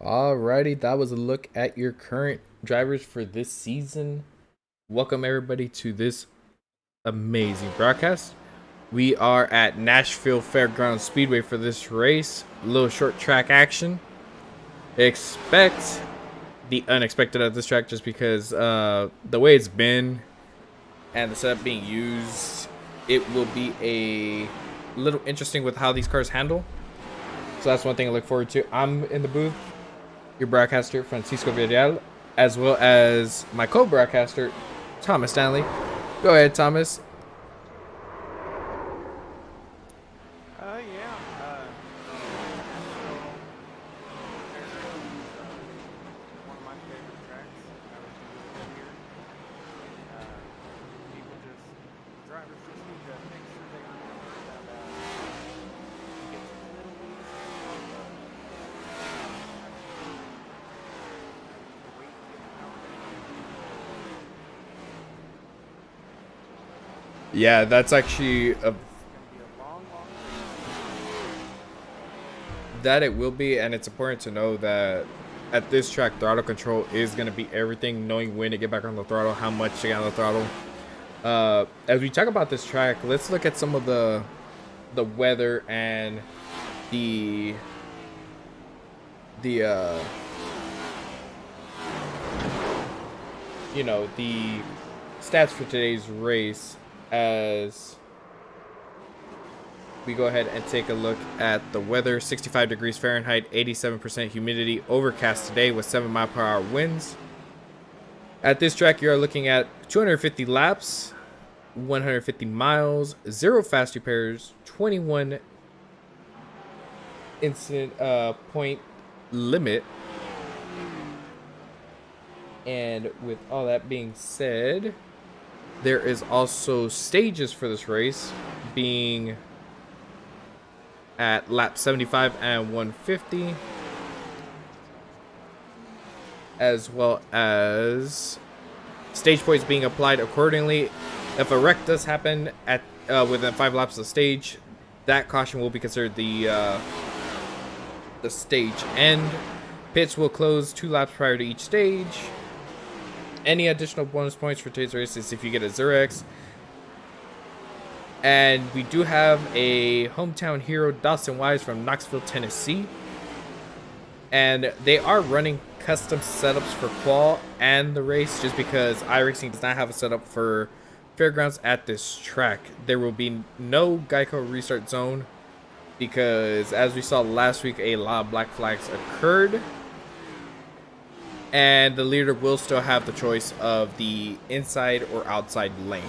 Alrighty, that was a look at your current drivers for this season. Welcome everybody to this amazing broadcast. We are at Nashville Fairgrounds Speedway for this race. A little short track action. Expect the unexpected at this track just because the way it's been and the setup being used, it will be a little interesting with how these cars handle. So that's one thing I look forward to. I'm in the booth, your broadcaster, Francisco Villarreal, as well as my co-broadcaster, Thomas Stanley. Go ahead, Thomas. One of my favorite tracks. I was here. Drivers just need to make sure they remember that it gets a little easier on the weight getting out. Yeah, that's actually It's going to be a long that it will be, and it's important to know that at this track, throttle control is going to be everything. Knowing when to get back on the throttle, how much to get on the throttle. As we talk about this track, let's look at some of the weather and the the stats for today's race as we go ahead and take a look at the weather. 65 degrees Fahrenheit, 87% humidity, overcast today with 7-mile-per-hour winds. At this track, you are looking at 250 laps, 150 miles, 0 fast repairs, 21 incident point limit. And with all that being said, there is also stages for this race, being at lap 75 and 150, as well as stage points being applied accordingly. If a wreck does happen at within 5 laps of the stage, that caution will be considered the stage end. Pits will close 2 laps prior to each stage. Any additional bonus points for today's race is if you get a 0x. And we do have a hometown hero, Dawson from Knoxville, Tennessee. And they are running custom setups for qual and the race just because iRacing does not have a setup for fairgrounds at this track. There will be no Geico Restart Zone because, as we saw last week, a lot of black flags occurred. And the leader will still have the choice of the inside or outside lane.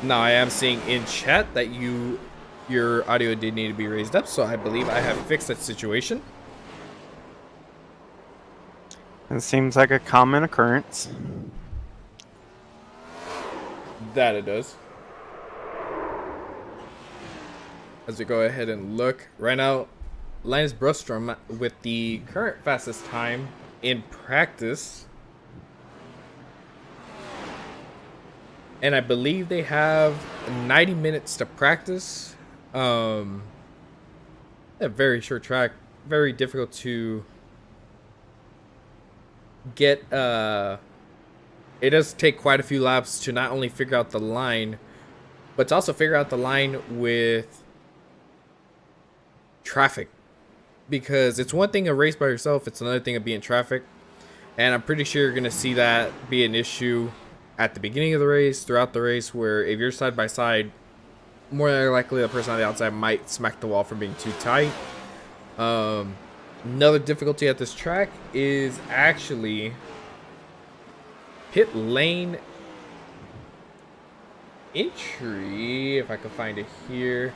Now, I am seeing in chat that your audio did need to be raised up, so I believe I have fixed that situation. It seems like a common occurrence. That it does. As we go ahead and look, right now, Linus Brostrom with the current fastest time in practice. And I believe they have 90 minutes to practice. A very short track, very difficult to get. It does take quite a few laps to not only figure out the line, but to also figure out the line with traffic. Because it's one thing to race by yourself, it's another thing to be in traffic. And I'm pretty sure you're going to see that be an issue at the beginning of the race, throughout the race, where if you're side by side, more than likely the person on the outside might smack the wall from being too tight. Another difficulty at this track is actually pit lane entry, if I can find it here.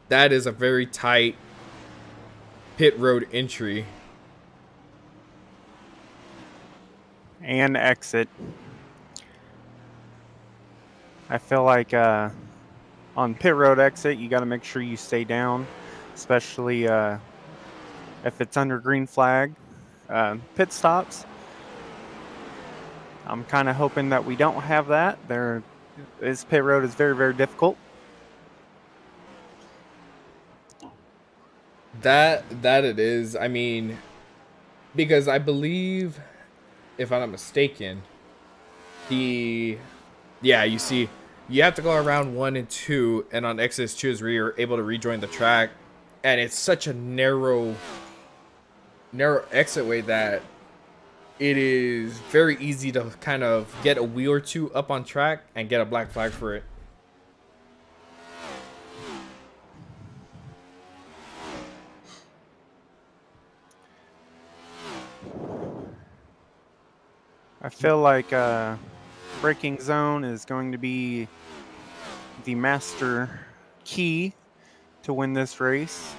That is a very tight pit road entry. And exit. I feel like on pit road exit, you got to make sure you stay down, especially if it's under green flag. Pit stops, I'm kind of hoping that we don't have that. This pit road is very, very difficult. That it is. I mean, because I believe, if I'm not mistaken, you see, you have to go around 1 and 2, and on Exodus 2 is where you're able to rejoin the track, and it's such a narrow exit way that it is very easy to kind of get a wheel or two up on track and get a black flag for it. I feel like braking zone is going to be the master key to win this race.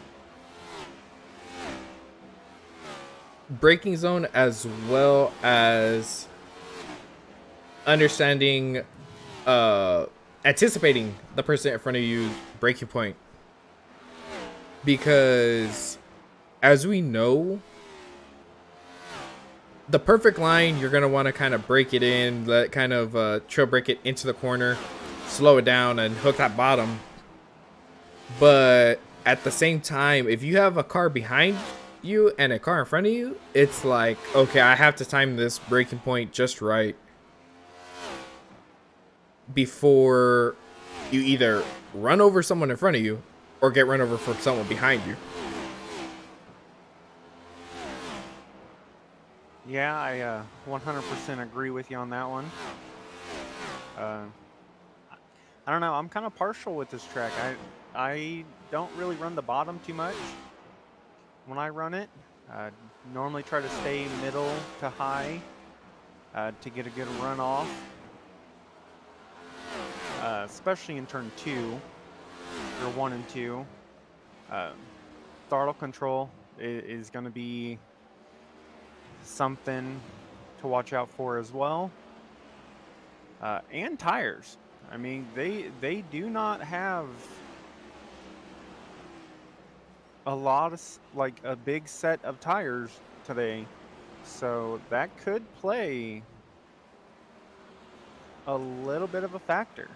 Braking zone, as well as understanding, anticipating the person in front of you braking point, because as we know, the perfect line, you're going to want to kind of break it in, trail break it into the corner, slow it down, and hook that bottom. But at the same time, if you have a car behind you and a car in front of you, it's like, okay, I have to time this braking point just right before you either run over someone in front of you or get run over from someone behind you. Yeah, I 100% agree with you on that one. I don't know. I'm kind of partial with this track. I don't really run the bottom too much when I run it. Normally try to stay middle to high to get a good run off, especially in turn 2 or 1 and 2. Throttle control is going to be something to watch out for as well, and tires. I mean, they do not have a lot of, like, a big set of tires today, so that could play a little bit of a factor.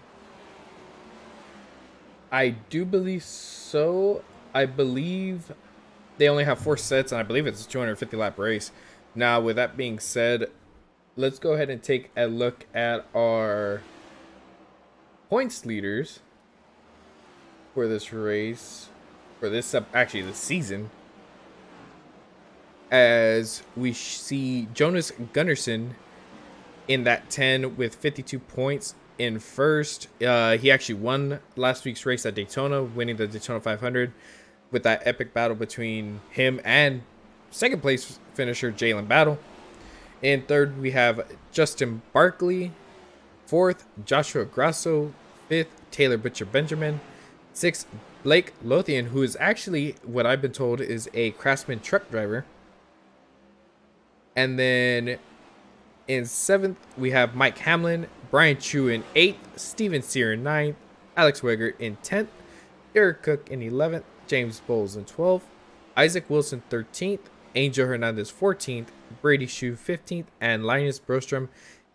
I do believe so. I believe they only have 4 sets, and I believe it's a 250 lap race. Now, with that being said, let's go ahead and take a look at our points leaders for this race, for this season. As we see Jonas Gunnarsson in that 10 with 52 points in first. He actually won last week's race at Daytona, winning the Daytona 500 with that epic battle between him and second place finisher Jalen Battle. In third, we have Justin Barkley. Fourth, Joshua Grasso. Fifth, Taylor Butcher Benjamin. Sixth, Blake Lothian, who is actually, what I've been told, is a Craftsman truck driver. And then in seventh, we have Mike Hamlin, Brian Chu in 8th, Steven Sear in 9th, Alex Weger in 10th, Eric Cook in 11th, James Bowles in 12th, Isaac Wilson 13th, Angel Hernandez 14th, Brady Shue 15th, and Linus Brostrom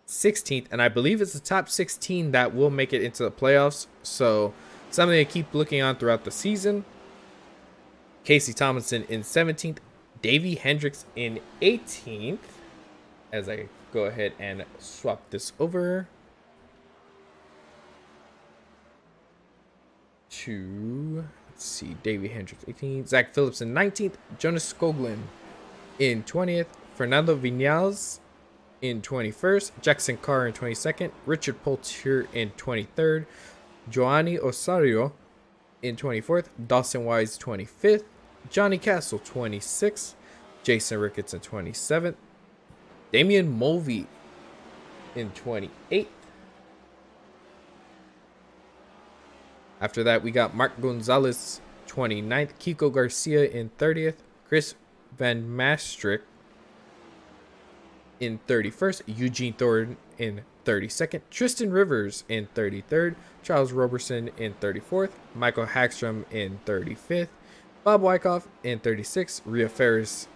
16th. And I believe it's the top 16 that will make it into the playoffs. So something to keep looking on throughout the season. Casey Tomlinson in 17th, Davey Hendricks in 18th. As I go ahead and swap this over to, let's see, Davey Hendricks 18th, Zach Phillips in 19th, Jonas Skoglund in 20th, Fernando Vinales in 21st, Jackson Carr in 22nd, Richard Poultier in 23rd, Joanny Osario in 24th, Dawson Wise 25th, Johnny Castle 26th, Jason Ricketts in 27th, Damian Mulvey in 28th. After that, we got Mark Gonzalez 29th, Kiko Garcia in 30th, Chris Van Maastricht in 31st, Eugene Thornton in 32nd, Tristan Rivers in 33rd, Charles Roberson in 34th, Michael Hagstrom in 35th, Bob Wyckoff in 36th, Rhea Ferris,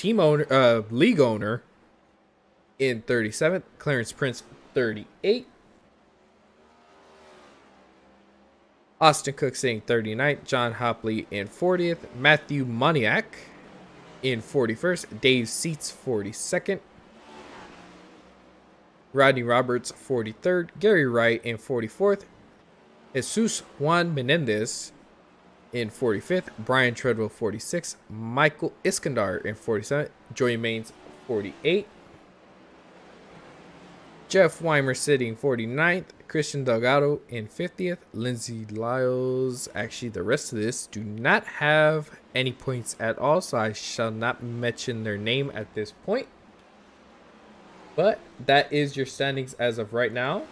league owner, in 37th. Clarence Prince, 38th. Austin Cook sitting 39th. John Hopley in 40th. Matthew Moniak in 41st. Dave Seats, 42nd. Rodney Roberts, 43rd. Gary Wright in 44th. Jesus Juan Menendez in 45th. Brian Treadwell, 46th. Michael Iskandar in 47th. Joey Maines, 48th. Jeff Weimer sitting 49th. Christian Delgado in 50th. Lindsay Lyles. Actually, the rest of this do not have any points at all, so I shall not mention their name at this point. But that is your standings as of right now.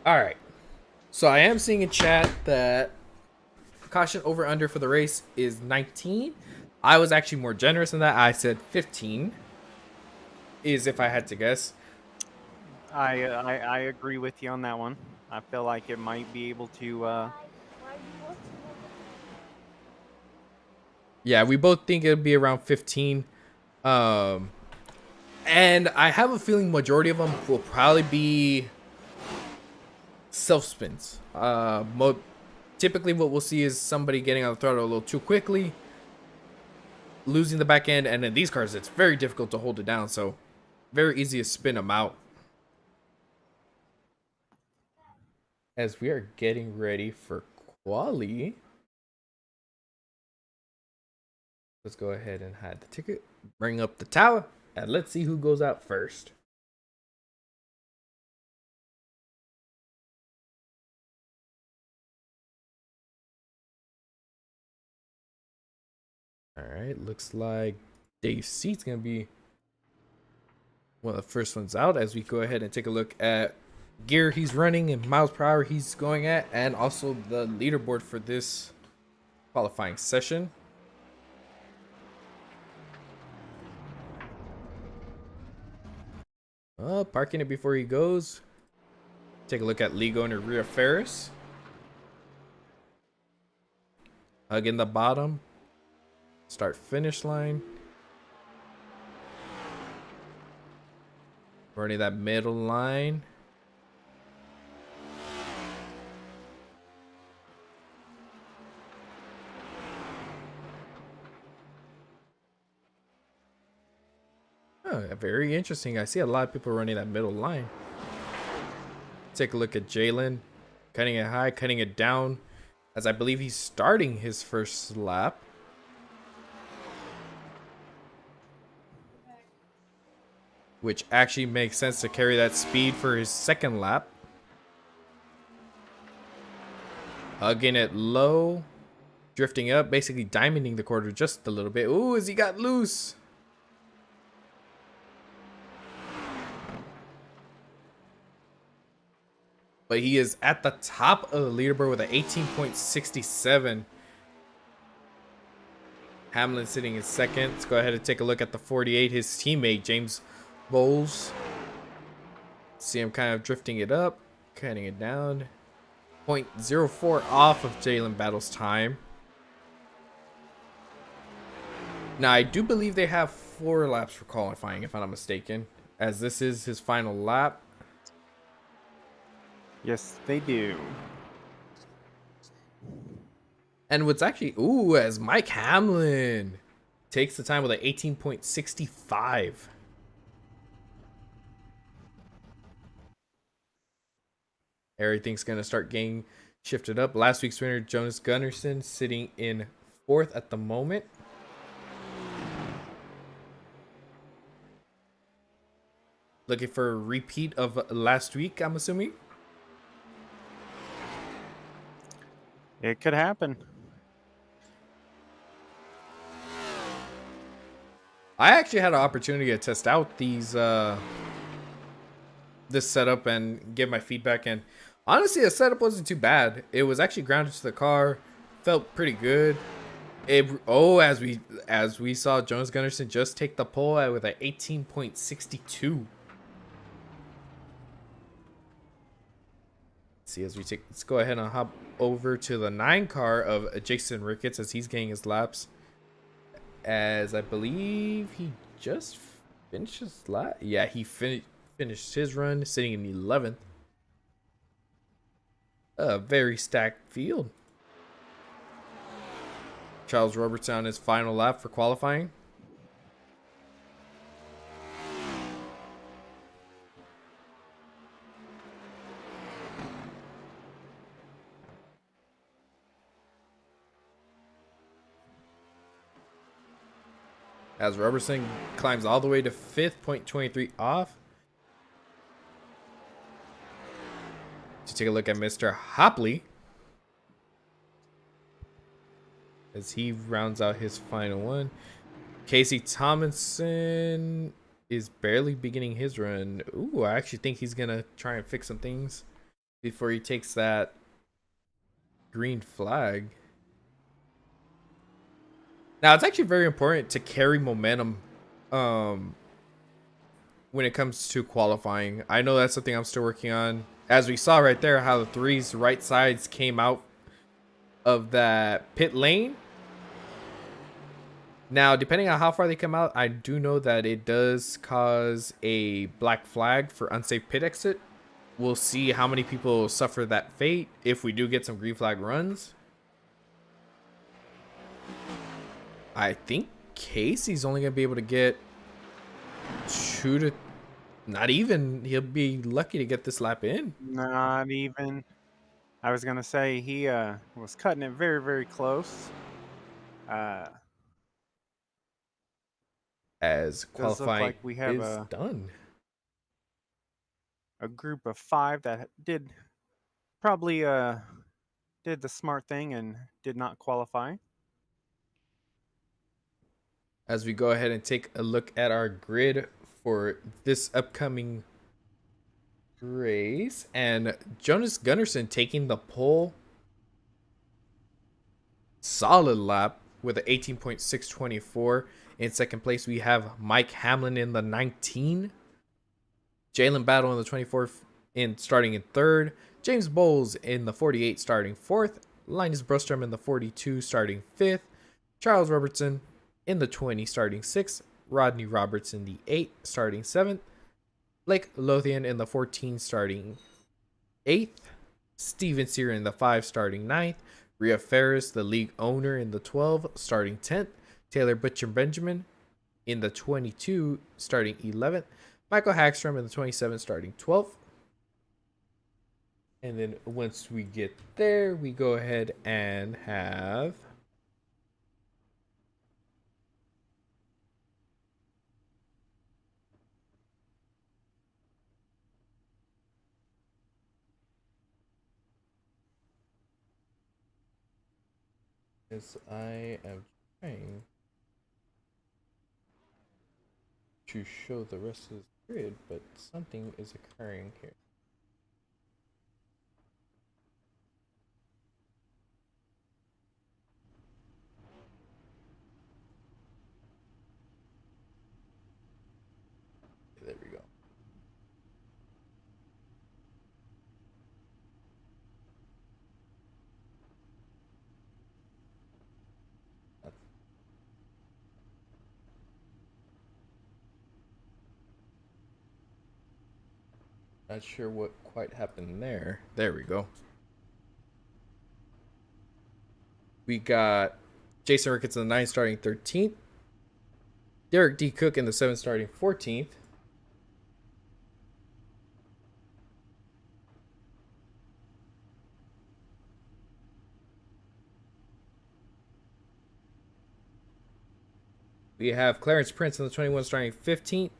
All right. So I am seeing in chat that caution over under for the race is 19. I was actually more generous than that. I said 15 is if I had to guess. I agree with you on that one. I feel like it might be able to. Yeah, we both think it'll be around 15. And I have a feeling majority of them will probably be self spins. Typically what we'll see is somebody getting on the throttle a little too quickly, losing the back end, and in these cars it's very difficult to hold it down, so very easy to spin them out. As we are getting ready for quali, let's go ahead and hide the ticket, bring up the tower, and let's see who goes out first. All right, looks like Dave Seat's gonna be one of the first ones out as we go ahead and take a look at gear he's running and miles per hour he's going at, and also the leaderboard for this qualifying session. Parking it before he goes. Take a look at Ligo and Rhea Ferris. Hug in the bottom. Start finish line. Running that middle line. Oh, very interesting. I see a lot of people running that middle line. Take a look at Jalen. Cutting it high, cutting it down. As I believe he's starting his first lap. Which actually makes sense to carry that speed for his second lap. Hugging it low. Drifting up, basically diamonding the quarter just a little bit. Ooh, as he got loose. But he is at the top of the leaderboard with an 18.67. Hamlin sitting in second. Let's go ahead and take a look at the 48. His teammate, James Bowles. See him kind of drifting it up, cutting it down. 0.04 off of Jalen Battle's time. Now, I do believe they have 4 laps for qualifying, if I'm not mistaken, as this is his final lap. Yes, they do. And what's actually, ooh, as Mike Hamlin takes the time with an 18.65. Everything's going to start getting shifted up. Last week's winner, Jonas Gunnarsson, sitting in 4th at the moment. Looking for a repeat of last week, I'm assuming. It could happen. I actually had an opportunity to test out these this setup and give my feedback, and honestly the setup wasn't too bad. It was actually grounded to the car, felt pretty good. As we saw Jonas Gunnarsson just take the pole with an 18.62. See, let's go ahead and hop over to the 9 car of Jason Ricketts as he's getting his laps. As I believe he just finish his lap? Yeah, he finished his run sitting in 11th. A very stacked field. Charles Robertson on his final lap for qualifying. As Robertson climbs all the way to 5th, 0.23 off. To take a look at Mr. Hopley as he rounds out his final one. Casey Tomlinson is barely beginning his run. Ooh, I actually think he's going to try and fix some things before he takes that green flag. Now, it's actually very important to carry momentum when it comes to qualifying. I know that's something I'm still working on. As we saw right there, how the three's right sides came out of that pit lane. Now, depending on how far they come out, I do know that it does cause a black flag for unsafe pit exit. We'll see how many people suffer that fate if we do get some green flag runs. I think Casey's only going to be able to get 2 to... Not even. He'll be lucky to get this lap in. Not even. I was going to say he was cutting it very, very close. As qualifying like we have is done. A group of 5 that did probably did the smart thing and did not qualify. As we go ahead and take a look at our grid for this upcoming race, and Jonas Gunnarsson taking the pole. Solid lap with an 18.624. In second place, we have Mike Hamlin in the 19. Jalen Battle in the 24th, starting in third. James Bowles in the 48, starting fourth. Linus Brostrom in the 42, starting fifth. Charles Robertson in the 20, starting 6th. Rodney Roberts in the 8, starting 7th. Blake Lothian in the 14, starting 8th. Steven Sear in the 5, starting 9th. Rhea Ferris, the league owner, in the 12, starting 10th. Taylor Butcher Benjamin in the 22, starting 11th. Michael Hagstrom in the 27, starting 12th. And then once we get there, we go ahead and have... As I am trying to show the rest of the grid, but something is occurring here. There we go. Not sure what quite happened there. There we go. We got Jason Ricketts in the 9, starting 13th. Derek D. Cook in the 7, starting 14th. We have Clarence Prince in the 21, starting 15th.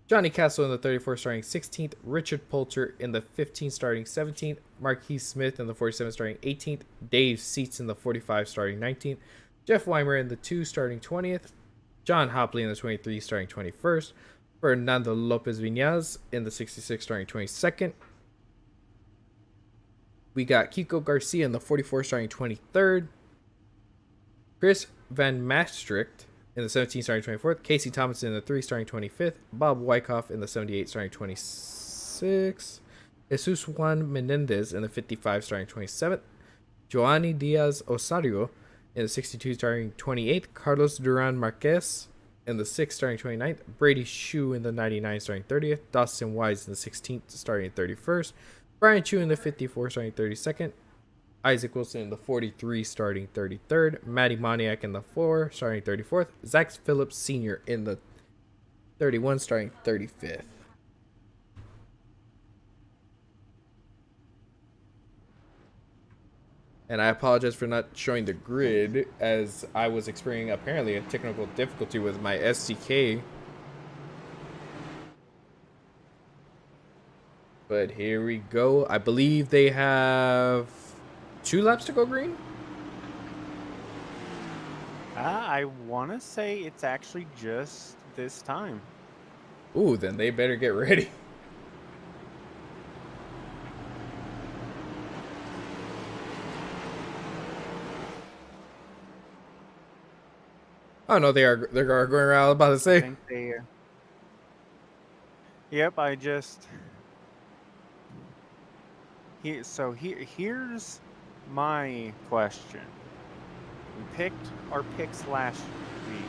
Johnny Castle in the 34, starting 16th. Richard Poulter in the 15, starting 17th. Marquise Smith in the 47, starting 18th. Dave Seats in the 45, starting 19th. Jeff Weimer in the 2, starting 20th. John Hopley in the 23, starting 21st. Fernando Lopez Vinaz in the 66, starting 22nd. We got Kiko Garcia in the 44, starting 23rd. Chris Van Maastricht in the 17, starting 24th. Casey Thompson in the 3, starting 25th. Bob Wyckoff in the 78, starting 26th. Jesus Juan Menendez in the 55, starting 27th. Joanny Diaz Osario in the 62, starting 28th. Carlos Duran Marquez in the 6th, starting 29th. Brady Shue in the 99, starting 30th. Dawson Wise in the 16th, starting 31st. Brian Chu in the 54, starting 32nd. Isaac Wilson in the 43, starting 33rd. Matty Moniak in the 4, starting 34th. Zach Phillips Sr. in the 31, starting 35th. And I apologize for not showing the grid, as I was experiencing apparently a technical difficulty with my SDK. But here we go. I believe they have 2 laps to go green. I want to say it's actually just this time. Ooh, then they better get ready. Oh no, they're going around. I was about to say. I think they. Yep, I just. Here's my question. We picked our picks last week.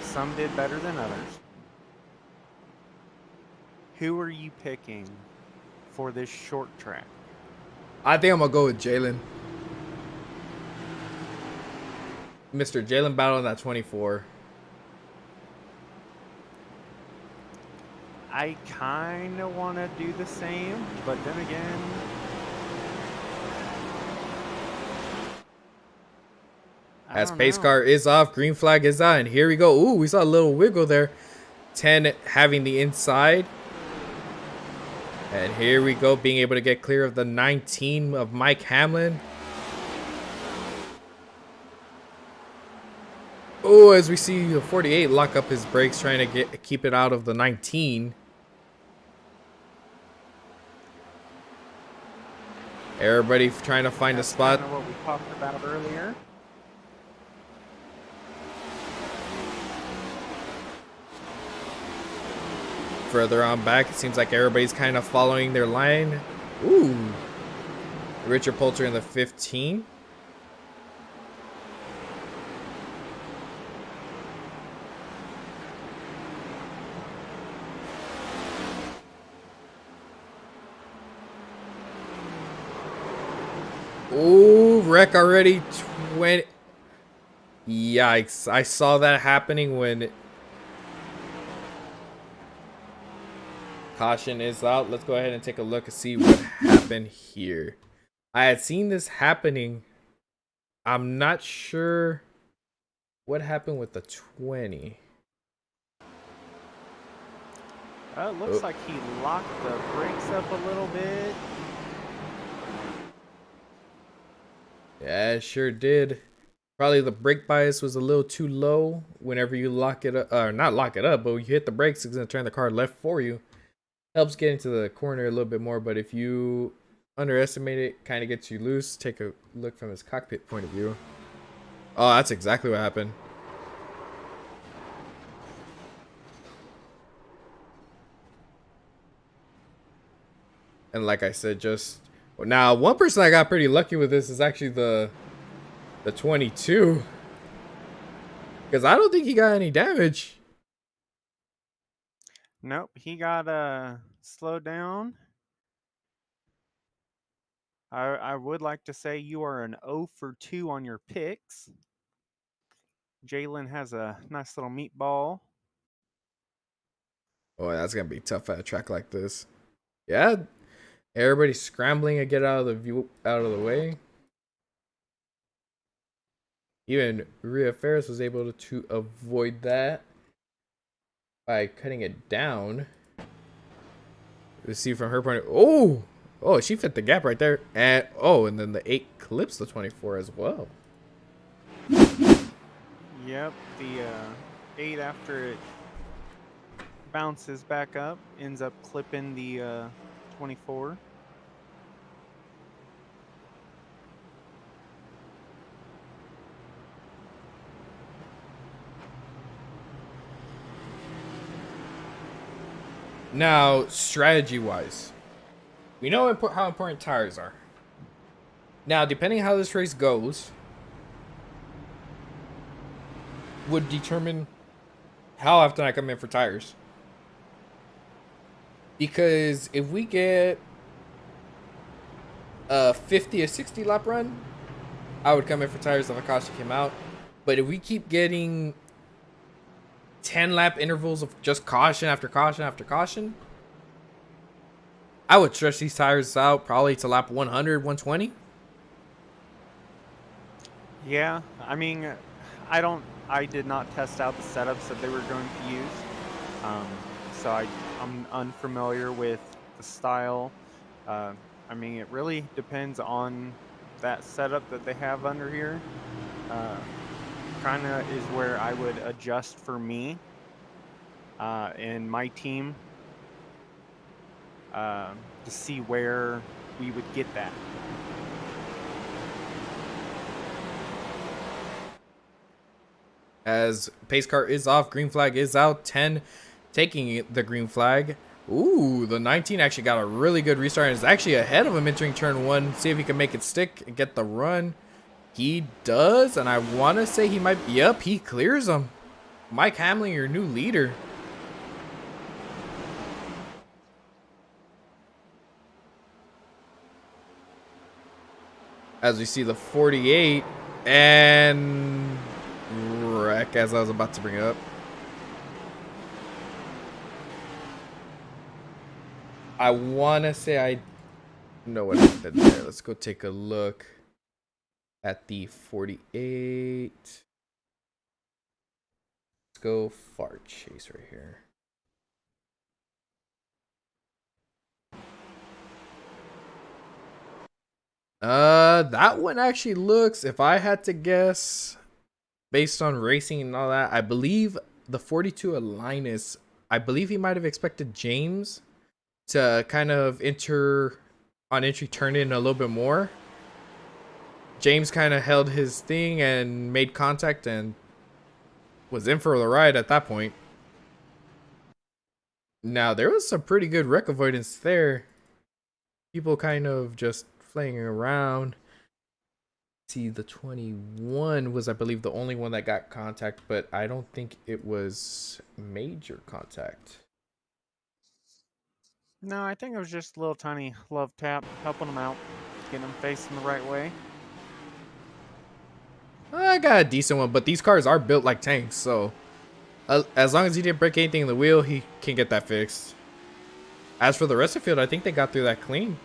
Some did better than others. Who are you picking for this short track? I think I'm gonna go with Jalen. Mr. Jalen Battle in that 24. I kind of want to do the same, but then again, As pace car is off, green flag is on. Here we go. Ooh, we saw a little wiggle there. 10 having the inside. And here we go, being able to get clear of the 19 of Mike Hamlin. Oh, as we see the 48 lock up his brakes, trying to keep it out of the 19. Everybody trying to find a spot. Kind of what we talked about earlier. Further on back, it seems like everybody's kind of following their line. Ooh. Richard Poulter in the 15. Ooh, wreck already. 20. Yikes. I saw that happening when caution is out. Let's go ahead and take a look and see what happened here. I had seen this happening. I'm not sure what happened with the 20. It looks like he locked the brakes up a little bit. Yeah, it sure did. Probably the brake bias was a little too low whenever you lock it up, or not lock it up, but when you hit the brakes, it's going to turn the car left for you. Helps get into the corner a little bit more, but if you underestimate it, kind of gets you loose. Take a look from his cockpit point of view. Oh, that's exactly what happened. And like I said, just now, one person I got pretty lucky with this is actually the 22, because I don't think he got any damage. Nope, he got slowed down. I would like to say you are an 0 for 2 on your picks. Jalen has a nice little meatball. Oh, that's gonna be tough at a track like this. Yeah, everybody's scrambling to get out of the view, out of the way. Even Rhea Ferris was able to avoid that by cutting it down. Let's see from her point of, oh, she fit the gap right there. And and then the 8 clips the 24 as well. Yep, the 8 after it bounces back up ends up clipping the 24. Now, strategy-wise, we know how important tires are. Now, depending how this race goes, would determine how often I come in for tires. Because if we get a 50 or 60 lap run, I would come in for tires if a caution came out. But if we keep getting 10 lap intervals of just caution after caution after caution, I would stretch these tires out probably to lap 100, 120. Yeah, I mean, I did not test out the setups that they were going to use. So I'm unfamiliar with the style. I mean, it really depends on that setup that they have under here. Kind of is where I would adjust for me and my team to see where we would get that. As pace car is off, green flag is out. 10 taking the green flag. Ooh, the 19 actually got a really good restart and is actually ahead of him entering turn 1. See if he can make it stick and get the run. He does, and I want to say he might. Yep, he clears him. Mike Hamlin, your new leader. As we see the 48 and wreck, as I was about to bring up. I want to say I know what happened there. Let's go take a look at the 48. Let's go fart chase right here. That one actually looks, if I had to guess, based on racing and all that, I believe the 42 Linus, I believe he might have expected James to kind of enter on entry turn in a little bit more. James kind of held his thing and made contact and was in for the ride at that point. Now, there was some pretty good wreck avoidance there. People kind of just flaying around. See, the 21 was, I believe, the only one that got contact, but I don't think it was major contact. No, I think it was just a little tiny love tap, helping them out, getting them facing the right way. I got a decent one, but these cars are built like tanks, so as long as he didn't break anything in the wheel, he can get that fixed. As for the rest of the field, I think they got through that clean.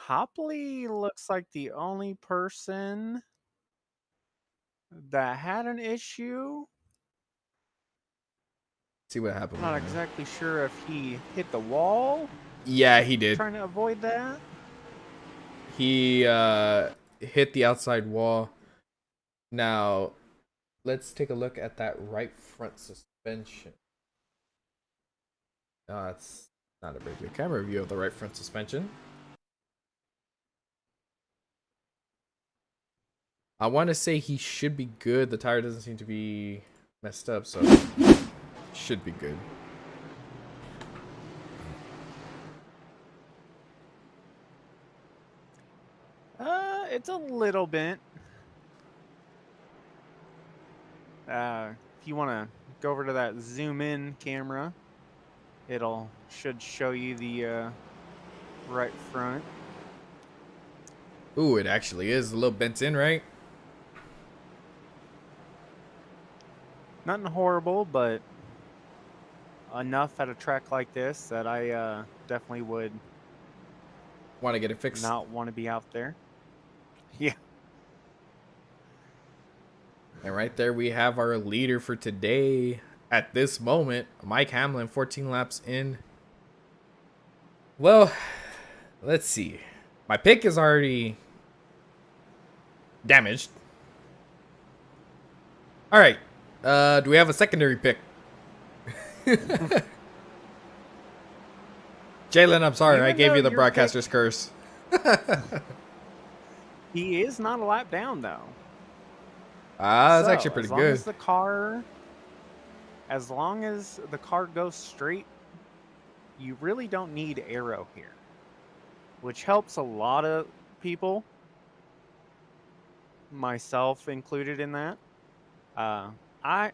Hopley looks like the only person that had an issue. See what happened. I'm not exactly sure if he hit the wall. Yeah, he did. Trying to avoid that. He hit the outside wall. Now, let's take a look at that right front suspension. It's not a very good camera view of the right front suspension. I want to say he should be good. The tire doesn't seem to be messed up, so should be good. It's a little bit. If you want to go over to that zoom in camera, it'll should show you the right front. Ooh, it actually is a little bent in, right? Nothing horrible, but enough at a track like this that I definitely would Want to get it fixed? not want to be out there. Yeah. And right there we have our leader for today. At this moment, Mike Hamlin, 14 laps in. Well, let's see. My pick is already damaged. All right. Do we have a secondary pick? Jalen, I'm sorry. I gave you the broadcaster's curse. He is not a lap down, though. That's actually pretty good. As long as the car goes straight, you really don't need aero here, which helps a lot of people. myself included in that. I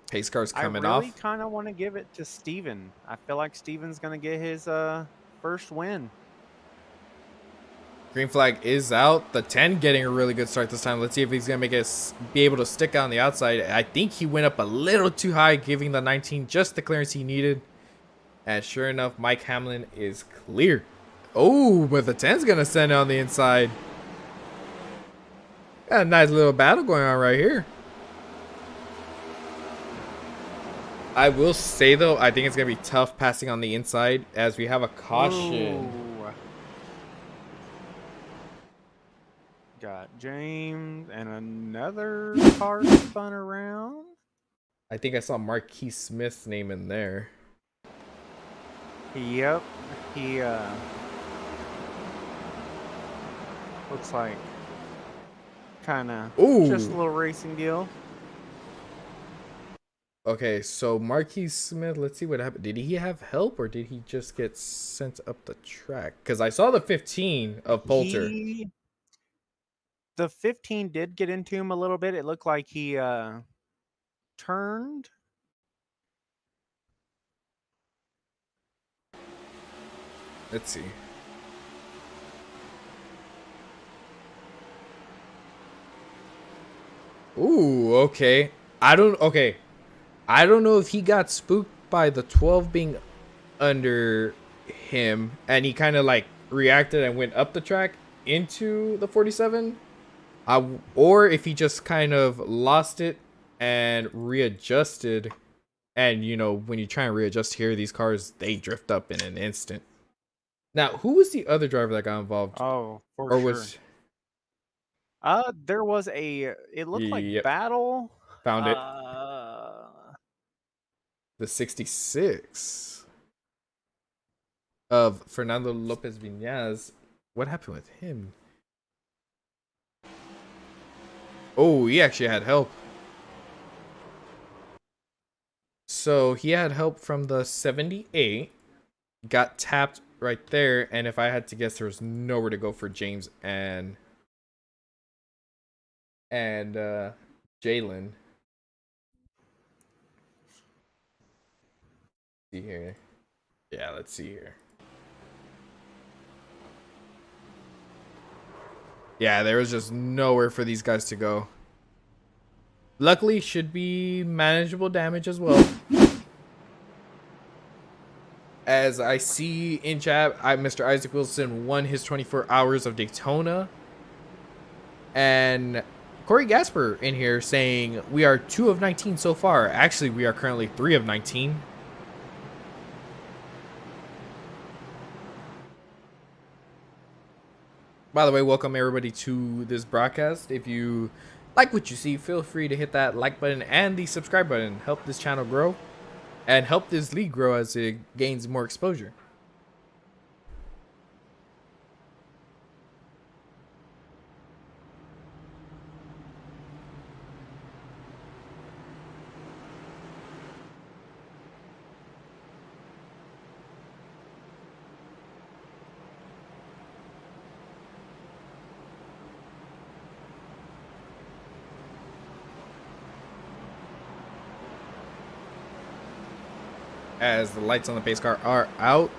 Pace car's I coming really off. kind of want to give it to Steven. I feel like Steven's going to get his first win. Green flag is out. The 10 getting a really good start this time. Let's see if he's going to make it be able to stick out on the outside. I think he went up a little too high, giving the 19 just the clearance he needed. And sure enough, Mike Hamlin is clear. Oh, but the 10's going to send it on the inside. Got a nice little battle going on right here. I will say, though, I think it's going to be tough passing on the inside as we have a caution. Ooh. Got James and another car spun around. I think I saw Marquis Smith's name in there. Yep. He looks like kind of just a little racing deal. Okay, so Marquis Smith, let's see what happened. Did he have help or did he just get sent up the track? Because I saw the 15 of Poulter. The 15 did get into him a little bit. It looked like he turned. Let's see. Ooh, okay. I don't know if he got spooked by the 12 being under him and he kind of like reacted and went up the track into the 47. Or if he just kind of lost it and readjusted. And, you know, when you try and readjust here, these cars, they drift up in an instant. Now, who was the other driver that got involved? Oh, for sure. There was it looked like battle. Found it. The 66 of Fernando Lopez Viñas. What happened with him? Oh, he actually had help. So he had help from the 78. Got tapped right there. And if I had to guess, there was nowhere to go for James and Jalen. See here. Yeah, let's see here. Yeah, there was just nowhere for these guys to go. Luckily, should be manageable damage as well. As I see in chat, Mr. Isaac Wilson won his 24 hours of Daytona. And Corey Gasper in here saying we are 2 of 19 so far. Actually, we are currently 3 of 19. By the way, welcome everybody to this broadcast. If you like what you see, feel free to hit that like button and the subscribe button. Help this channel grow and help this league grow as it gains more exposure. As the lights on the pace car are out.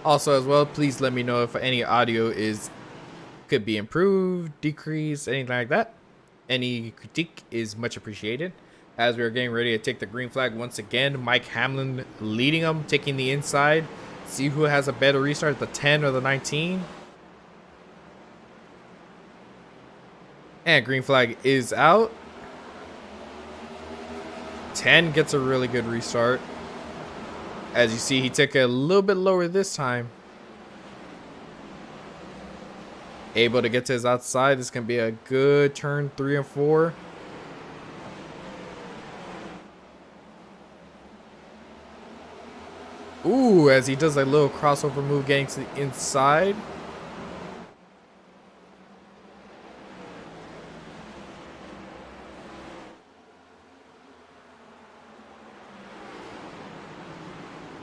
Also as well, please let me know if any audio could be improved, decreased, anything like that. Any critique is much appreciated. As we are getting ready to take the green flag once again, Mike Hamlin leading them, taking the inside. See who has a better restart, the 10 or the 19. And green flag is out. 10 gets a really good restart. As you see, he took it a little bit lower this time. Able to get to his outside. This can be a good turn 3 and 4. Ooh, as he does a little crossover move getting to the inside.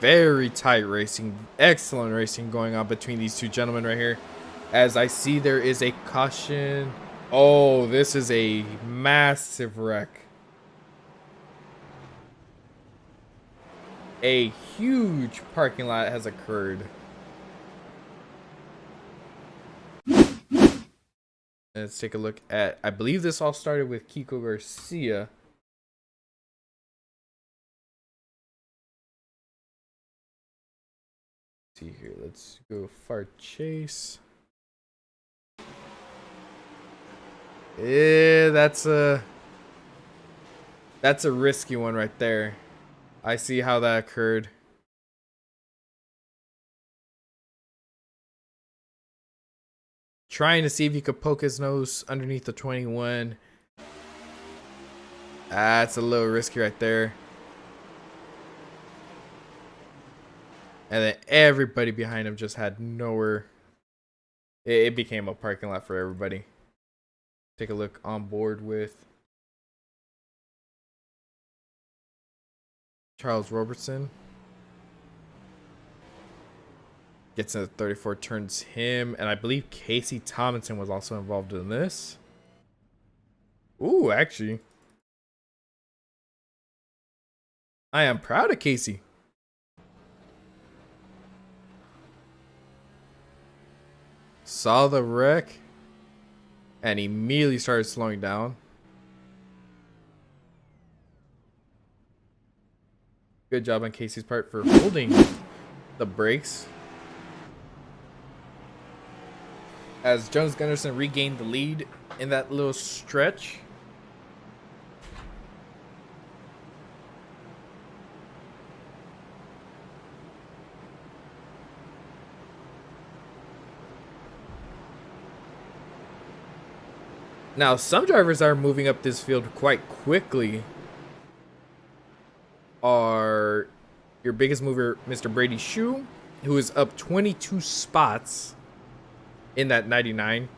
Very tight racing. Excellent racing going on between these two gentlemen right here. As I see there is a caution. Oh, this is a massive wreck. A huge parking lot has occurred. Let's take a look at, I believe this all started with Kiko Garcia. Let's see here, let's go far chase. Yeah, that's a risky one right there. I see how that occurred. Trying to see if you could poke his nose underneath the 21. That's a little risky right there. And then everybody behind him just had nowhere. It became a parking lot for everybody. Take a look on board with Charles Robertson. Gets into 34, turns him, and I believe Casey Tomlinson was also involved in this. Ooh, actually. I am proud of Casey. Saw the wreck and immediately started slowing down. Good job on Casey's part for holding the brakes. As Jones Gunnarsson regained the lead in that little stretch. Now, some drivers are moving up this field quite quickly. Are your biggest mover, Mr. Brady Shue, who is up 22 spots in that 99.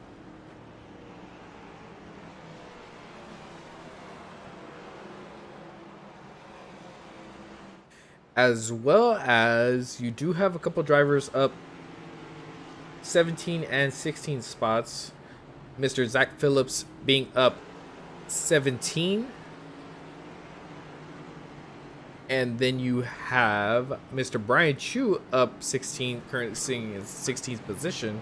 As well as you do have a couple drivers up 17 and 16 spots. Mr. Zach Phillips being up 17. And then you have Mr. Brian Chu up 16, currently sitting in 16th position.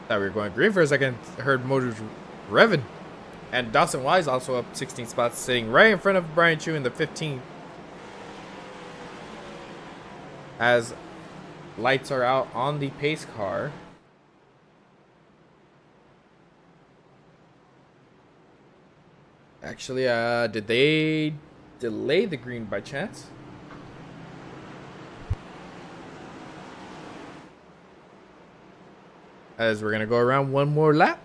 Thought we were going green for a second. Heard motors revving. And Dawson Wise also up 16 spots, sitting right in front of Brian Chu in the 15th. As lights are out on the pace car. Actually, did they delay the green by chance? As we're gonna go around one more lap.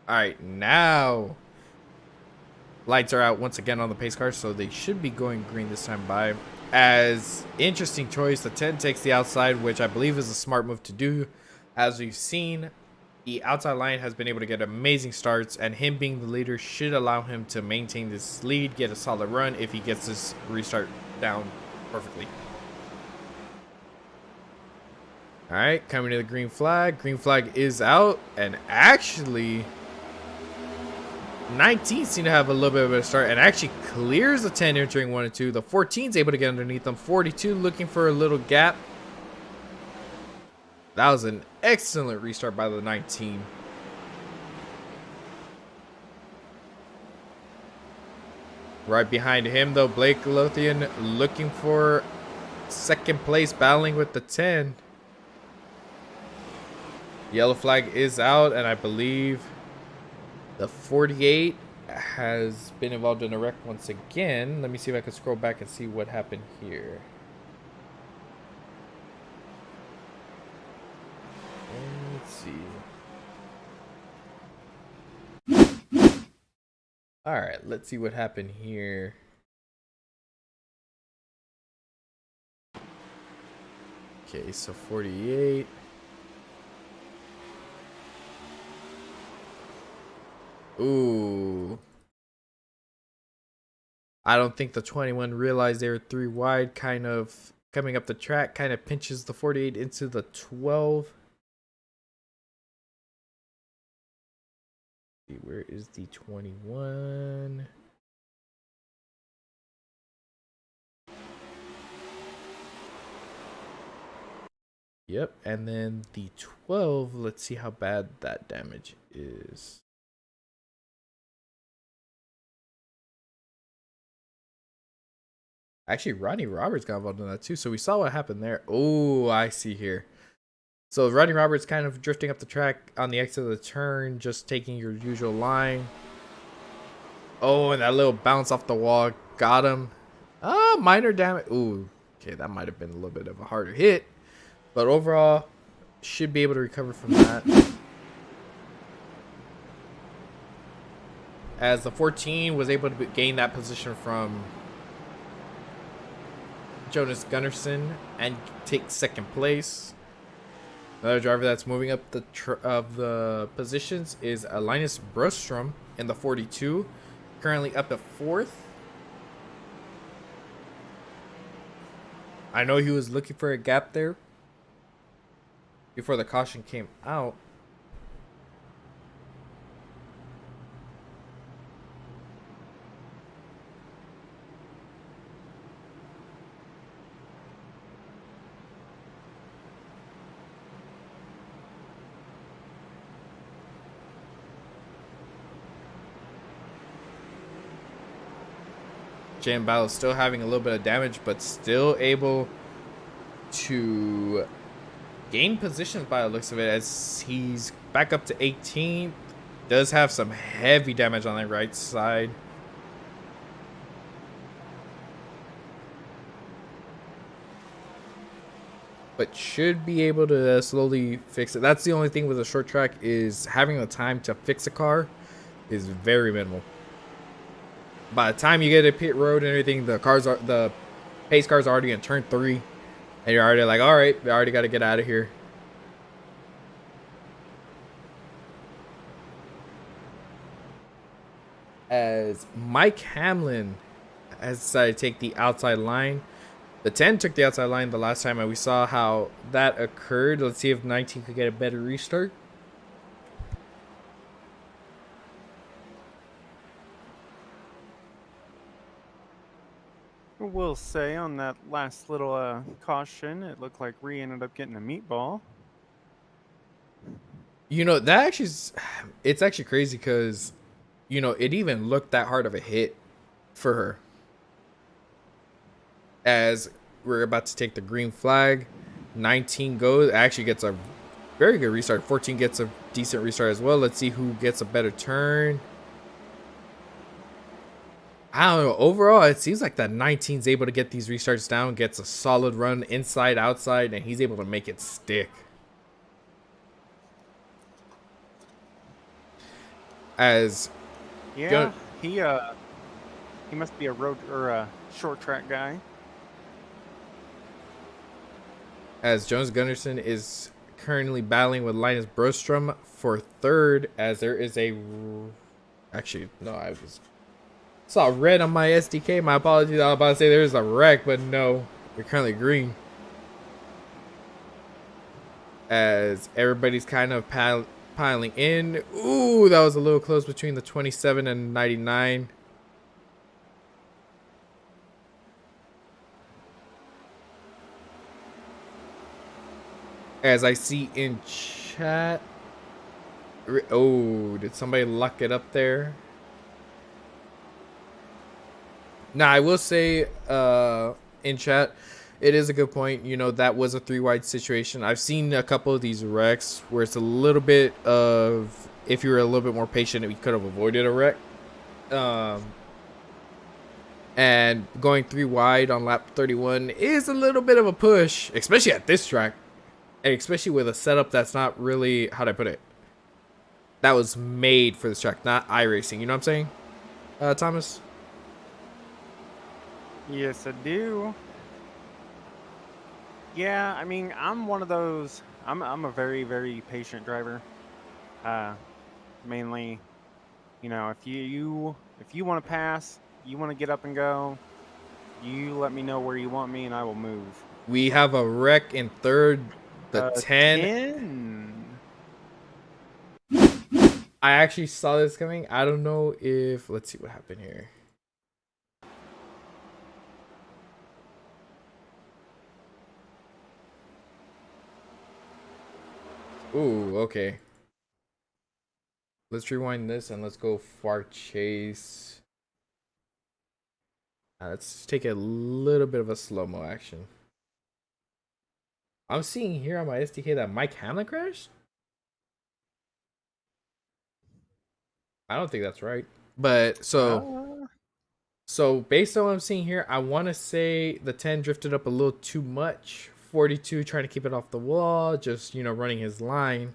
All right, now lights are out once again on the pace car, so they should be going green this time by. As interesting choice, the 10 takes the outside, which I believe is a smart move to do. As we've seen, the outside line has been able to get amazing starts, and him being the leader should allow him to maintain this lead, get a solid run if he gets this restart down perfectly. All right, coming to the green flag. Green flag is out, and actually 19 seem to have a little bit of a start and actually clears the 10 entering 1 and 2. The 14 is able to get underneath them. 42 looking for a little gap. That was an excellent restart by the 19. Right behind him, though, Blake Lothian looking for second place, battling with the 10. Yellow flag is out, and I believe the 48 has been involved in a wreck once again. Let me see if I can scroll back and see what happened here. Let's see. All right, let's see what happened here. Okay, so 48. Ooh. I don't think the 21 realized they were 3 wide, kind of coming up the track, kind of pinches the 48 into the 12. Where is the 21? Yep, and then the 12, let's see how bad that damage is. Actually, Rodney Roberts got involved in that too, so we saw what happened there. Oh, I see here. So Rodney Roberts kind of drifting up the track on the exit of the turn, just taking your usual line. Oh, and that little bounce off the wall got him. Minor damage. Ooh, okay, that might have been a little bit of a harder hit. But overall, should be able to recover from that. As the 14 was able to gain that position from Jonas Gunnarsson and take second place. Another driver that's moving up the positions is Linus Brostrom in the 42, currently up at 4th. I know he was looking for a gap there before the caution came out. Jan Battle still having a little bit of damage, but still able to gain positions by the looks of it, as he's back up to 18th. Does have some heavy damage on the right side. But should be able to slowly fix it. That's the only thing with a short track, is having the time to fix a car is very minimal. By the time you get a pit road and everything, the pace car's already in turn 3, and you're already like, all right, we already got to get out of here. As Mike Hamlin has decided to take the outside line. The 10 took the outside line the last time, and we saw how that occurred. Let's see if 19 could get a better restart. We'll say on that last little caution, it looked like Ree ended up getting a meatball. You know, that actually it's actually crazy because, you know, it even looked that hard of a hit for her. As we're about to take the green flag, 19 goes, actually gets a very good restart. 14 gets a decent restart as well. Let's see who gets a better turn. I don't know. Overall, it seems like that 19's able to get these restarts down, gets a solid run inside, outside, and he's able to make it stick. As yeah, he must be a road or a short track guy. As Jonas Gunnarsson is currently battling with Linus Brostrom for 3rd, as there is a actually no, I saw red on my SDK. My apologies. I was about to say there's a wreck, but no, we're currently green. As everybody's kind of piling in. Ooh, that was a little close between the 27 and 99. As I see in chat. Oh, did somebody luck it up there? Now, I will say in chat, it is a good point. You know, that was a 3 wide situation. I've seen a couple of these wrecks where it's a little bit of, if you were a little bit more patient, we could have avoided a wreck. And going 3 wide on lap 31 is a little bit of a push, especially at this track. And especially with a setup that's not really, how'd I put it? That was made for this track, not iRacing. You know what I'm saying? Thomas? Yes, I do. Yeah, I mean, I'm one of those. I'm a very, very patient driver. Uh, Mainly, if you want to pass, you want to get up and go, you let me know where you want me, and I will move. We have a wreck in third, the 10. 10. I actually saw this coming. I don't know if, let's see what happened here. Ooh, okay. Let's rewind this and let's go far chase. Let's take a little bit of a slow-mo action. I'm seeing here on my SDK that Mike Hamlin crashed. I don't think that's right. But so based on what I'm seeing here, I want to say the 10 drifted up a little too much. 42 trying to keep it off the wall, just, running his line.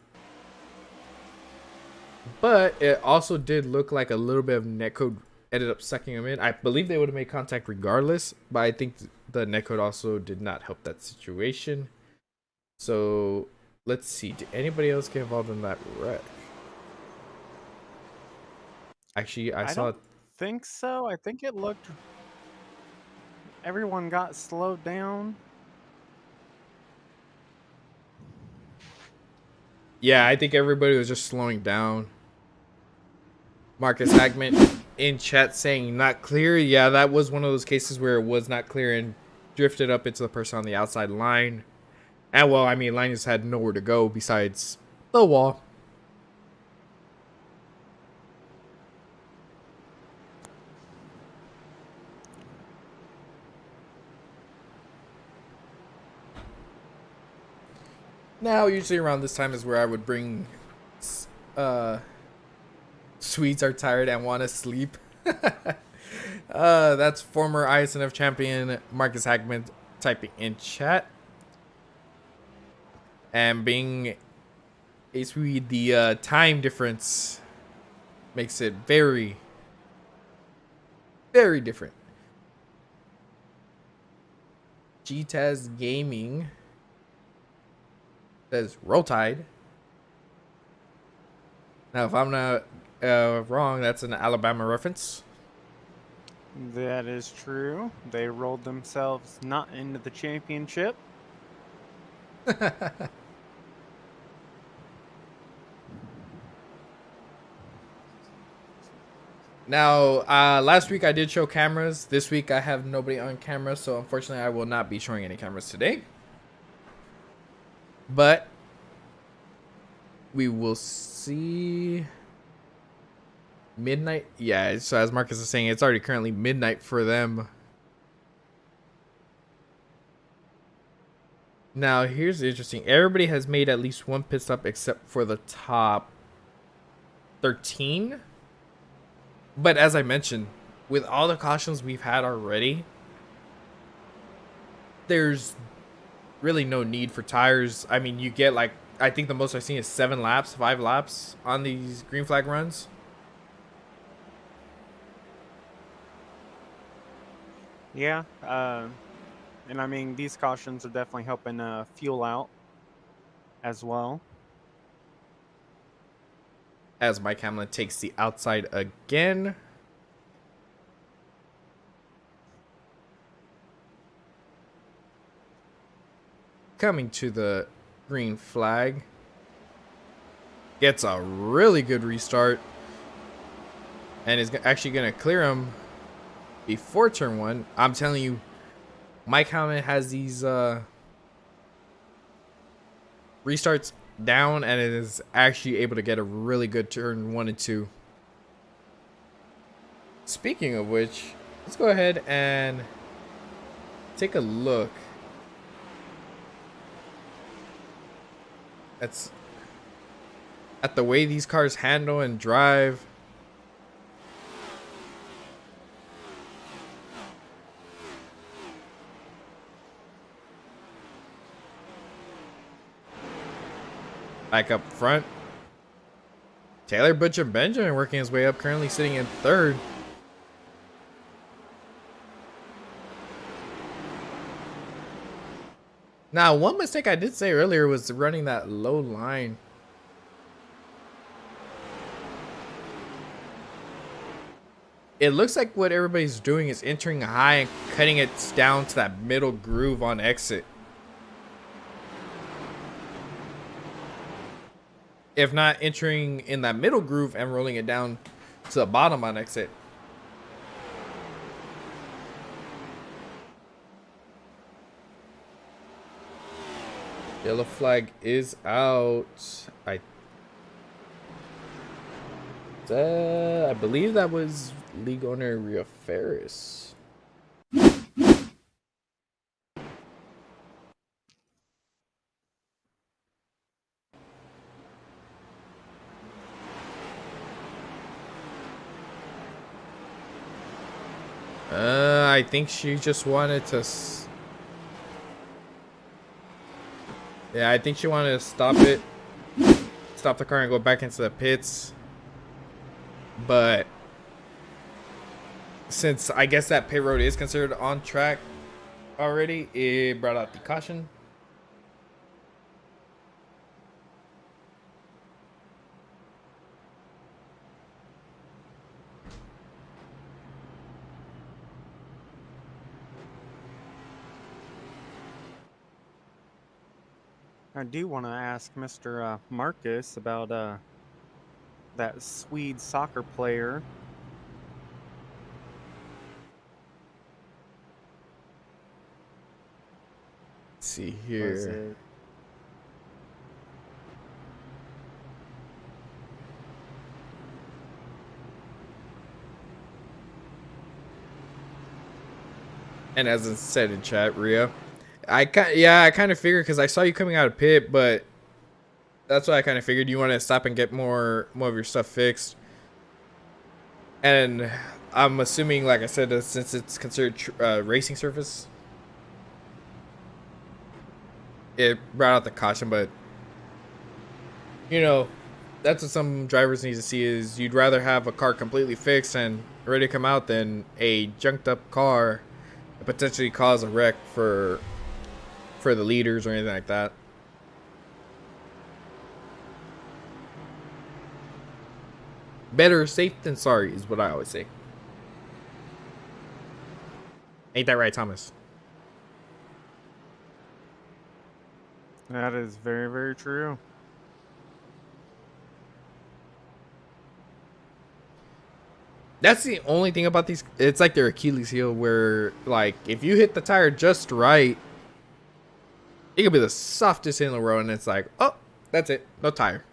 But it also did look like a little bit of netcode ended up sucking him in. I believe they would have made contact regardless, but I think the netcode also did not help that situation. So let's see. Did anybody else get involved in that wreck? Actually, I saw. don't think so. I think it looked. Everyone got slowed down. Yeah, I think everybody was just slowing down. Marcus Hagman in chat saying not clear. Yeah, that was one of those cases where it was not clear and drifted up into the person on the outside line. And well, I mean, Linus had nowhere to go besides the wall. Now, usually around this time is where I would bring Swedes are tired and want to sleep. That's former iSNF champion Marcus Hagman typing in chat. And being a Swede, the time difference makes it very, very different. GTAS Gaming says Roll Tide. Now, if I'm not wrong, that's an Alabama reference. That is true. They rolled themselves not into the championship. Now, last week I did show cameras. This week I have nobody on camera, so unfortunately I will not be showing any cameras today. But we will see. Midnight? Yeah, so as Marcus is saying, it's already currently midnight for them. Now, here's the interesting. Everybody has made at least one pit stop except for the top 13. But as I mentioned, with all the cautions we've had already, there's really no need for tires. I mean, you get like, I think the most I've seen is 7 laps, 5 laps on these green flag runs. Yeah, and I mean, these cautions are definitely helping fuel out as well. As Mike Hamlin takes the outside again. Coming to the green flag. Gets a really good restart. And is actually going to clear him before turn 1. I'm telling you, Mike Hamlin has these restarts down and is actually able to get a really good turn 1 and 2. Speaking of which, let's go ahead and take a look. That's at the way these cars handle and drive. Back up front. Taylor Butcher Benjamin working his way up, currently sitting in 3rd. Now, one mistake I did say earlier was running that low line. It looks like what everybody's doing is entering high and cutting it down to that middle groove on exit. If not entering in that middle groove and rolling it down to the bottom on exit. Yellow flag is out. I believe that was league owner Rio Ferris. I think she just wanted to. Yeah, I think she wanted to stop the car and go back into the pits. But since I guess that pit road is considered on track already, it brought out the caution. I do want to ask Mr. Marcus about that Swede soccer player. Let's see Was here. it And as it said in chat, Ria, I kind of figured because I saw you coming out of pit, but that's what I kind of figured. You want to stop and get more of your stuff fixed. And I'm assuming, like I said, since it's considered racing surface, it brought out the caution. But you know, that's what some drivers need to see: is you'd rather have a car completely fixed and ready to come out than a junked up car that potentially cause a wreck for the leaders or anything like that. Better safe than sorry is what I always say. Ain't that right, Thomas? That is very, very true. That's the only thing about these. It's like their Achilles heel, where like if you hit the tire just right, it could be the softest hit in the world, and it's like, oh, that's it, no tire.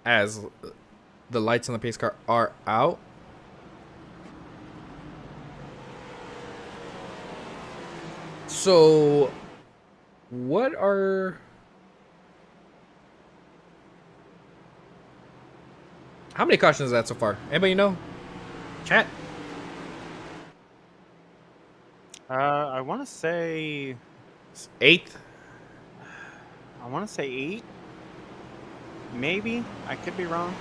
As the lights on the pace car are out. So, what are... How many cautions is that so far? Anybody know? Chat? I want to say 8th? I want to say 8. Maybe. I could be wrong.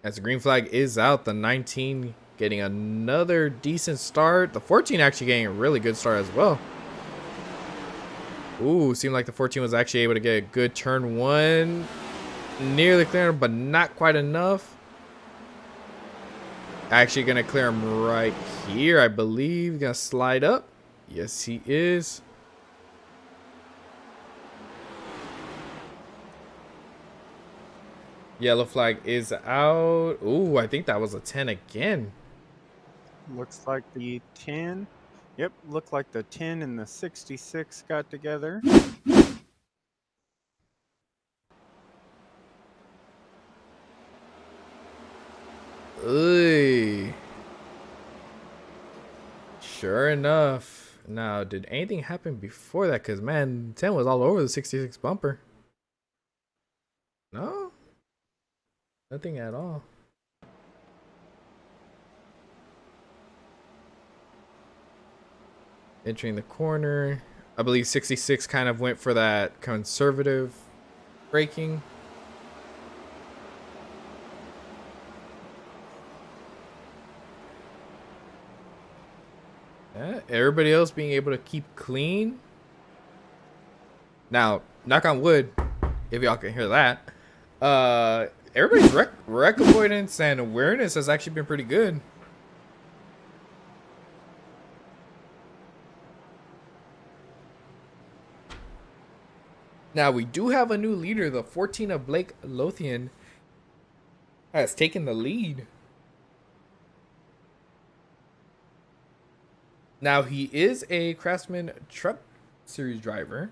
As the green flag is out, the 19 getting another decent start. The 14 actually getting a really good start as well. Ooh, seemed like the 14 was actually able to get a good turn one. Nearly clear him, but not quite enough. Actually gonna clear him right here, I believe. Gonna slide up. Yes, he is. Yellow flag is out. Ooh, I think that was a 10 again. Looks like the 10. Yep, looked like the 10 and the 66 got together. Ooh. Sure enough. Now, did anything happen before that? Because, man, 10 was all over the 66 bumper. No? Nothing at all. Entering the corner. I believe 66 kind of went for that conservative braking. Yeah, everybody else being able to keep clean. Now, knock on wood, if y'all can hear that. Everybody's wreck avoidance and awareness has actually been pretty good. Now, we do have a new leader. The 14 of Blake Lothian has taken the lead. Now, he is a Craftsman Truck Series driver.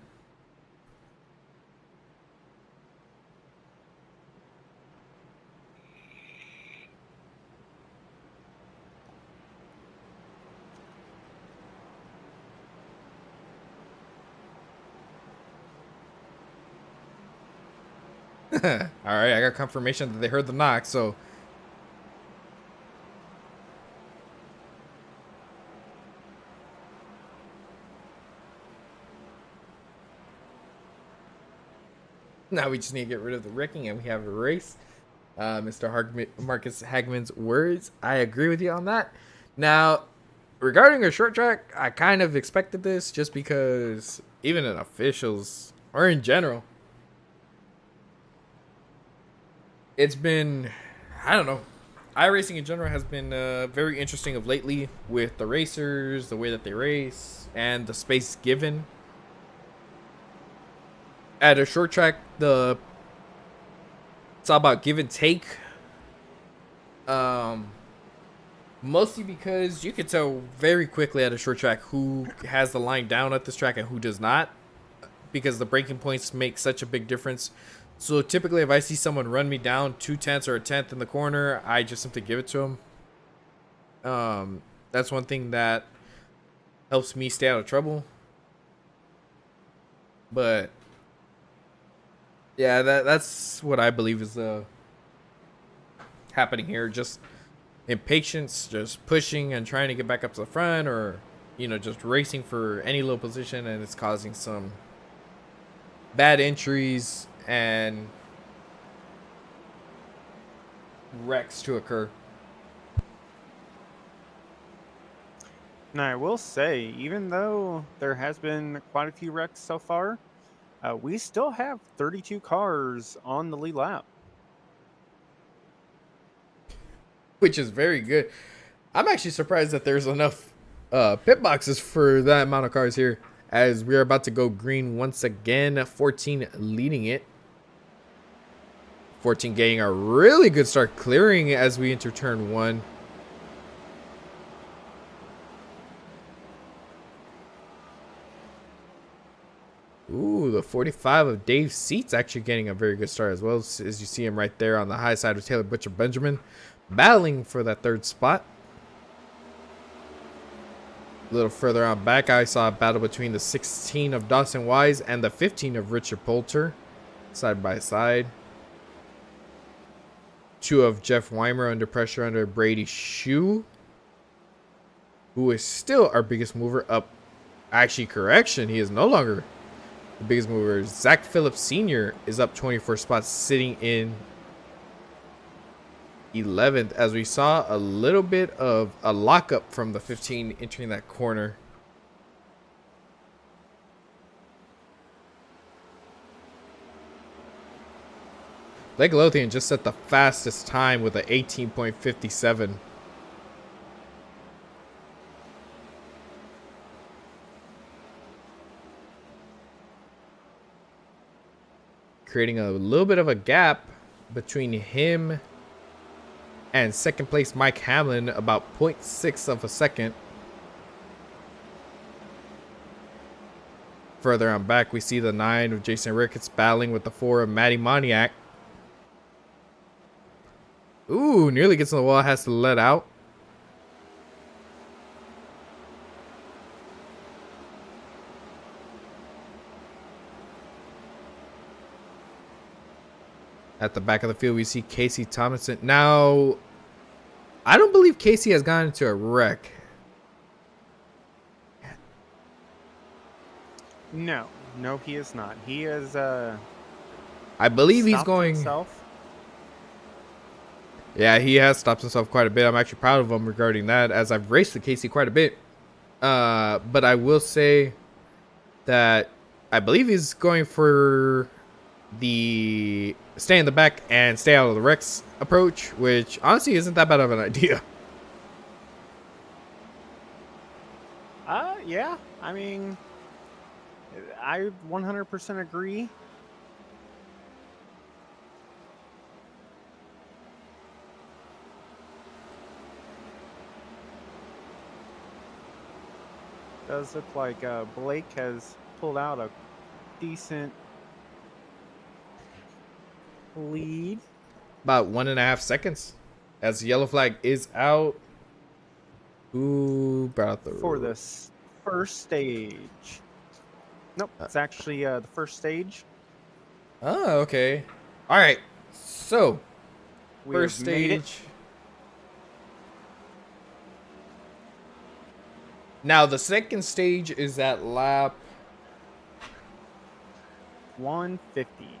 All right, I got confirmation that they heard the knock, so now we just need to get rid of the wrecking and we have a race. Mr. Marcus Hagman's words, I agree with you on that. Now, regarding a short track, I kind of expected this just because even in officials or in general, it's been, I don't know, iRacing in general has been very interesting of lately with the racers, the way that they race, and the space given. At a short track, it's all about give and take. Mostly because you can tell very quickly at a short track who has the line down at this track and who does not, because the braking points make such a big difference. So typically, if I see someone run me down 2/10 or a tenth in the corner, I just simply give it to them. That's one thing that helps me stay out of trouble. But yeah, that's what I believe is happening here. Just impatience, just pushing and trying to get back up to the front, or just racing for any low position, and it's causing some bad entries and wrecks to occur. Now, I will say, even though there has been quite a few wrecks so far, we still have 32 cars on the lead lap. Which is very good. I'm actually surprised that there's enough pit boxes for that amount of cars here, as we are about to go green once again. 14 leading it. 14 getting a really good start clearing as we enter turn 1. Ooh, the 45 of Dave Seats actually getting a very good start as well, as you see him right there on the high side with Taylor Butcher Benjamin battling for that third spot. A little further on back, I saw a battle between the 16 of Dawson Wise and the 15 of Richard Poulter, side by side. 2 of Jeff Weimer under pressure under Brady Shue, who is still our biggest mover up. Actually, correction, he is no longer the biggest mover. Zach Phillips Sr. is up 24 spots, sitting in 11th, as we saw a little bit of a lockup from the 15 entering that corner. Blake Lothian just set the fastest time with an 18.57. Creating a little bit of a gap between him and second place Mike Hamlin, about 0.6 of a second. Further on back, we see the 9 of Jason Ricketts battling with the 4 of Matty Moniak. Ooh, nearly gets on the wall, has to let out. At the back of the field, we see Casey Thomason. Now, I don't believe Casey has gone into a wreck. No, he is not. He is. I believe he's stopped going. himself. Yeah, he has stopped himself quite a bit. I'm actually proud of him regarding that, as I've raced with Casey quite a bit. But I will say that I believe he's going for the stay in the back and stay out of the wrecks approach, which honestly isn't that bad of an idea. Yeah. I mean, I 100% agree. Does look like Blake has pulled out a decent lead. About 1.5 seconds as the yellow flag is out. Ooh, about the For this first stage. Nope, it's actually the first stage. Oh, okay. All right. So, We first have made it. stage. Now, the second stage is at lap 150.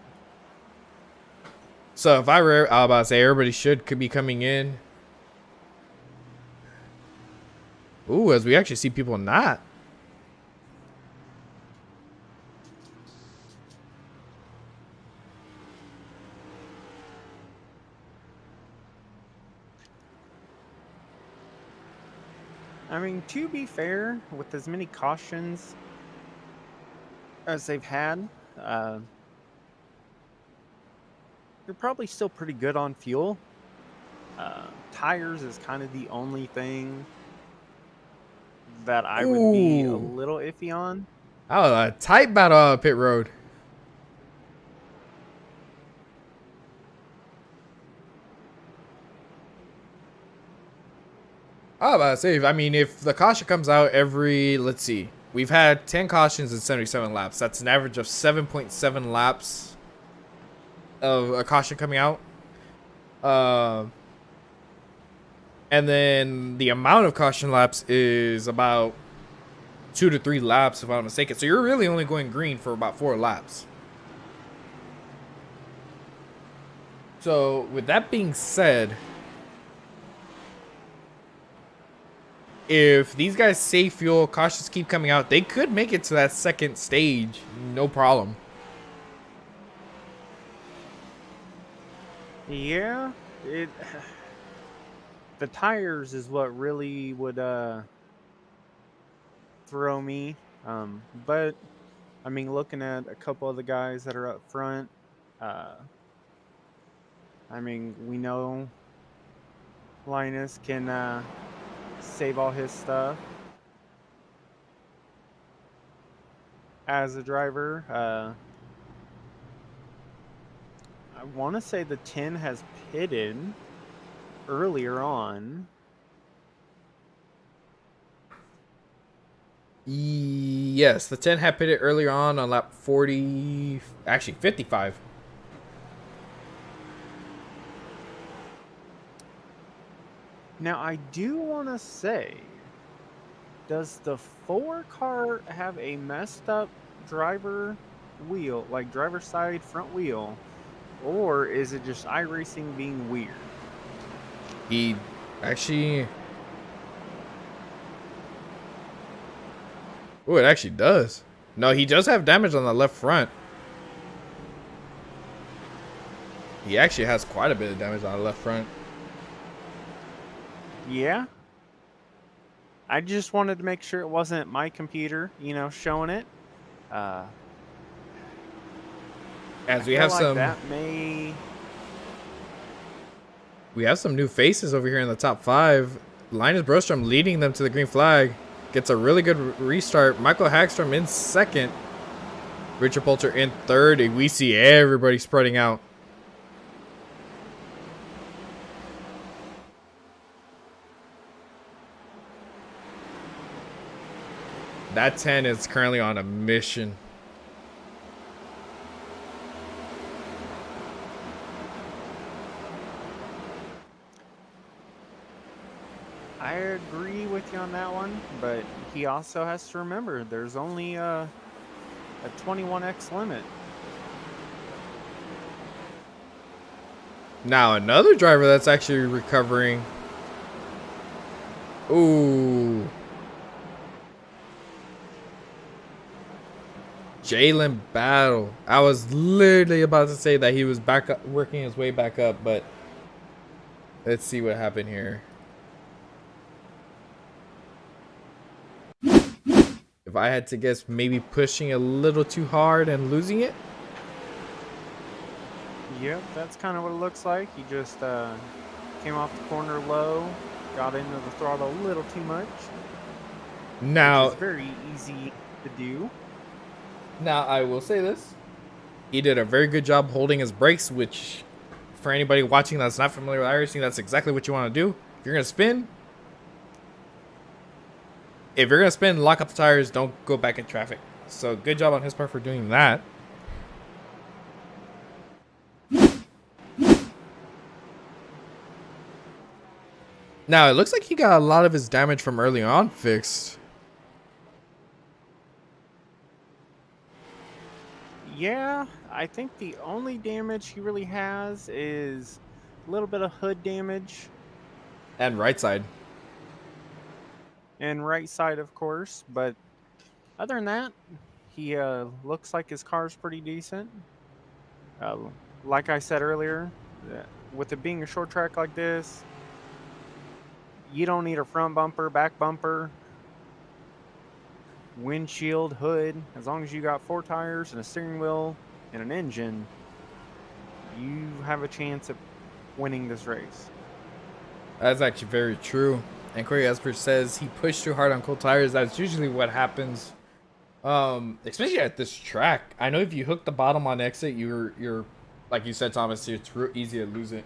So if I were about to say everybody could be coming in. Ooh, as we actually see people not. I mean, to be fair, with as many cautions as they've had, you're probably still pretty good on fuel. Tires is kind of the only thing that I would be a little iffy on. Oh, a tight battle out of pit road. I was about to say, I mean, if the caution comes out every, let's see, we've had 10 cautions in 77 laps. That's an average of 7.7 laps of a caution coming out. And then the amount of caution laps is about 2 to 3 laps, if I'm not mistaken. So you're really only going green for about 4 laps. So with that being said, if these guys save fuel, cautions keep coming out, they could make it to that second stage, no problem. Yeah, the tires is what really would throw me. But I mean, looking at a couple of the guys that are up front, I mean, we know Linus can save all his stuff as a driver. I want to say the 10 has pitted earlier on. Yes, the 10 had pitted earlier on lap 40, actually 55. Now, I do want to say, does the 4 car have a messed up driver wheel, like driver side front wheel, or is it just iRacing being weird? He actually... Oh, it actually does. No, he does have damage on the left front. He actually has quite a bit of damage on the left front. Yeah. I just wanted to make sure it wasn't my computer, showing it. As we have some... that may... We have some new faces over here in the top 5. Linus Broström leading them to the green flag. Gets a really good restart. Michael Hagstrom in second. Richard Poulter in third. And we see everybody spreading out. That 10 is currently on a mission. agree with you on that one, but he also has to remember there's only a 21x limit. Now another driver that's actually recovering. Ooh. Jalen Battle. I was literally about to say that he was back up, working his way back up, but let's see what happened here. If I had to guess, maybe pushing a little too hard and losing it. Yep, that's kind of what it looks like. He just came off the corner low, got into the throttle a little too much, Now, which is very easy to do. Now, I will say this. He did a very good job holding his brakes, which, for anybody watching that's not familiar with iRacing, that's exactly what you want to do. If you're going to spin, lock up the tires, don't go back in traffic. So, good job on his part for doing that. Now, it looks like he got a lot of his damage from early on fixed. Yeah, I think the only damage he really has is a little bit of hood damage. And right side. And right side, of course. But other than that, he looks like his car's pretty decent. Like I said earlier, with it being a short track like this, you don't need a front bumper, back bumper, windshield, hood. As long as you got 4 tires and a steering wheel and an engine, you have a chance at winning this race. That's actually very true. And Corey Esper says he pushed too hard on cold tires. That's usually what happens, especially at this track. I know if you hook the bottom on exit, you're like you said, Thomas, it's real easy to lose it.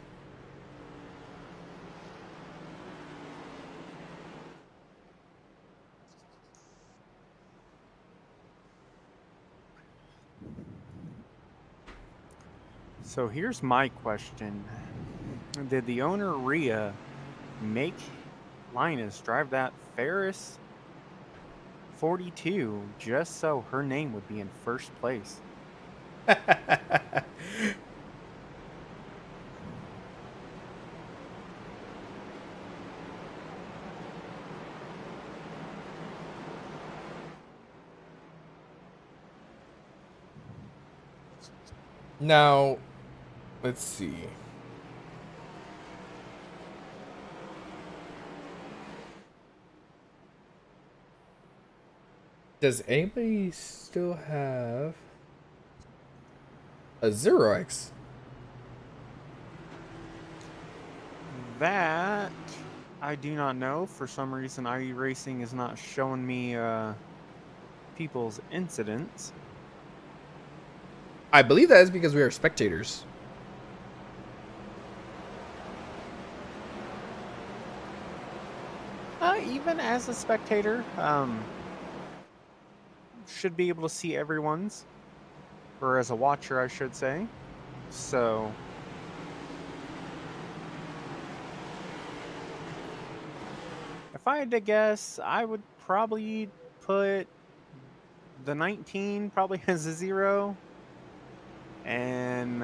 So here's my question. Did the owner, Rhea, make Linus drive that Ferris 42 just so her name would be in first place? Now, let's see. Does anybody still have a 0x? That I do not know. For some reason, iRacing is not showing me people's incidents. I believe that is because we are spectators. Even as a spectator, should be able to see everyone's, or as a watcher, I should say. So, if I had to guess, I would probably put the 19 probably as a 0, and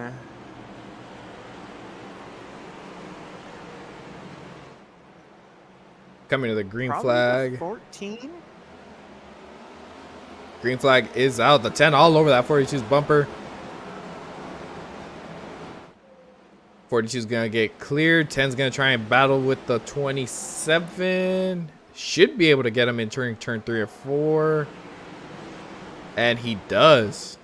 Coming to the green probably flag. the 14. Green flag is out. The 10 all over that 42's bumper. 42's gonna get cleared. 10's gonna try and battle with the 27. Should be able to get him in turn 3 or 4. And he does.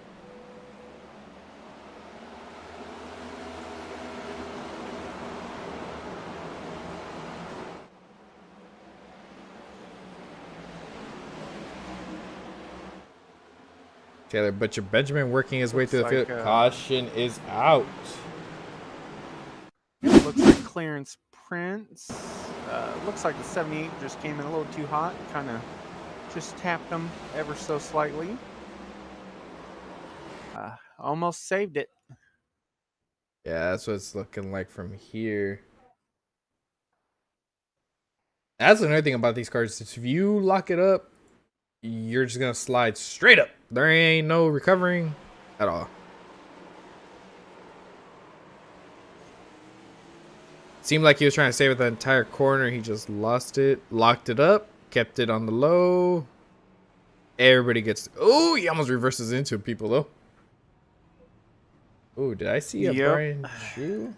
Taylor Butcher Benjamin working his way through the field. Caution is out. Looks like Clarence Prince. Looks like the 78 just came in a little too hot. Kind of just tapped him ever so slightly. Almost saved it. Yeah, that's what it's looking like from here. That's another thing about these cars. If you lock it up, you're just gonna slide straight up. There ain't no recovering at all. Seemed like he was trying to save it the entire corner. He just lost it, locked it up, kept it on the low. Everybody gets. Oh, he almost reverses into people though. Oh, did I see a Brian shoe?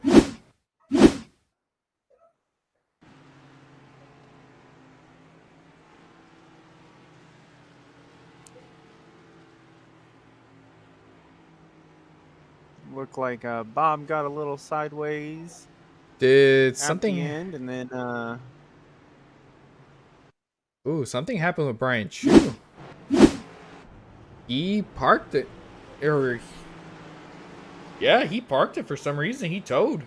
Looked like Bob got a little sideways. Did something? At the end, and then ooh, something happened with Brian Chu. He parked it, or yeah, he parked it for some reason. He towed.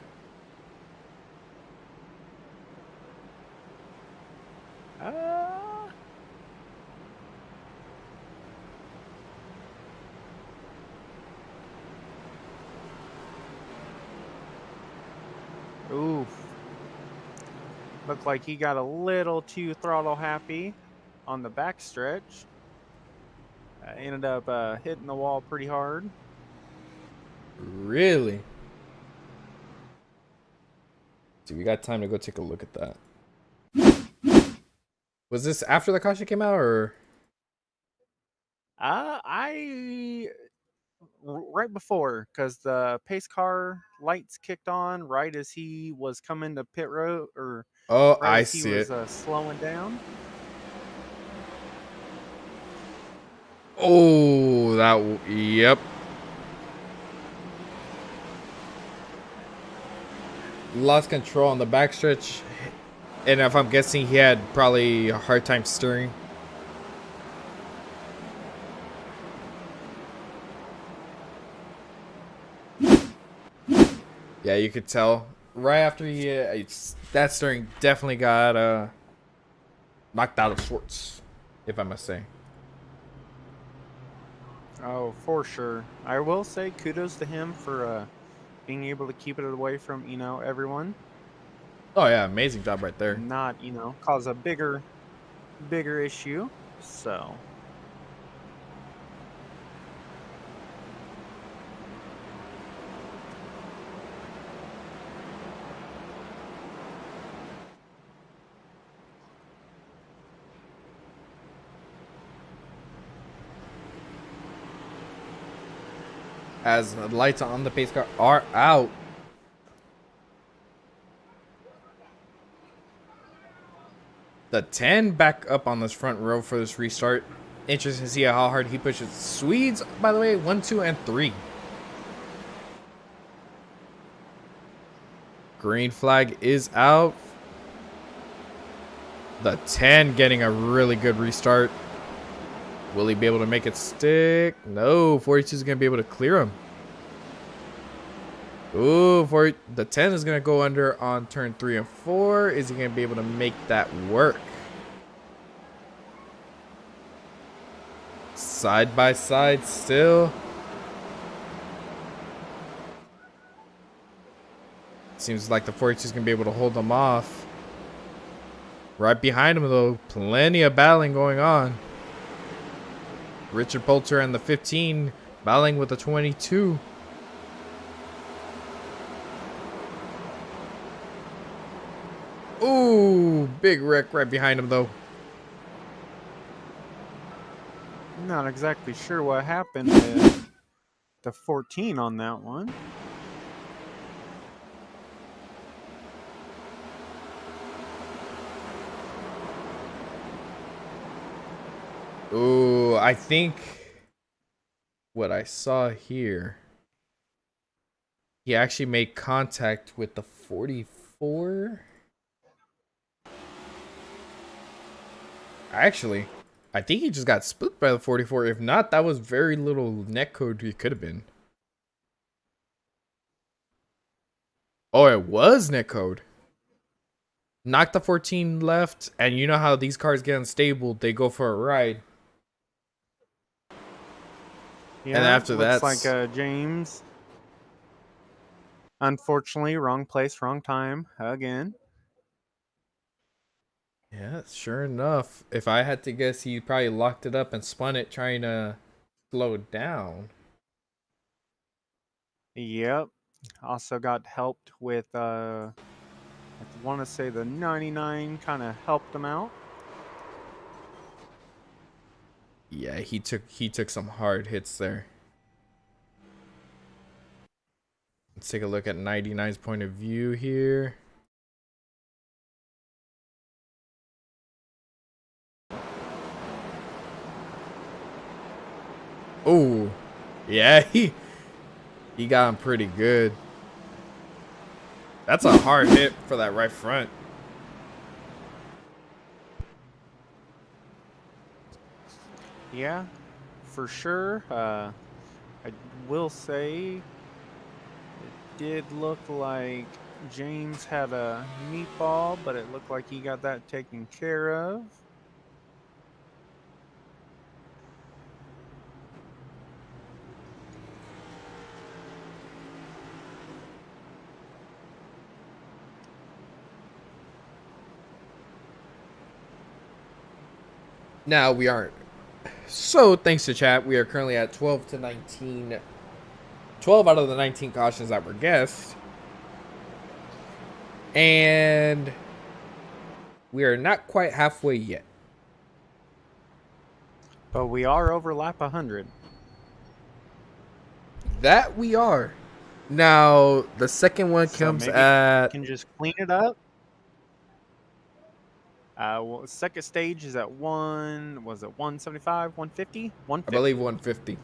oof. Looked like he got a little too throttle happy on the back stretch. Ended up hitting the wall pretty hard. Really? So we got time to go take a look at that. Was this after the caution came out, or? Right before, because the pace car lights kicked on right as he was coming to pit road, or Oh, right I as he see was it. slowing down. Oh, yep. Lost control on the backstretch, and if I'm guessing, he had probably a hard time steering. Yeah, you could tell right after he that steering definitely got knocked out of sorts, if I must say. Oh, for sure. I will say kudos to him for being able to keep it away from everyone, Oh yeah, amazing job right there. and not cause a bigger issue. So. As the lights on the pace car are out. The 10 back up on this front row for this restart. Interesting to see how hard he pushes. Swedes, by the way, 1, 2, and 3. Green flag is out. The 10 getting a really good restart. Will he be able to make it stick? No, 42 is going to be able to clear him. Ooh, the 10 is going to go under on turn 3 and 4. Is he going to be able to make that work? Side by side still. Seems like the 42 is going to be able to hold them off. Right behind him, though, plenty of battling going on. Richard Poulter and the 15 battling with the 22. Ooh, big wreck right behind him, though. Not exactly sure what happened to the 14 on that one. Ooh, I think what I saw here, he actually made contact with the 44. Actually, I think he just got spooked by the 44. If not, that was very little net code he could have been. Oh, it was net code. Knocked the 14 left, and you know how these cars get unstable, they go for a ride. Yeah, and after that, looks like James. Unfortunately, wrong place, wrong time again. Yeah, sure enough. If I had to guess, he probably locked it up and spun it trying to slow it down. Yep. Also got helped with I want to say the 99 kind of helped him out. Yeah, he took some hard hits there. Let's take a look at 99's point of view here. Oh, yeah, he got him pretty good. That's a hard hit for that right front. Yeah, for sure. I will say it did look like James had a meatball, but it looked like he got that taken care of. Now we aren't. So thanks to chat, we are currently at 12 to 19. 12 out of the 19 cautions that were guessed. And we are not quite halfway yet. But we are over lap 100. That we are. Now, the second one So comes maybe at... can just clean it up. Well, second stage is at 175, 150, I 150. believe 150.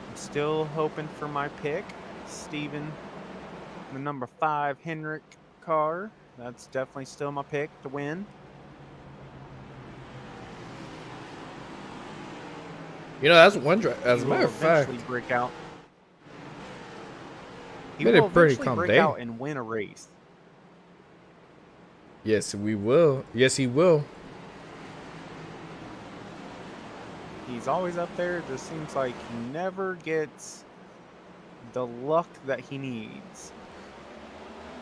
I'm still hoping for my pick, Steven. The number 5 Henrik car. That's definitely still my pick to win. You know, that's one drive. As a He matter will of fact, eventually break out. He made a will pretty eventually calm break day. out and win a race. Yes, we will. Yes, he will. He's always up there. It just seems like he never gets the luck that he needs.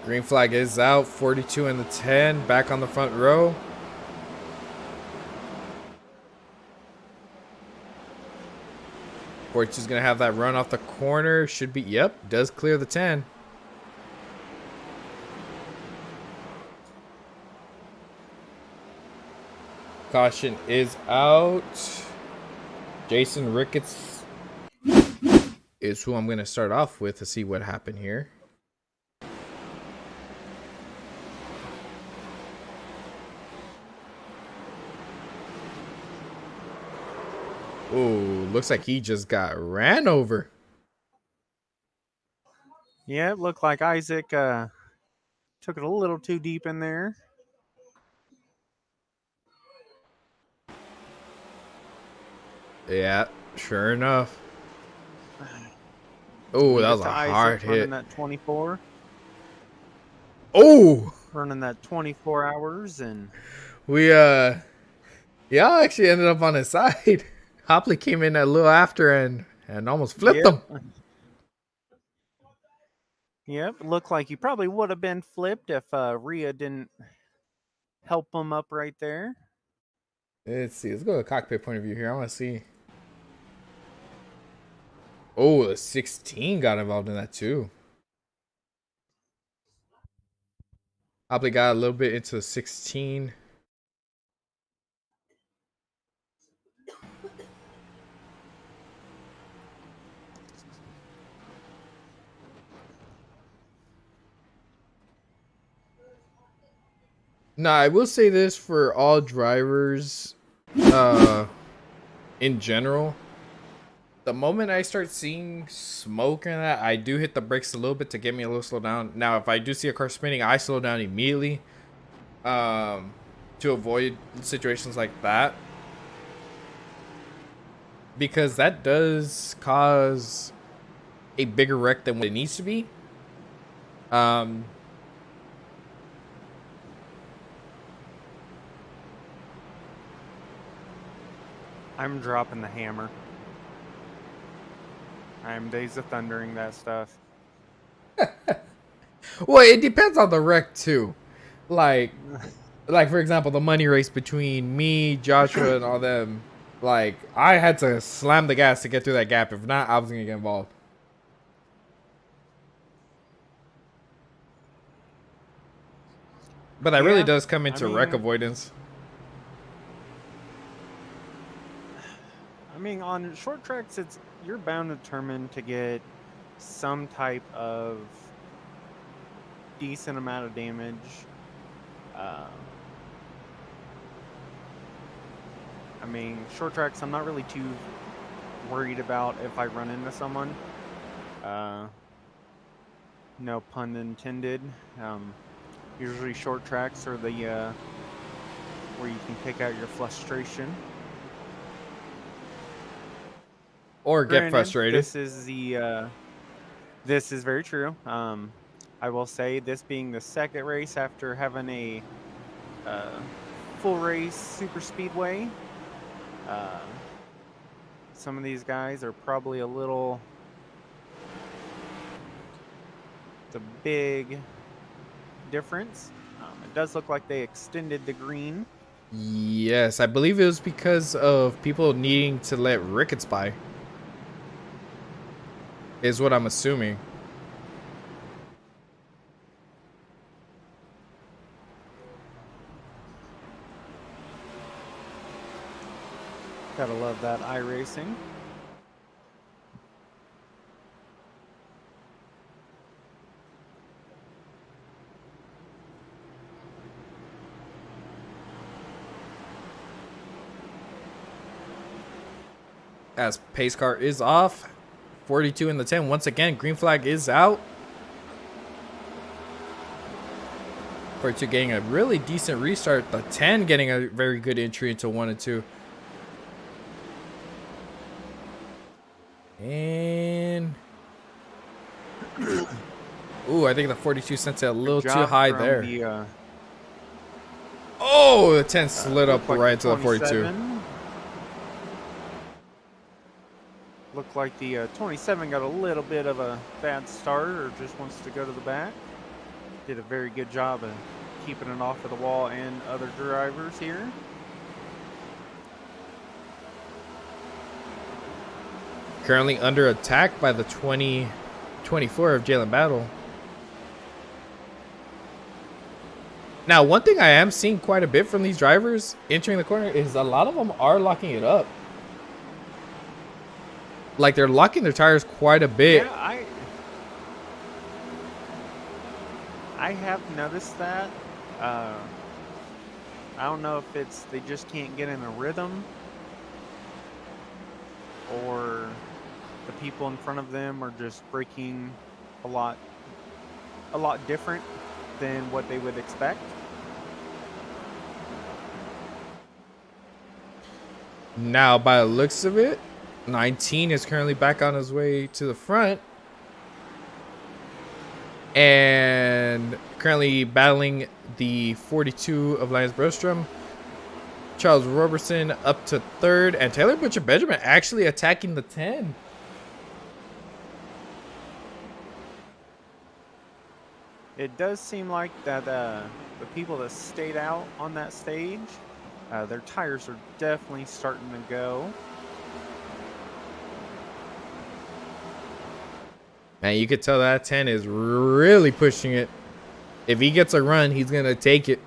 Green flag is out. 42 in the 10. Back on the front row. Fortune's going to have that run off the corner. Should be, yep, does clear the 10. Caution is out. Jason Ricketts is who I'm going to start off with to see what happened here. Oh, looks like he just got ran over. Yeah, it looked like Isaac took it a little too deep in there. Yeah, sure enough. Oh, that was a hard hit. Running that 24. Oh, Running that 24 hours and we y'all actually ended up on his side. Hopley came in a little after and almost flipped him. Yep, looked like he probably would have been flipped if Rhea didn't help him up right there. Let's see. Let's go to the cockpit point of view here. I want to see. Oh, the 16 got involved in that too. Hopley got a little bit into the 16. Now, I will say this for all drivers in general. The moment I start seeing smoke and that, I do hit the brakes a little bit to get me a little slow down. Now, if I do see a car spinning, I slow down immediately to avoid situations like that. Because that does cause a bigger wreck than what it needs to be. I'm dropping the hammer. I'm Days of Thundering that stuff. Well, it depends on the wreck too. Like for example, the money race between me, Joshua, and all them. Like, I had to slam the gas to get through that gap. If not, I was gonna get involved. But that really Yeah, does come I into wreck mean, avoidance. on short tracks, you're bound and determined to get some type of decent amount of damage. Short tracks, I'm not really too worried about if I run into someone. No pun intended. Usually short tracks are the where you can take out your frustration. Or get Granted, frustrated. This is very true. I will say, this being the second race after having a full race super speedway, some of these guys are probably a little. It's a big difference. It does look like they extended the green. Yes, I believe it was because of people needing to let Ricketts by. Is what I'm assuming. Gotta love that iRacing. As pace car is off. 42 in the 10. Once again, green flag is out. 42 getting a really decent restart. The 10 getting a very good entry into 1 and 2. And ooh, I think the 42 sent it a little too high there. Oh, the 10 slid up like right to the 42. Looked like the 27 got a little bit of a bad start, or just wants to go to the back. Did a very good job of keeping it off of the wall and other drivers here. Currently under attack by the 2024 of Jalen Battle. Now, one thing I am seeing quite a bit from these drivers entering the corner is a lot of them are locking it up. Like, they're locking their tires quite a bit. Yeah, I have noticed that. I don't know if it's they just can't get in a rhythm, or the people in front of them are just braking a lot different than what they would expect. Now, by the looks of it, 19 is currently back on his way to the front. And currently battling the 42 of Linus Brostrom. Charles Robertson up to third. And Taylor Butcher Benjamin actually attacking the 10. It does seem like that the people that stayed out on that stage, their tires are definitely starting to go. Man, you could tell that 10 is really pushing it. If he gets a run, he's going to take it.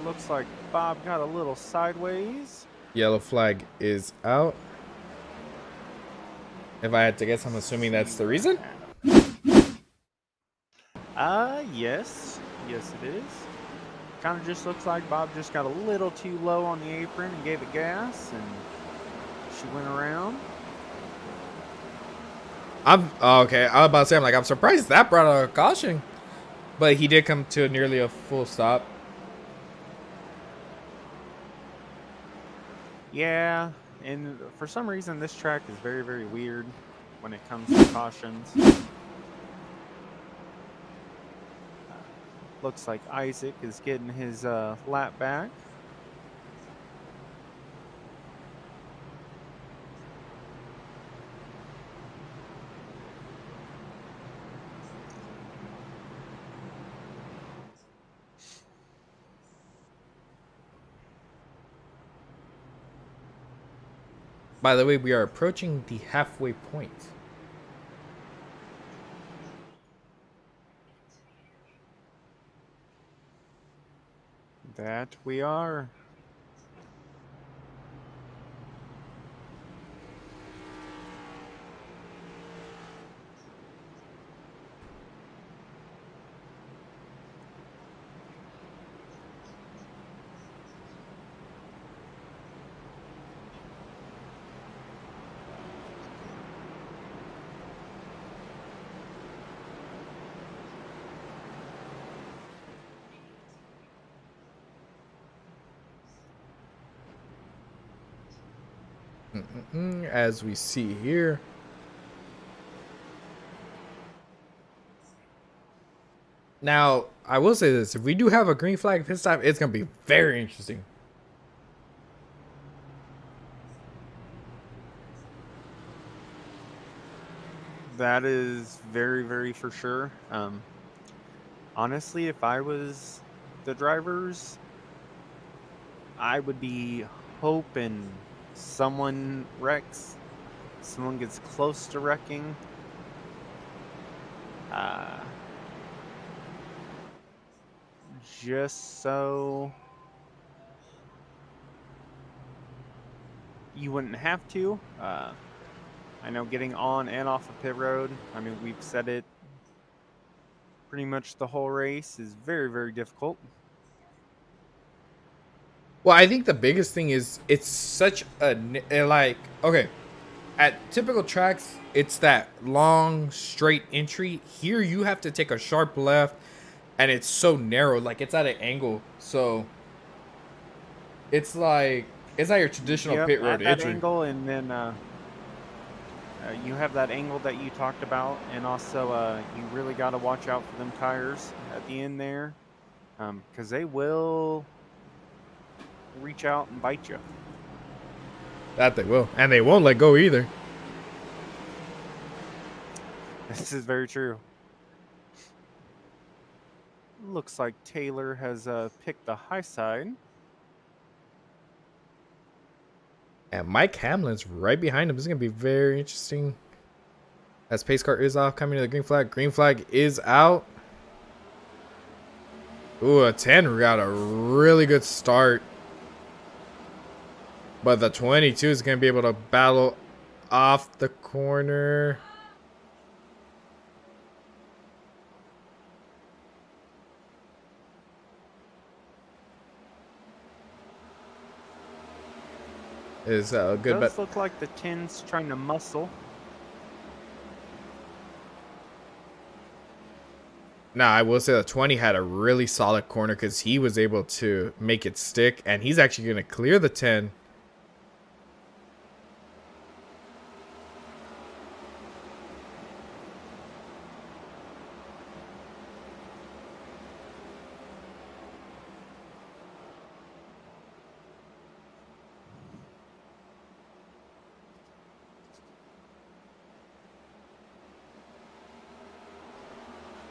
Looks like Bob got a little sideways. Yellow flag is out. If I had to guess, I'm assuming that's the reason. Yes. Yes, it is. Kind of just looks like Bob just got a little too low on the apron and gave it gas, and she went around. Okay. I was about to say, I'm surprised that brought out a caution, but he did come to nearly a full stop. Yeah, and for some reason this track is very, very weird when it comes to cautions. Looks like Isaac is getting his lap back. By the way, we are approaching the halfway point. That we are. As we see here. Now, I will say this. If we do have a green flag pit stop, it's going to be very interesting. That is very, very for sure. Honestly, if I was the drivers, I would be hoping someone wrecks, someone gets close to wrecking. Just so you wouldn't have to. I know getting on and off of pit road, I mean, we've said it pretty much the whole race, is very, very difficult. Well, I think the biggest thing is it's such a like, okay, at typical tracks, it's that long straight entry. Here you have to take a sharp left, and it's so narrow, like it's at an angle. So it's like it's not your traditional Yep, pit road at that entry. angle, and then you have that angle that you talked about, and also you really got to watch out for them tires at the end there, because they will reach out and bite you. That they will, and they won't let go either. This is very true. Looks like Taylor has picked the high side. And Mike Hamlin's right behind him. This is gonna be very interesting. As pace car is off, coming to the green flag. Green flag is out. Ooh, a 10 got a really good start. But the 22 is going to be able to battle off the corner. Is a good bet. Does look like the 10's trying to muscle. Now, I will say the 20 had a really solid corner because he was able to make it stick. And he's actually going to clear the 10.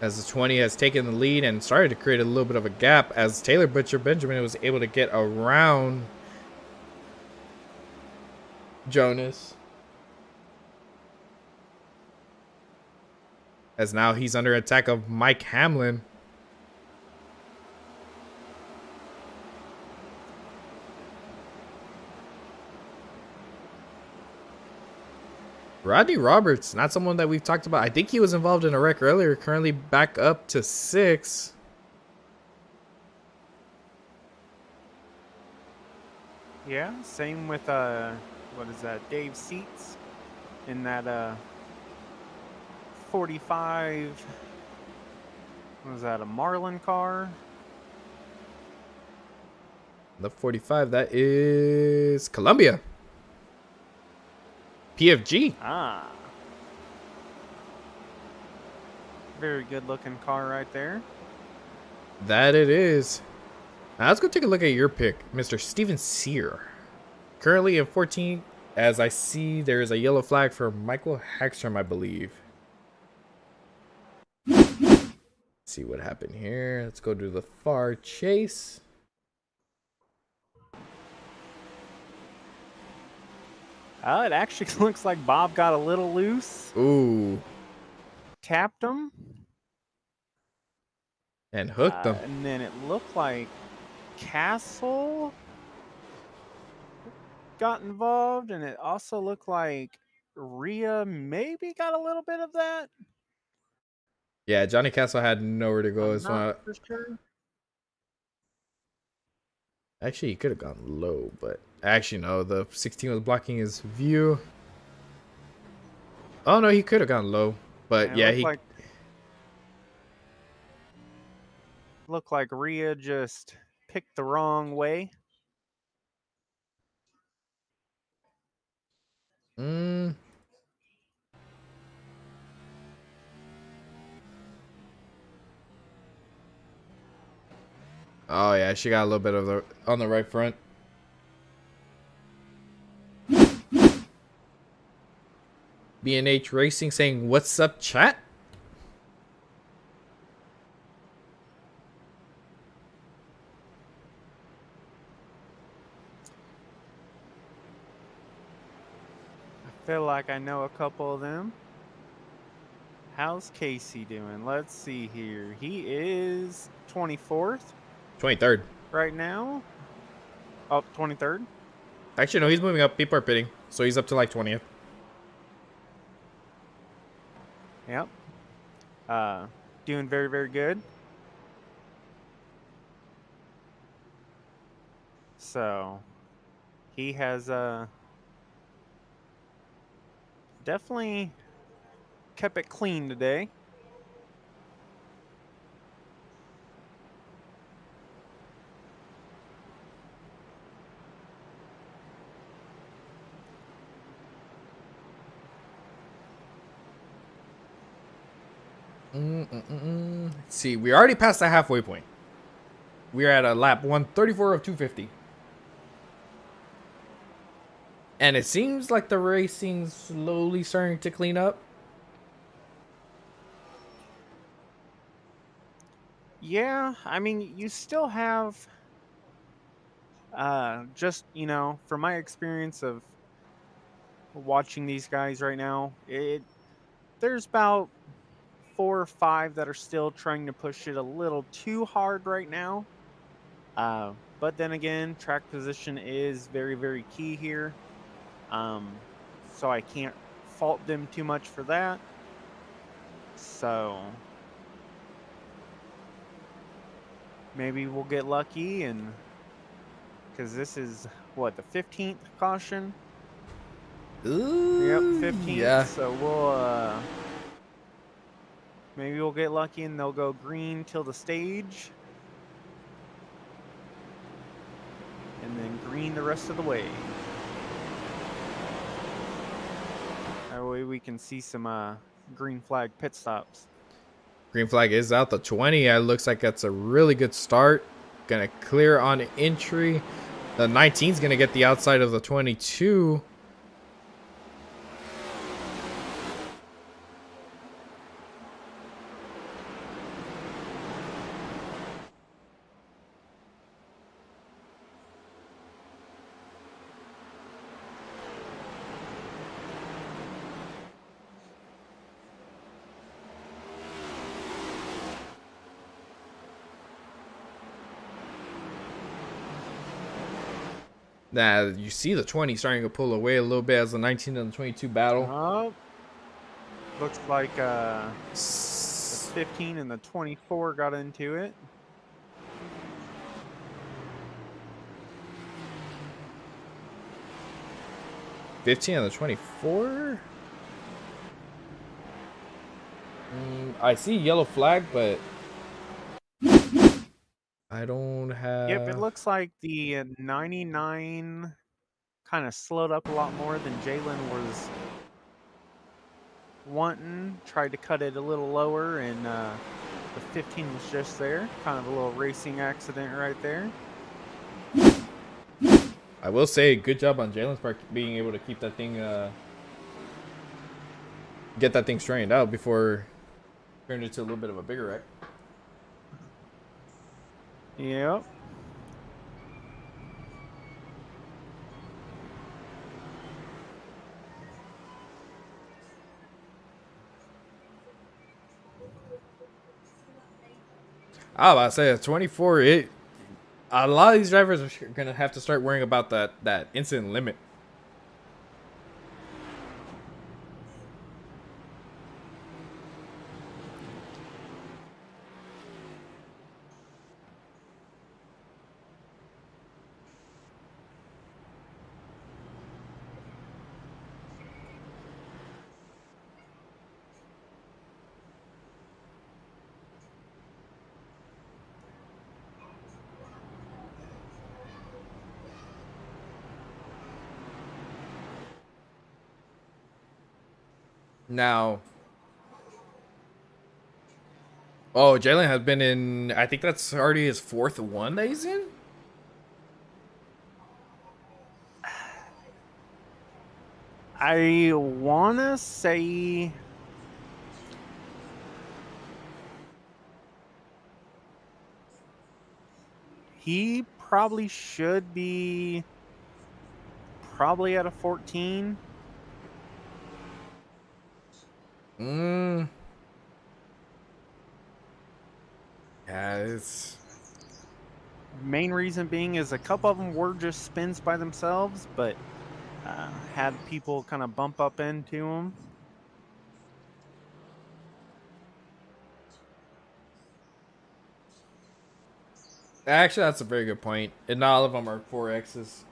As the 20 has taken the lead and started to create a little bit of a gap as Taylor Butcher Benjamin was able to get around Jonas. As now he's under attack of Mike Hamlin. Rodney Roberts, not someone that we've talked about. I think he was involved in a wreck earlier, currently back up to 6. Yeah, same with what is that? Dave Seats in that 45. What was that? A Marlin car? The 45, that is Columbia. PFG. Ah. Very good looking car right there. That it is. Now let's go take a look at your pick, Mr. Steven Sear. Currently in 14, as I see, there is a yellow flag for Michael Hagstrom, I believe. Let's see what happened here. Let's go to the far chase. It actually looks like Bob got a little loose. Ooh. Tapped him. And hooked them. And then it looked like Castle got involved, and it also looked like Rhea maybe got a little bit of that. Yeah, Johnny Castle had nowhere to go. I'm not for sure. Actually, he could have gone low, but actually, no. The 16 was blocking his view. Oh, no, he could have gone low. But yeah, he... Looked like Rhea just picked the wrong way. Oh, yeah, she got a little bit of the on the right front. B&H Racing saying, "What's up, chat?" I feel like I know a couple of them. How's Casey doing? Let's see here. He is 24th. 23rd. Right now. Oh, 23rd. Actually, no, he's moving up. People are pitting, so he's up to like 20th. Yep. Doing very, very good. So, he has definitely kept it clean today. Let's see, we already passed the halfway point. We're at a lap 134 of 250. And it seems like the racing's slowly starting to clean up. Yeah, I mean, you still have, just, you know, from my experience of watching these guys right now, there's about 4 or 5 that are still trying to push it a little too hard right now. But then again, track position is very, very key here. So I can't fault them too much for that. So maybe we'll get lucky, and because this is what, the 15th caution? Ooh, Yep, 15th. Yeah. So we'll maybe we'll get lucky and they'll go green till the stage. And then green the rest of the way. That way we can see some green flag pit stops. Green flag is out. The 20, it looks like that's a really good start. Gonna clear on entry. The 19 is gonna get the outside of the 22. Now you see the 20 starting to pull away a little bit as the 19 and the 22 battle. Oh, looks like the 15 and the 24 got into it. '15 and the 24. I see yellow flag, but I don't have. Yep, it looks like the 99 kind of slowed up a lot more than Jalen was wanting. Tried to cut it a little lower, and the 15 was just there. Kind of a little racing accident right there. I will say, good job on Jalen's part being able to keep that thing, get that thing straightened out before turning it into a little bit of a bigger wreck. Yep. I was about to say, at 24, a lot of these drivers are gonna have to start worrying about that incident limit. Now, oh, Jalen has been in, I think that's already his 4th one that he's in. I wanna say he probably should be probably at a 14. Yeah, it's Main reason being is a couple of them were just spins by themselves, but had people kind of bump up into them. actually, that's a very good point. And not all of them are 4Xs.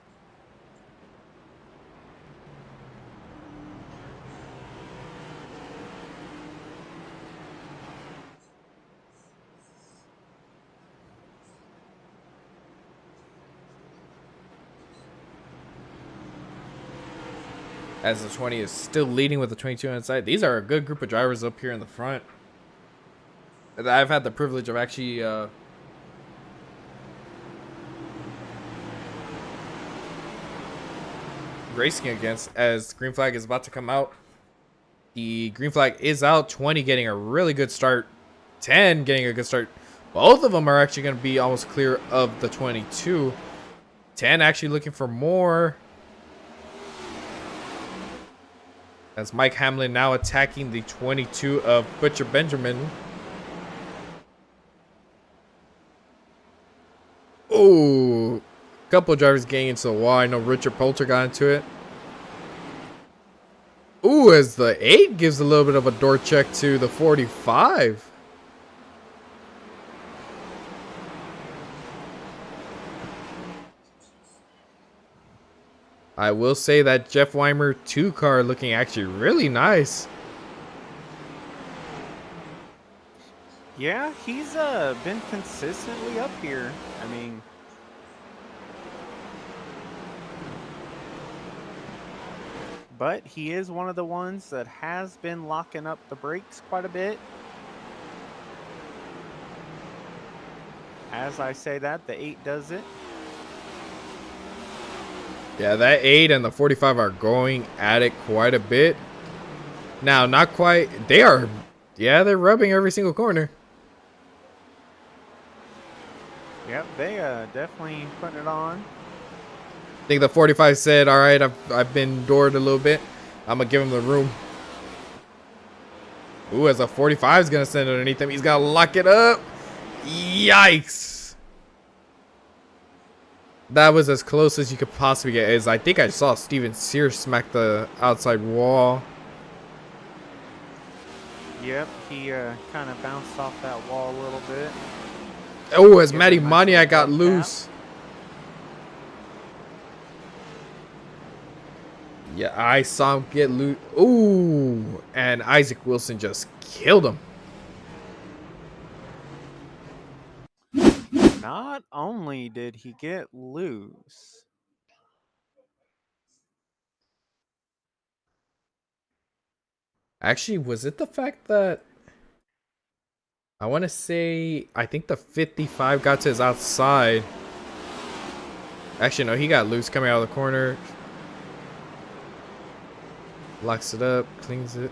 As the 20 is still leading with the 22 inside. These are a good group of drivers up here in the front. I've had the privilege of actually racing against, as green flag is about to come out. The green flag is out. 20 getting a really good start. 10 getting a good start. Both of them are actually going to be almost clear of the 22. 10 actually looking for more. As Mike Hamlin now attacking the 22 of Butcher Benjamin. Oh, couple of drivers getting into the wall. I know Richard Poulter got into it. Ooh, as the 8 gives a little bit of a door check to the 45. I will say that Jeff Weimer 2 car looking actually really nice. Yeah, he's been consistently up here. I mean, but he is one of the ones that has been locking up the brakes quite a bit. As I say that, the 8 does it. Yeah, that 8 and the 45 are going at it quite a bit. Now, not quite. They are, yeah, they're rubbing every single corner. Yep, they definitely putting it on. I think the 45 said, all right, I've been doored a little bit. I'm going to give him the room. Ooh, as a 45 is going to send underneath him. He's got to lock it up. Yikes. That was as close as you could possibly get. As I think I saw Steven Sears smack the outside wall. Yep, he kind of bounced off that wall a little bit. Oh, as Matty Maniac got loose. Yeah, I saw him get loose. Ooh, and Isaac Wilson just killed him. not only did he get loose, Actually, was it the fact that I want to say I think the 55 got to his outside? Actually, no, he got loose coming out of the corner. Locks it up, cleans it.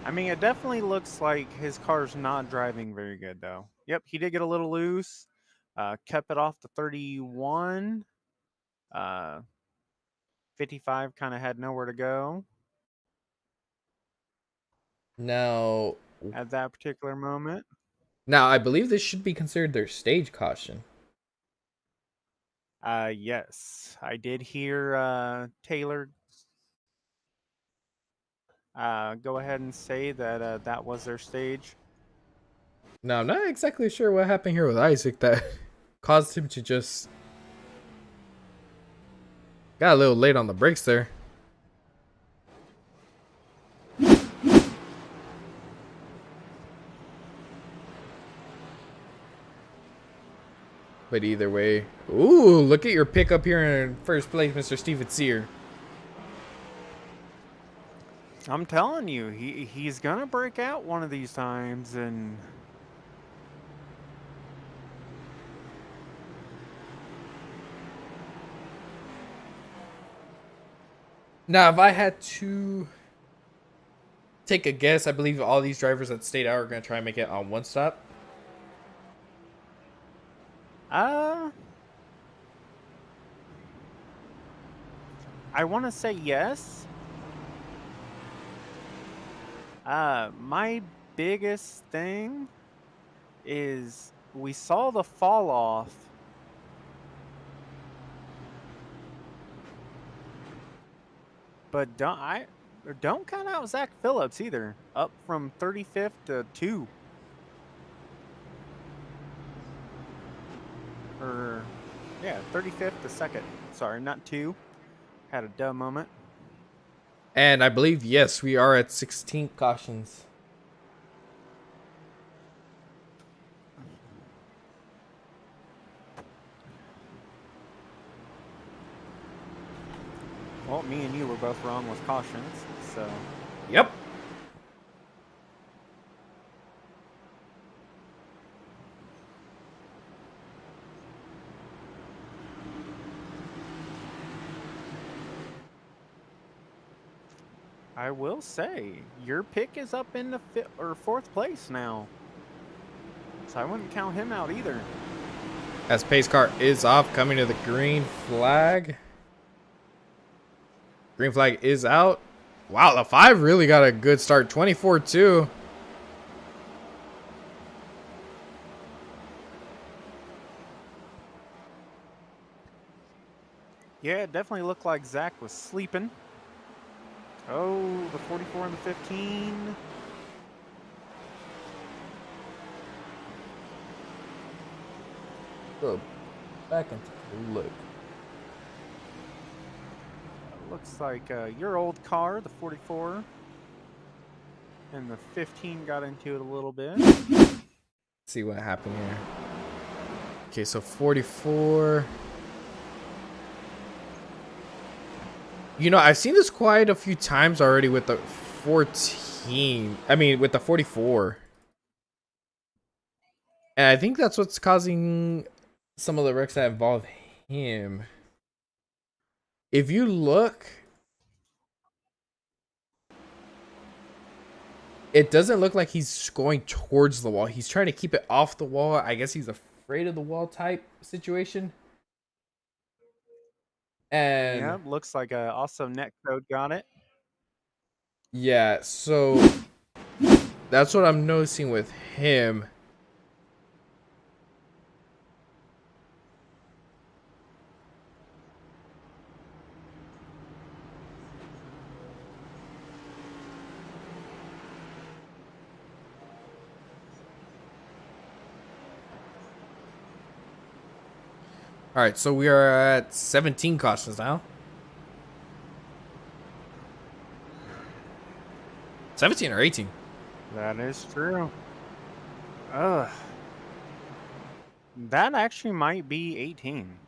I mean, it definitely looks like his car's not driving very good, though. Yep, he did get a little loose. Kept it off the 31. 55 kind of had nowhere to go Now, at that particular moment. I believe this should be considered their stage caution. Yes, I did hear Taylor go ahead and say that that was their stage. Now, I'm not exactly sure what happened here with Isaac that caused him to just got a little late on the brakes there. But either way, ooh, look at your pickup here in first place, Mr. Steven Sear. I'm telling you, he's gonna break out one of these times, and Now, if I had to take a guess, I believe all these drivers that stayed out are going to try and make it on one stop. I want to say yes. My biggest thing is we saw the fall off. But don't count out Zach Phillips either. Up from 35th to 2. Or yeah, 35th to 2nd. Sorry, not 2. Had a dumb moment. And I believe, yes, we are at 16 cautions. Well, me and you were both wrong with cautions, so. Yep. I will say, your pick is up in the 4th place now. So I wouldn't count him out either. As pace car is off, coming to the green flag. Green flag is out. Wow, the 5 really got a good start. 24-2. Yeah, it definitely looked like Zach was sleeping. Oh, the 44 and the 15. Go back and take a look. Looks like your old car, the 44, and the 15 got into it a little bit. Let's see what happened here. Okay, so 44. You know, I've seen this quite a few times already with the 14. I mean, with the 44. And I think that's what's causing some of the wrecks that involve him. If you look, it doesn't look like he's going towards the wall. He's trying to keep it off the wall. I guess he's afraid of the wall type situation. And Yeah, looks like also Netcode got it. yeah, so that's what I'm noticing with him. All right, so we are at 17 cautions now. 17 or 18? That is true. Ugh. That actually might be 18.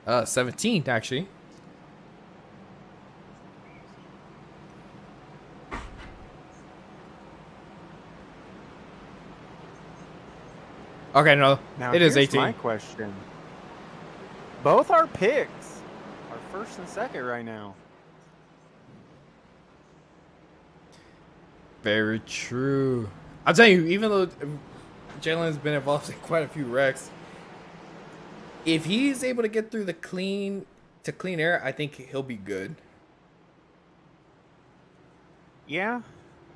Uh, 17 actually. Okay, no, Now it is here's my 18. question. Both our picks are first and second right now. Very true. I'll tell you, even though Jalen's been involved in quite a few wrecks, if he's able to get through the clean air, I think he'll be good. Yeah,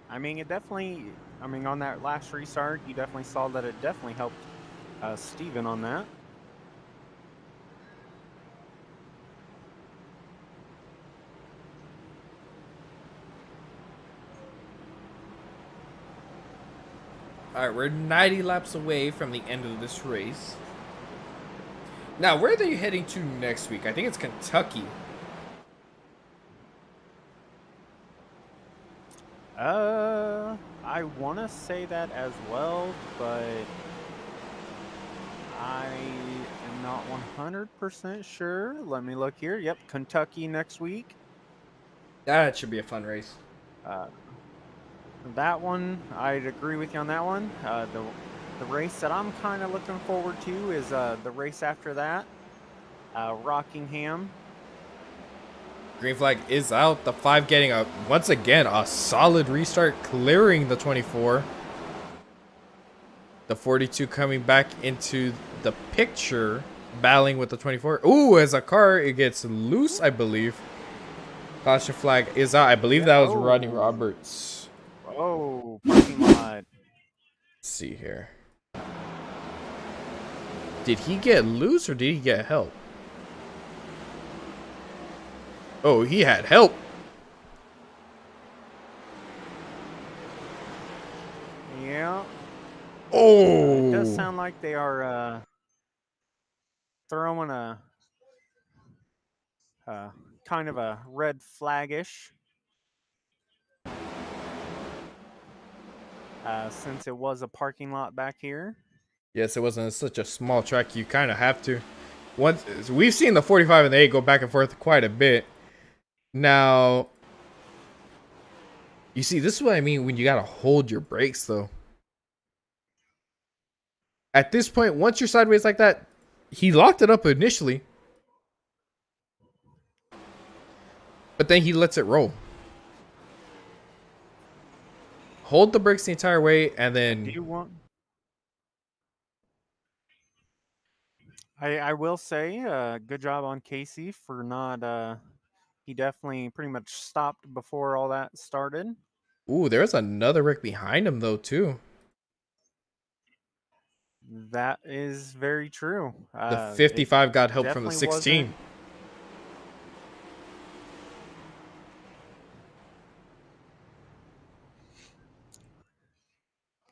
I mean, it definitely. I mean, on that last restart, you definitely saw that it definitely helped Steven on that. All right, we're 90 laps away from the end of this race. Now, where are they heading to next week? I think it's Kentucky. I want to say that as well, but I am not 100% sure. Let me look here. Yep, Kentucky next week. That should be a fun race. Uh, that one, I'd agree with you on that one. The race that I'm kind of looking forward to is the race after that, Rockingham. Green flag is out. The 5 getting once again a solid restart, clearing the 24. The 42 coming back into the picture, battling with the 24. Ooh, as a car, it gets loose, I believe. Caution flag is out. I believe that was Rodney Roberts. Oh, parking lot. Let's see here. Did he get loose or did he get help? Oh, he had help. Yeah. Oh. It does sound like they are throwing a kind of a red flaggish. Since it was a parking lot back here. Yes, it wasn't such a small track. You kind of have to. Once we've seen the 45 and the 8 go back and forth quite a bit. Now, you see, this is what I mean when you gotta hold your brakes, though. At this point, once you're sideways like that, he locked it up initially, but then he lets it roll. Hold the brakes the entire way, and then Do you want? I will say, good job on Casey for not. He definitely pretty much stopped before all that started. ooh, there's another wreck behind him though too. That is very true. The It 55 got help from the definitely wasn't. 16.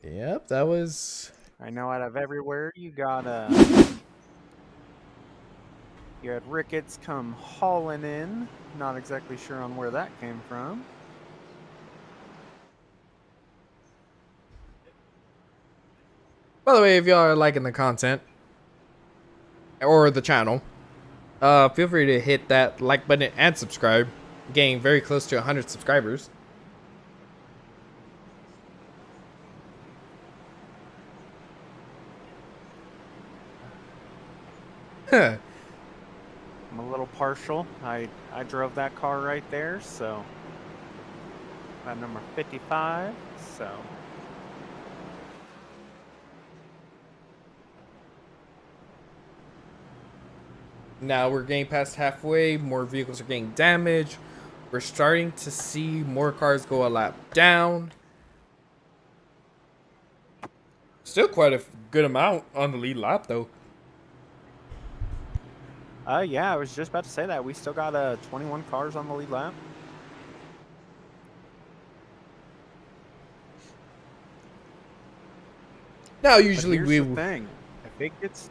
Yep, that was. I know out of everywhere you got you had Ricketts come hauling in. Not exactly sure on where that came from. By the way, if y'all are liking the content or the channel, feel free to hit that like button and subscribe. Getting very close to 100 subscribers. Huh. I'm a little partial. I drove that car right there, so that number 55. So Now we're getting past halfway. More vehicles are getting damaged. We're starting to see more cars go a lap down. Still quite a good amount on the lead lap, though. Yeah, I was just about to say that. We still got 21 cars on the lead lap. Now, But usually here's we the thing. If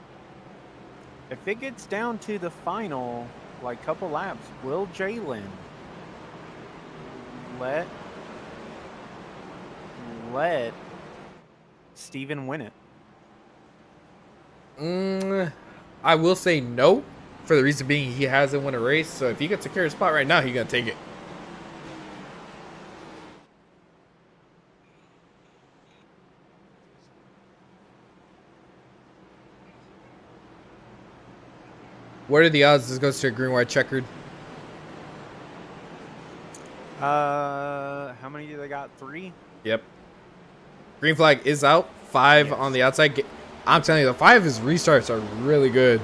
it gets down to the final like couple laps, will Jalen let Steven win it? I will say no, for the reason being he hasn't won a race. So if he gets a secure spot right now, he's gonna take it. What are the odds this goes to a green, white, checkered? How many do they got? 3? Yep. Green flag is out. 5 on Yes. the outside. I'm telling you, the 5 is restarts are really good.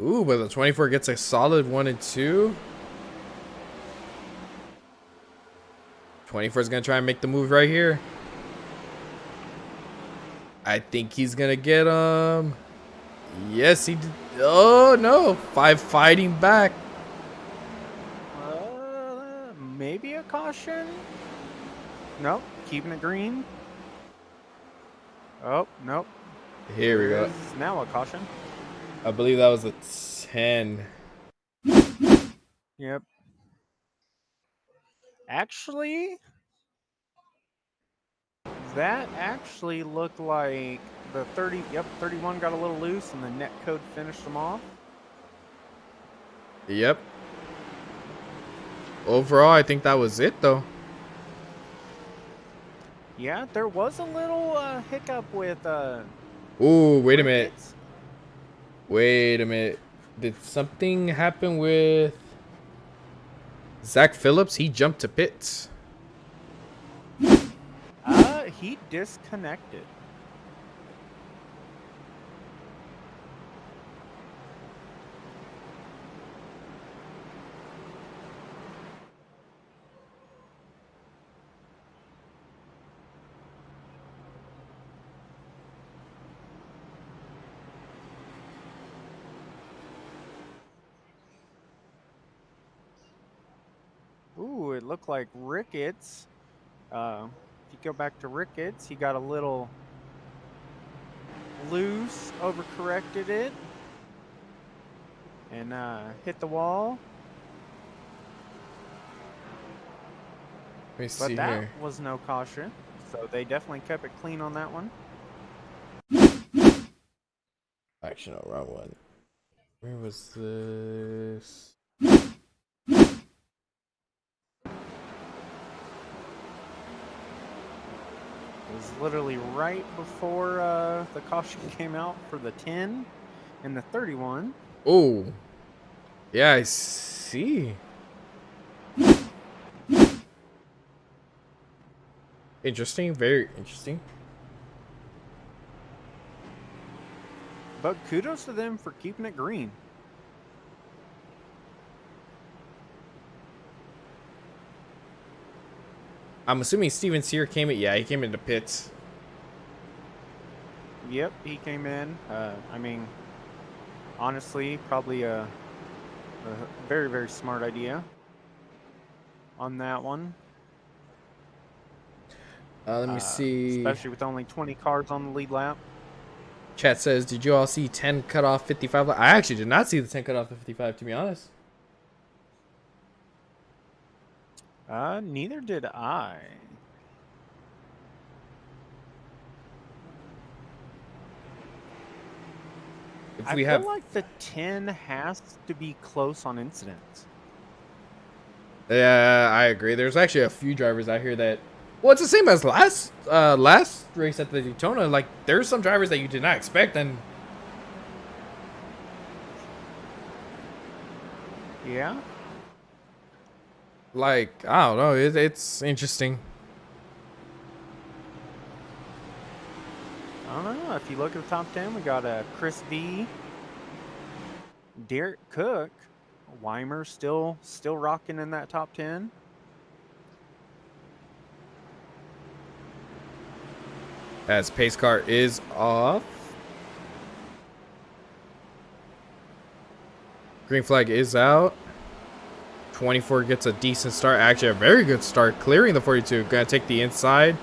Ooh, but the 24 gets a solid 1 and 2. 24 is gonna try and make the move right here. I think he's gonna get him. Yes, he did. Oh no, 5 fighting back. Maybe a caution? Nope, keeping it green. Oh, nope. Here we go. Now a caution. I believe that was a 10. Yep. Actually, that actually looked like the 31 got a little loose and the net code finished them off. Yep. Overall, I think that was it though. Yeah, there was a little hiccup with Ooh, wait a minute. Ricketts. Wait a minute. Did something happen with Zach Phillips? He jumped to pits. He disconnected. Ooh, it looked like Ricketts. If you go back to Ricketts, he got a little loose, overcorrected it, and hit the wall. Let me But see that here. was no caution, so they definitely kept it clean on that one. Actually, no, wrong one. Where was this? It was literally right before the caution came out for the 10 and the 31. Oh, yeah, I see. Interesting, very interesting. But kudos to them for keeping it green. I'm assuming Steven Sear came in. Yeah, he came into pits. Yep, he came in. I mean, honestly, probably a very, very smart idea on that one. Let me see. Especially with only 20 cars on the lead lap. Chat says, did you all see 10 cut off 55? I actually did not see the 10 cut off 55, to be honest. Neither did I. If I we feel have, like the 10 has to be close on incidents. yeah, I agree. There's actually a few drivers out here that, well, it's the same as last race at the Daytona. Like, there's some drivers that you did not expect, and Yeah. like, I don't know, it's interesting. I don't know. If you look at the top 10, we got Chris V, Derek Cook, Weimer still rocking in that top 10. As pace car is off. Green flag is out. 24 gets a decent start. Actually, a very good start. Clearing the 42. Gonna take the inside.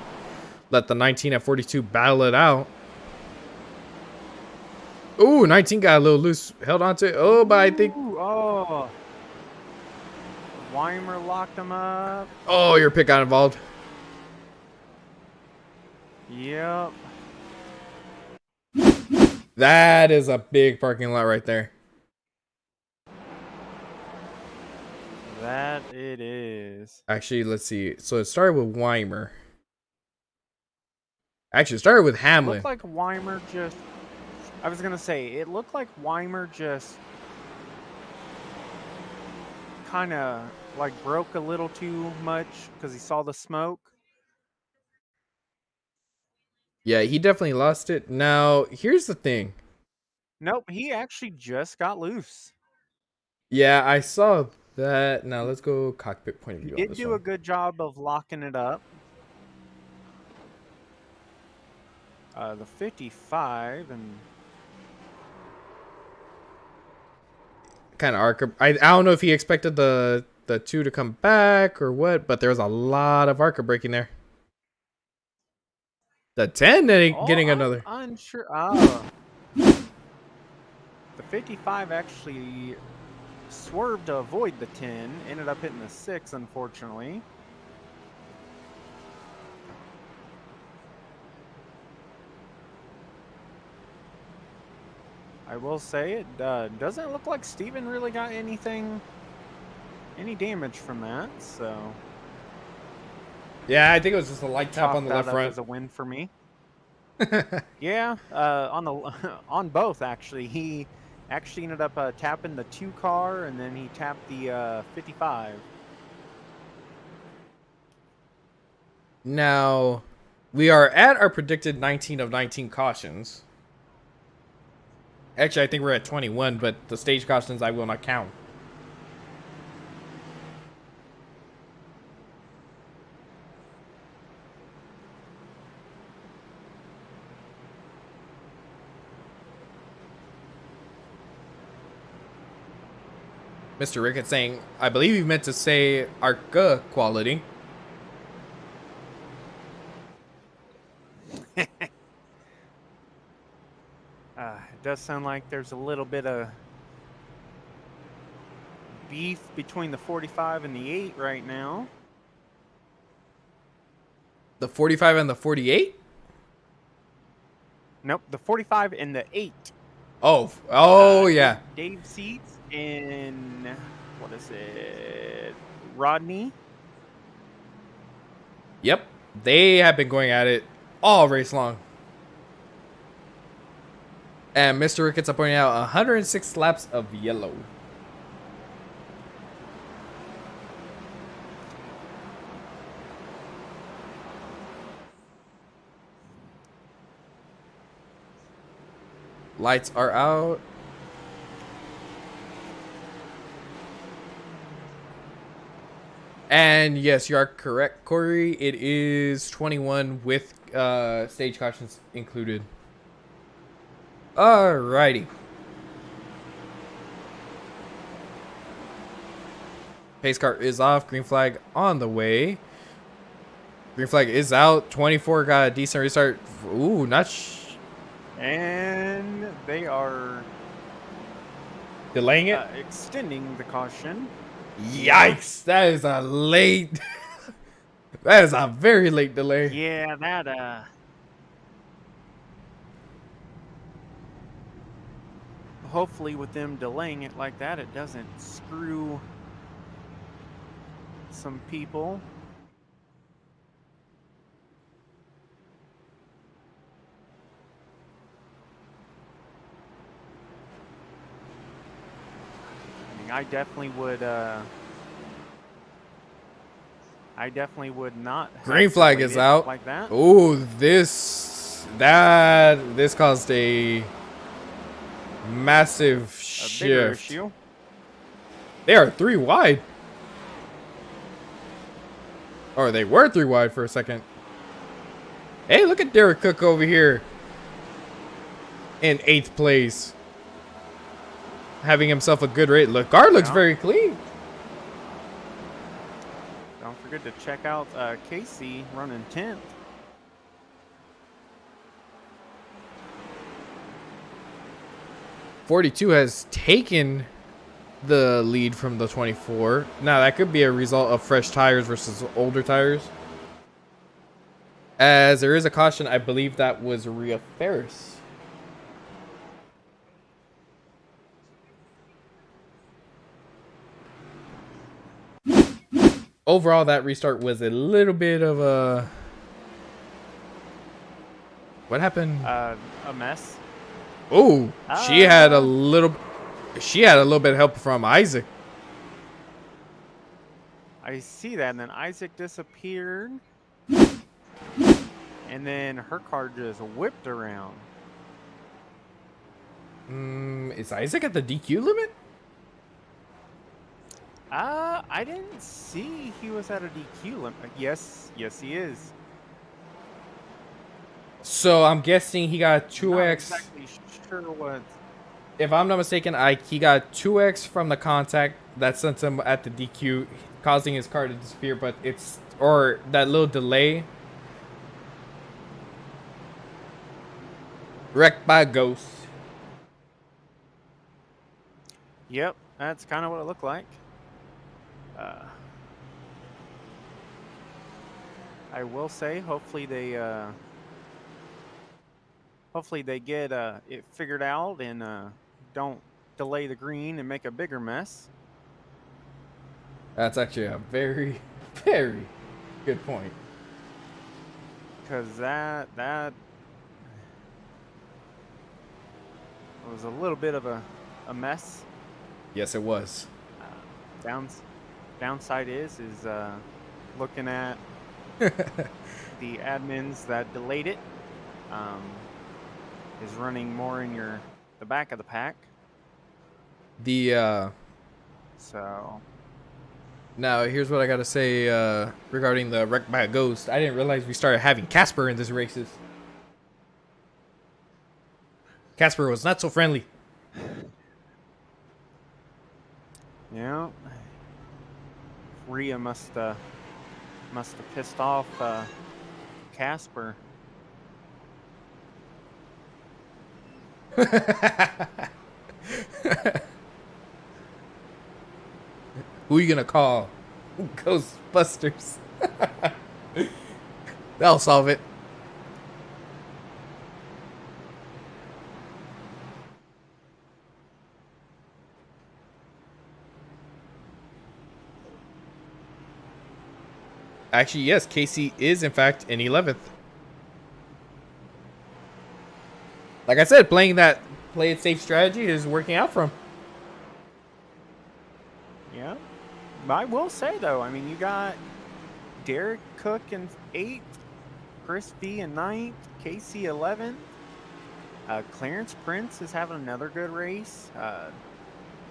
Let the 19 at 42 battle it out. Ooh, 19 got a little loose. Held on to it. Oh, but I think... Oh. Weimer locked him up. Oh, your pick got involved. Yep. That is a big parking lot right there. That it is. Actually, let's see. So it started with Weimer. Actually, it started with Hamlin. It looked like Weimer just... I was going to say, it looked like Weimer just kind of like broke a little too much because he saw the smoke. Yeah, he definitely lost it. Now, here's the thing. Nope, he actually just got loose. Yeah, I saw that. Now, let's go cockpit point of view. He did do a good job of locking it up. The 55 and... kind of arc. I don't know if he expected the 2 to come back or what, but there was a lot of arc braking there. The 10 getting another. I'm unsure. Oh. The 55 actually swerved to avoid the 10. Ended up hitting the 6, unfortunately. I will say it doesn't look like Steven really got any damage from that, so... Yeah, I think it was just a light tap on the left front. That was a win for me. Yeah, on both actually. He actually ended up tapping the 2 car, and then he tapped the 55. Now, we are at our predicted 19 of 19 cautions. Actually, I think we're at 21, but the stage cautions I will not count. Mr. Ricketts saying, I believe you meant to say ARCA quality. It does sound like there's a little bit of beef between the 45 and the 8 right now. The 45 and the 48? Nope, the 45 and the 8. Oh, yeah. Dave Seats and what is it? Rodney. Yep, they have been going at it all race long. And Mr. Ricketts are pointing out 106 laps of yellow. Lights are out. And yes, you are correct, Corey. It is 21 with stage cautions included. Alrighty. Pace car is off. Green flag on the way. Green flag is out. 24 got a decent restart. Ooh, And they are delaying it. Extending the caution. Yikes! That is a late. That is a very late delay. Yeah, that hopefully with them delaying it like that, it doesn't screw some people. I mean, I definitely would not. Green flag is out. Like that. Oh, this caused a massive shift. Issue. They are 3 wide. Or they were 3 wide for a second. Hey, look at Derek Cook over here in 8th place. having himself a good race. Look, car looks Yeah. very clean. Don't forget to check out Casey running 10th. .42 has taken the lead from the 24. Now, that could be a result of fresh tires versus older tires. As there is a caution, I believe that was Rhea Ferris. Overall, that restart was a little bit of a... What happened? A mess. Oh, she had a little bit of help from Isaac. I see that, and then Isaac disappeared. And then her car just whipped around. Is Isaac at the DQ limit? I didn't see he was at a DQ limit. Yes, he is. So I'm guessing he got 2x. Not exactly sure what. If I'm not mistaken, he got 2x from the contact that sent him at the DQ, causing his car to disappear. But or that little delay. Wrecked by a ghost. Yep, that's kind of what it looked like. I will say, hopefully they get it figured out and don't delay the green and make a bigger mess. That's actually a very, very good point. Because that was a little bit of a mess. Yes, it was. Downside is looking at the admins that delayed it. Is running more in the back of the pack. So now here's what I gotta say regarding the wreck by a ghost. I didn't realize we started having Casper in this races. Casper was not so friendly. yeah, Rhea must have pissed off Casper. Who are you gonna call? Ghostbusters. That'll solve it. Actually, yes, Casey is in fact in 11th. Like I said, play it safe strategy is working out for him. Yeah. I will say, though, I mean, you got Derek Cook in 8th, Chris V in 9th, Casey 11th. Clarence Prince is having another good race.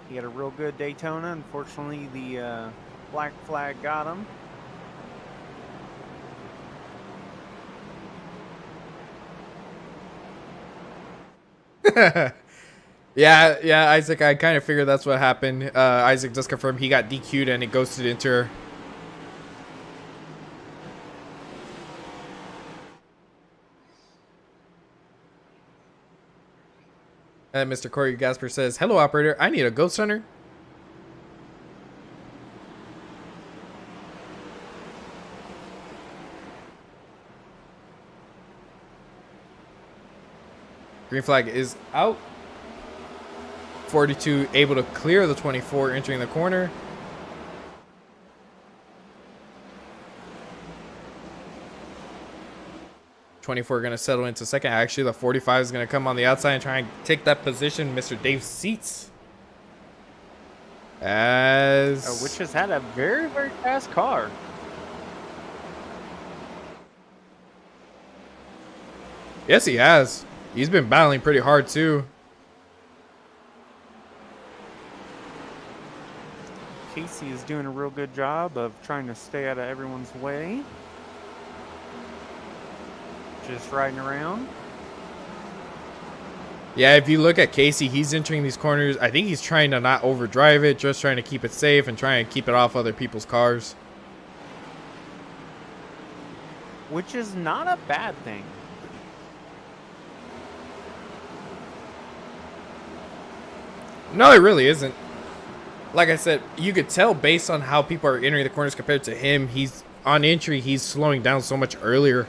He had a real good Daytona. Unfortunately, the black flag got him. Yeah, Isaac, I kind of figured that's what happened. Isaac just confirmed he got DQ'd and it ghosted into her. And Mr. Corey Gasper says, "Hello, operator. I need a ghost hunter." Green flag is out. 42 able to clear the 24 entering the corner. .24 going to settle into second. Actually, the 45 is going to come on the outside and try and take that position. Mr. Dave Seats. Which has had a very, very fast car. Yes, he has. He's been battling pretty hard, too. Casey is doing a real good job of trying to stay out of everyone's way. Just riding around. Yeah, if you look at Casey, he's entering these corners. I think he's trying to not overdrive it, just trying to keep it safe and trying to keep it off other people's cars. Which is not a bad thing. No, it really isn't. Like I said, you could tell based on how people are entering the corners compared to him. He's on entry, he's slowing down so much earlier.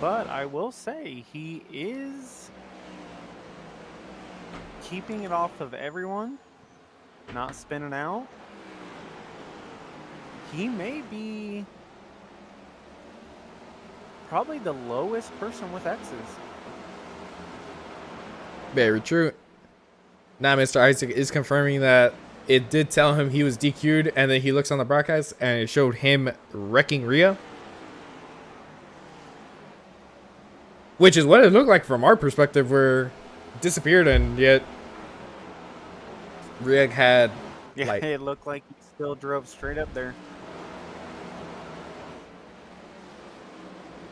But I will say he is keeping it off of everyone, not spinning out. He may be probably the lowest person with X's. Very true. Now, Mr. Isaac is confirming that it did tell him he was DQ'd, and then he looks on the broadcast and it showed him wrecking Rhea. Which is what it looked like from our perspective, where disappeared, and yet Rhea had, Yeah, like, it looked like he still drove straight up there.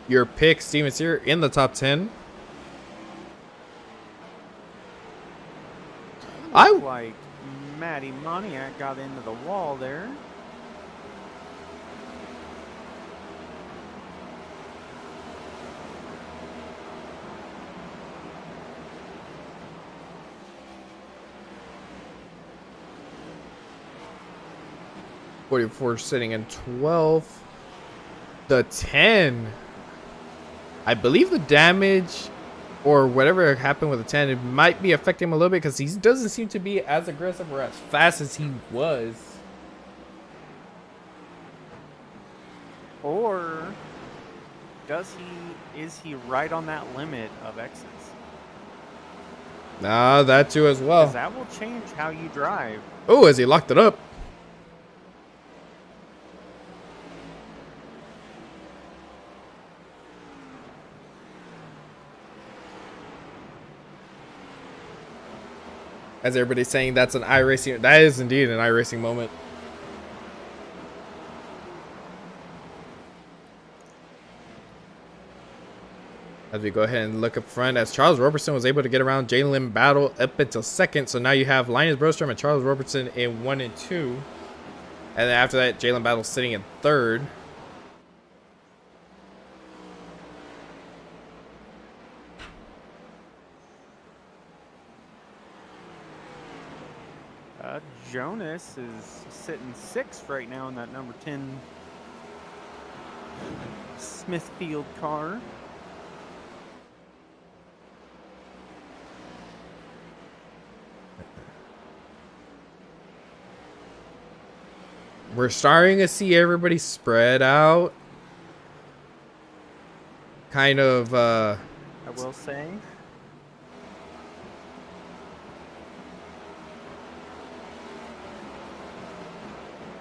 your pick, Steven Sear, in the top 10. Like Matty Moniak got into the wall there. .44 sitting in 12th. The 10. I believe the damage or whatever happened with the 10, it might be affecting him a little bit because he doesn't seem to be as aggressive or as fast as he was. Or is he right on that limit of X's? Nah, that too as well. Because that will change how you drive. Oh, as he locked it up. As everybody's saying, that's an iRacing. That is indeed an iRacing moment. As we go ahead and look up front, as Charles Robertson was able to get around Jalen Battle up until second. So now you have Linus Brostrom and Charles Robertson in 1 and 2. And then after that, Jalen Battle sitting in third. Jonas is sitting 6th right now in that number 10 Smithfield car. We're starting to see everybody spread out. Kind of, I will say.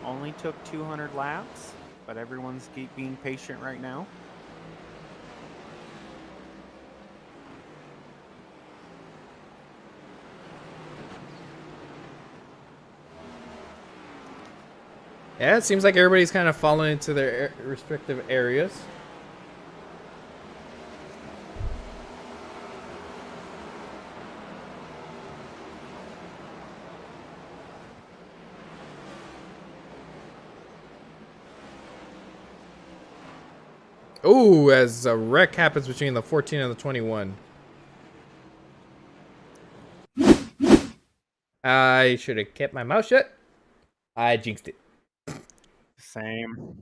Only took 200 laps, but everyone's being patient right now. yeah, it seems like everybody's kind of falling into their respective areas. Oh, as a wreck happens between the 14 and the 21. I should have kept my mouth shut. I jinxed it. Same.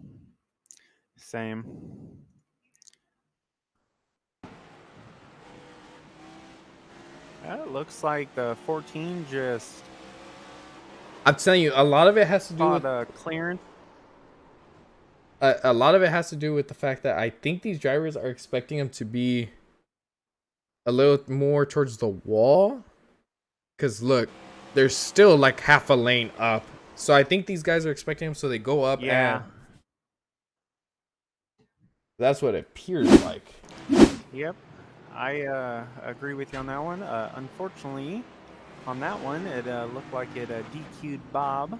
It looks like the 14 just I'm telling you, a lot of it has to do with a clearance. A lot of it has to do with the fact that I think these drivers are expecting him to be a little more towards the wall. Because look, there's still like half a lane up. So I think these guys are expecting him, so they go up. Yeah. And that's what it appears like. Yep. I agree with you on that one. Unfortunately, on that one, it looked like it DQ'd Bob.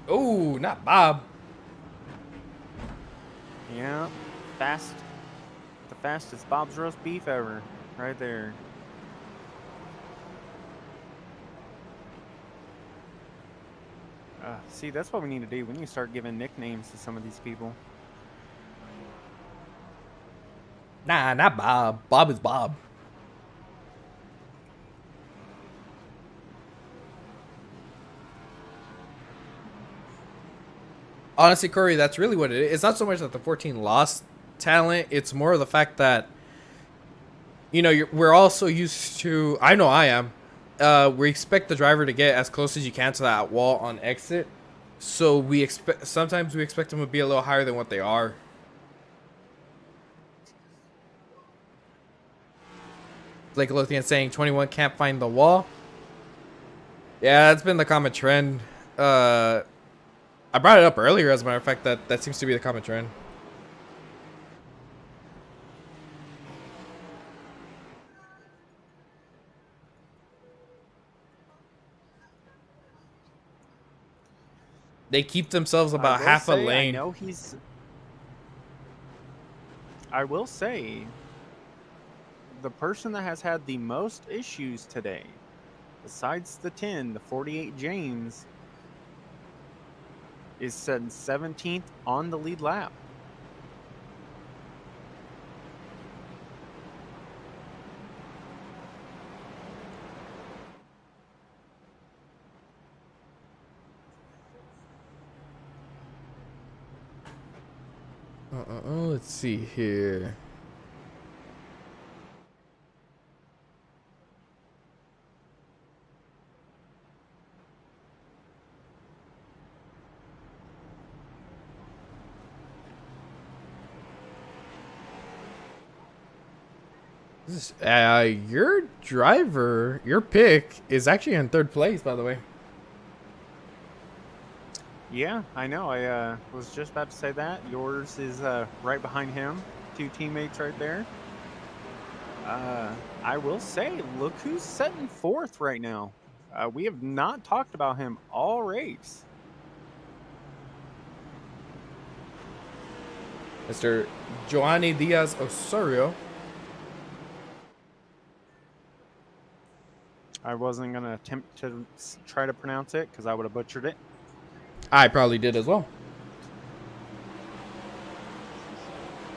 Oh, not Bob. Yeah, fast. The fastest Bob's roast beef ever, right there. See, that's what we need to do. We need to start giving nicknames to some of these people. Nah, not Bob. Bob is Bob. Honestly, Corey, that's really what it is. It's not so much that the 14 lost talent. It's more of the fact that, you know, we're also used to, I know I am, we expect the driver to get as close as you can to that wall on exit. So we expect, sometimes we expect them to be a little higher than what they are. Blake Lothian saying 21 can't find the wall. Yeah, that's been the common trend. I brought it up earlier, as a matter of fact, that seems to be the common trend. They keep themselves about half a lane. I will say, the person that has had the most issues today, besides the 10, the 48 James, is set 17th on the lead lap. Let's see here. Your driver, your pick is actually in third place, by the way. Yeah, I know. I was just about to say that. Yours is right behind him. 2 teammates right there. I will say, look who's sitting 4th right now. We have not talked about him all race. Mr. Joanny Diaz Osorio. I wasn't going to attempt to try to pronounce it because I would have butchered it. I probably did as well.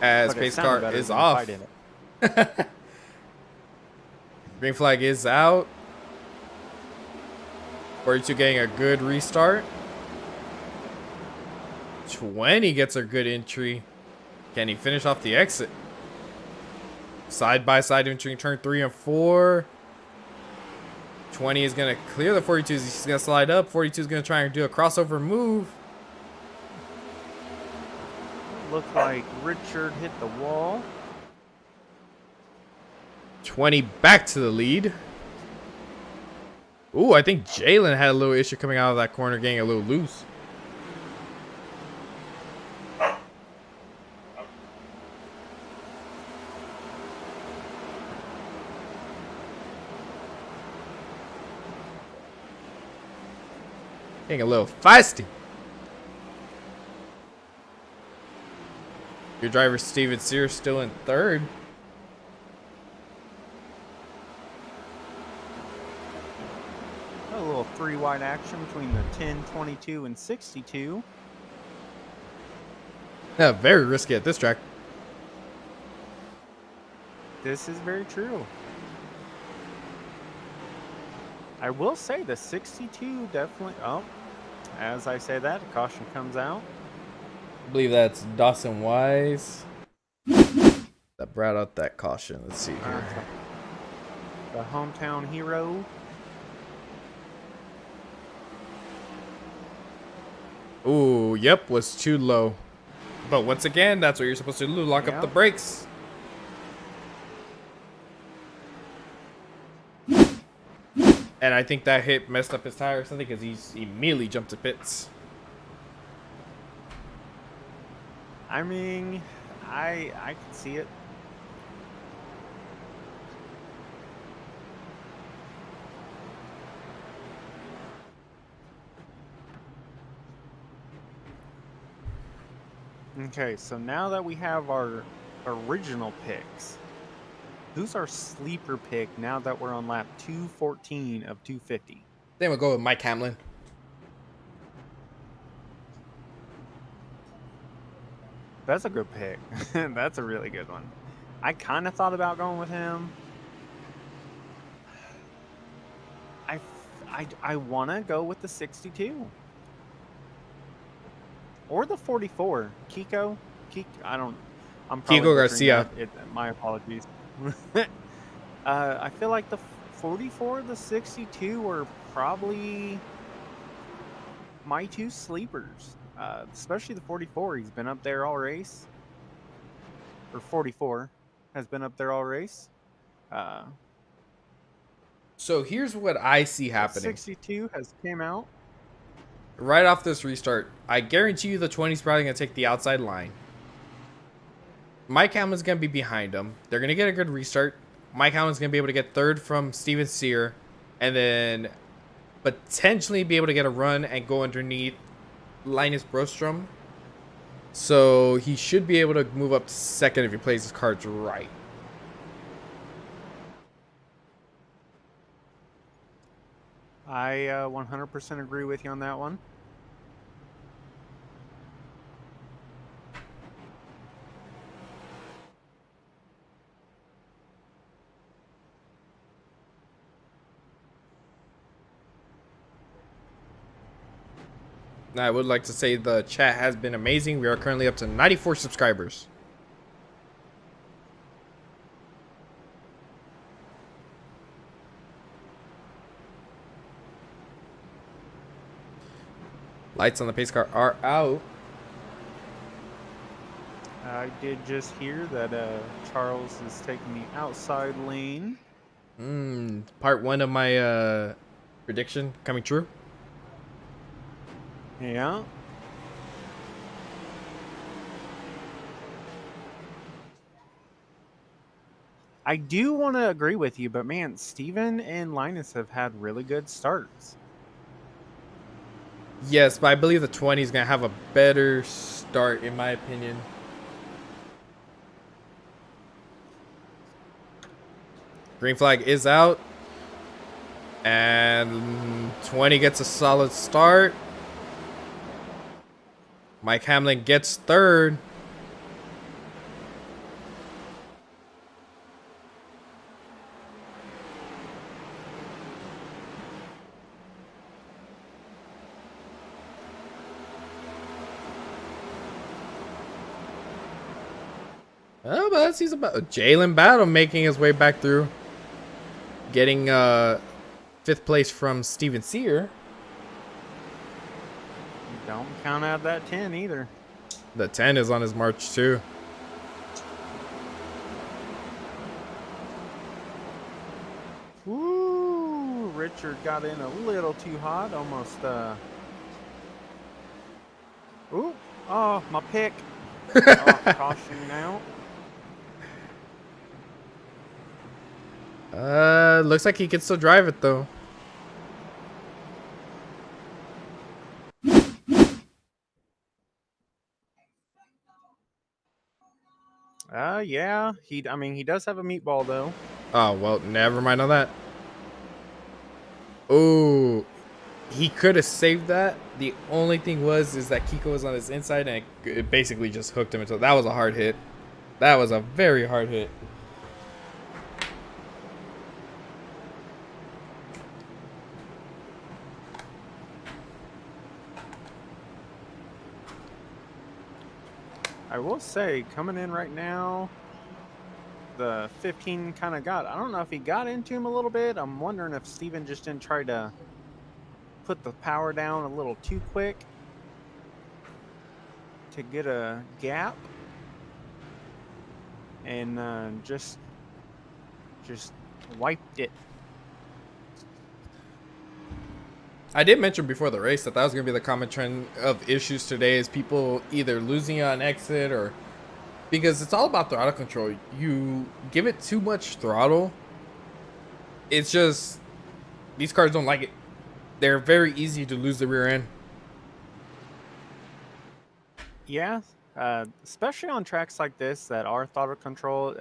As pace car is off. Green flag is out. 42 getting a good restart. 20 gets a good entry. Can he finish off the exit? Side by side entering turn 3 and 4. 20 is going to clear the 42s. He's going to slide up. 42 is going to try and do a crossover move. Looked like Richard hit the wall. 20 back to the lead. Ooh, I think Jalen had a little issue coming out of that corner, getting a little loose. Getting a little feisty. Your driver, Steven Sears, still in third. A little 3-wide action between the 10, 22, and 62. Yeah, very risky at this track. This is very true. I will say the 62 definitely... Oh, as I say that, a caution comes out. I believe that's Dawson Wise that brought out that caution. Let's see here. The hometown hero. Ooh, yep, was too low. But once again, that's what you're supposed to do. Lock up the brakes. And I think that hit messed up his tire or something because he immediately jumped to pits. I mean, I can see it. Okay, so now that we have our original picks, who's our sleeper pick now that we're on lap 214 of 250? Then we'll go with Mike Hamlin. That's a good pick. That's a really good one. I kind of thought about going with him. I want to go with the 62 or the 44. Kiko, I don't. I'm probably Kiko butchering Garcia. that. My apologies. I feel like the 44, the 62 are probably my two sleepers. Especially the 44. He's been up there all race. Or 44 has been up there all race. So here's what I see happening. 62 has came out. Right off this restart, I guarantee you the 20's probably going to take the outside line. Mike Hamlin's going to be behind him. They're going to get a good restart. Mike Hamlin's going to be able to get third from Steven Sear. And then potentially be able to get a run and go underneath Linus Brostrom. So he should be able to move up to second if he plays his cards right. I 100% agree with you on that one. I would like to say the chat has been amazing. We are currently up to 94 subscribers. Lights on the pace car are out. I did just hear that Charles is taking the outside lane. Part one of my prediction coming true. Yeah. I do want to agree with you, but man, Steven and Linus have had really good starts. Yes, but I believe the 20 is going to have a better start, in my opinion. Green flag is out. And 20 gets a solid start. Mike Hamlin gets third. Oh, but that's he's about Jalen Battle making his way back through. Getting fifth place from Steven Sear. Don't count out that 10 either. The 10 is on his march too. Woo! Richard got in a little too hot, almost. Ooh! Oh, my pick. Caution now. Looks like he can still drive it though. Yeah. I mean, he does have a meatball though. Oh, well, never mind on that. Oh, he could have saved that. The only thing is that Kiko was on his inside and it basically just hooked him into. That was a hard hit. That was a very hard hit. I will say, coming in right now, the 15 kind of I don't know if he got into him a little bit. I'm wondering if Steven just didn't try to put the power down a little too quick to get a gap. And just wiped it. I did mention before the race that was going to be the common trend of issues today is people either losing on exit or because it's all about throttle control. You give it too much throttle, it's just these cars don't like it. They're very easy to lose the rear end. Yeah, especially on tracks like this that are throttle control.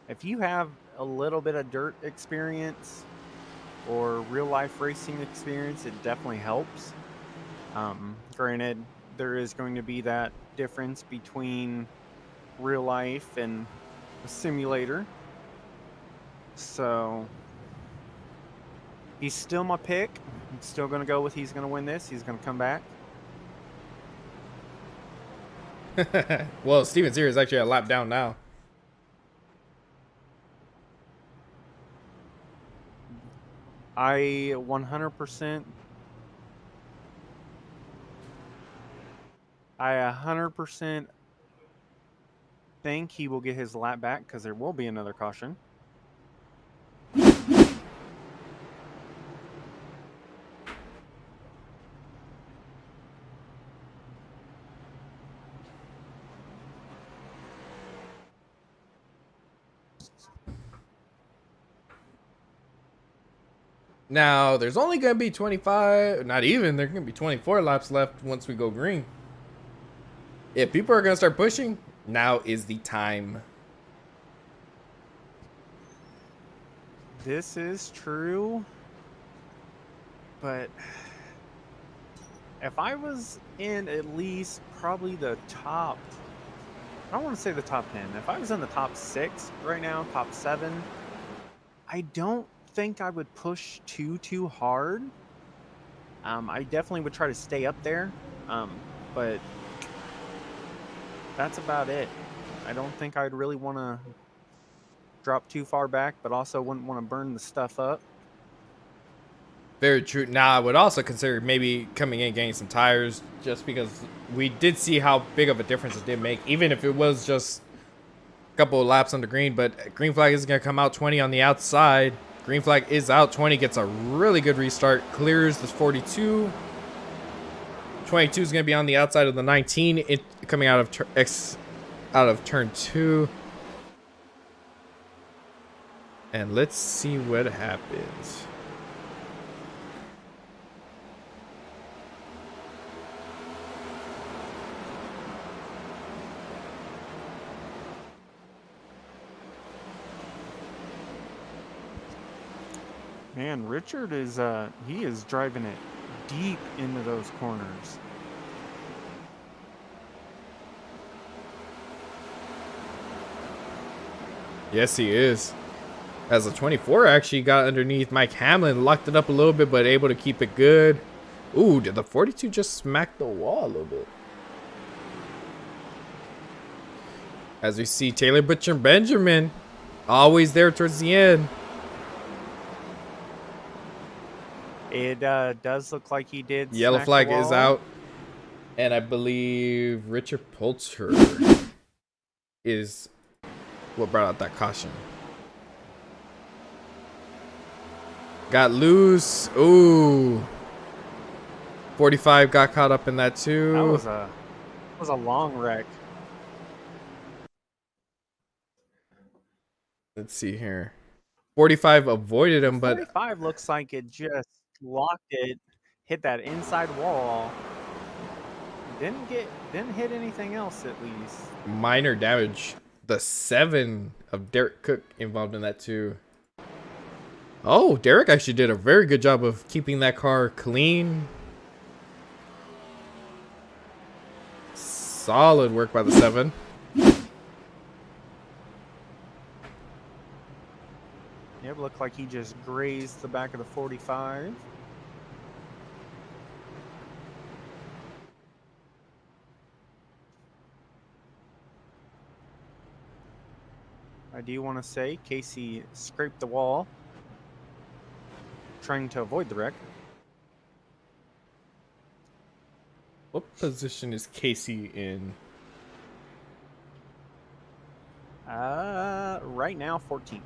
If you have a little bit of dirt experience or real life racing experience, it definitely helps. Granted, there is going to be that difference between real life and a simulator. So he's still my pick. I'm still going to go with he's going to win this. He's going to come back. Well, Steven's here is actually a lap down now. I 100%. I 100% think he will get his lap back because there will be another caution. Now, there's only going to be 25, not even, there's going to be 24 laps left once we go green. If people are going to start pushing, now is the time. This is true, but if I was in at least probably the top, I don't want to say the top 10. If I was in the top 6 right now, top 7, I don't think I would push too hard. I definitely would try to stay up there, but that's about it. I don't think I'd really want to drop too far back, but also wouldn't want to burn the stuff up. Very true. Now, I would also consider maybe coming in getting some tires, just because we did see how big of a difference it did make, even if it was just a couple of laps on the green. But green flag is going to come out 20 on the outside. Green flag is out. 20 gets a really good restart. Clears this 42. 22 is going to be on the outside of the 19. It coming out of turn 2. And let's see what happens. Man, Richard is he is driving it deep into those corners. Yes, he is. As a 24 actually got underneath Mike Hamlin, locked it up a little bit, but able to keep it good. Ooh, did the 42 just smack the wall a little bit? As we see Taylor Butcher Benjamin, always there towards the end. It does look like he did. Yellow smack flag the is wall. out. And I believe Richard Poulter is what brought out that caution. Got loose. Ooh. 45 got caught up in that too. That was a long wreck. Let's see here. 45 avoided him, but 45 looks like it just locked it, hit that inside wall. Didn't hit anything else at least. minor damage. The 7 of Derek Cook involved in that too. Oh, Derek actually did a very good job of keeping that car clean. Solid work by the 7. It looked like he just grazed the back of the 45. I do want to say Casey scraped the wall, trying to avoid the wreck. What position is Casey in? Right now, 14th.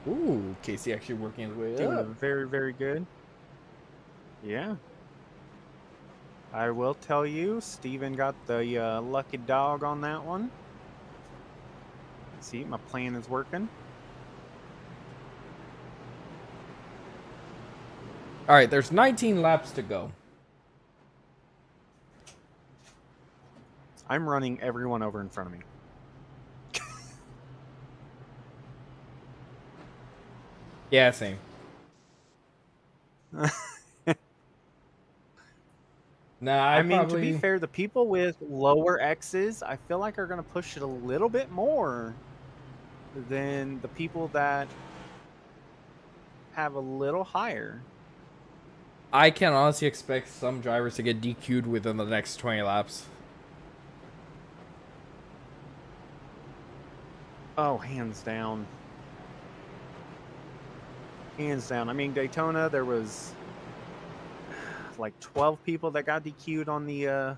Ooh, Casey actually working his way Doing up. very, very good. Yeah. I will tell you, Steven got the lucky dog on that one. See, my plan is working. All right, there's 19 laps to go. I'm running everyone over in front of me. Yeah, same. Nah, I mean, to be fair, the people with lower X's, I feel like are going to push it a little bit more than the people that have a little higher. I can honestly expect some drivers to get DQ'd within the next 20 laps. Oh, hands down. Hands down. I mean, Daytona, there was like 12 people that got DQ'd on the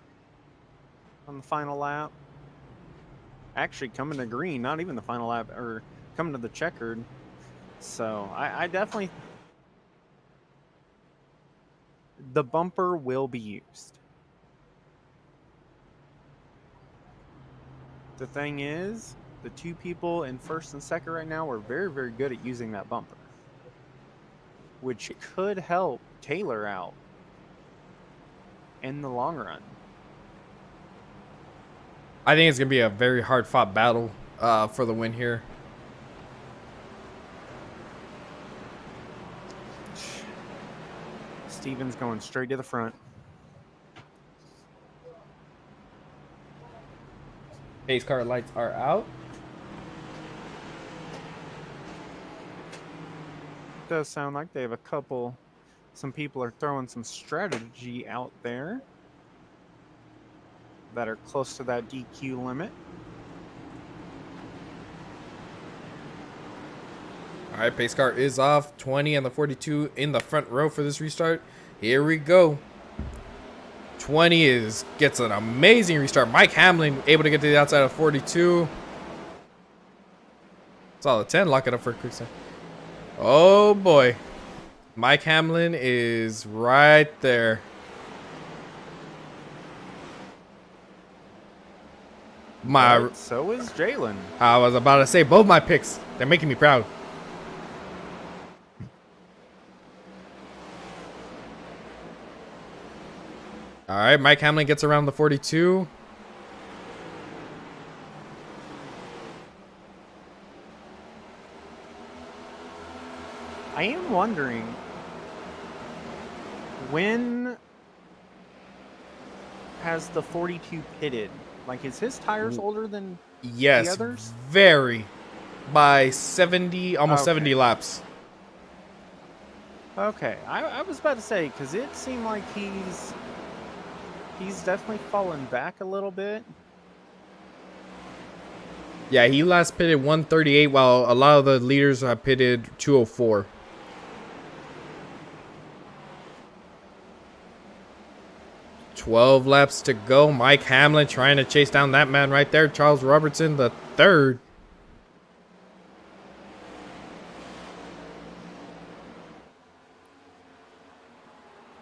final lap. Actually, coming to green, not even the final lap, or coming to the checkered. So I definitely, the bumper will be used. The thing is, the two people in first and second right now are very, very good at using that bumper, which could help Taylor out in the long run. I think it's going to be a very hard fought battle for the win here. Steven's going straight to the front. Pace car lights are out. Does sound like they have some people are throwing some strategy out there that are close to that DQ limit. All right, pace car is off. 20 and the 42 in the front row for this restart. Here we go. 20 gets an amazing restart. Mike Hamlin able to get to the outside of 42. Solid 10, lock it up for a quick second. Oh boy. Mike Hamlin is right there. So is Jalen. I was about to say both my picks. They're making me proud. All right, Mike Hamlin gets around the 42. I am wondering when has the 42 pitted? Like, is his tires older than the others? Very. By 70, almost 70 laps. Okay, I was about to say, because it seemed like he's definitely fallen back a little bit. Yeah, he last pitted 138 while a lot of the leaders pitted 204. Laps to go. Mike Hamlin trying to chase down that man right there. Charles Robertson, the third.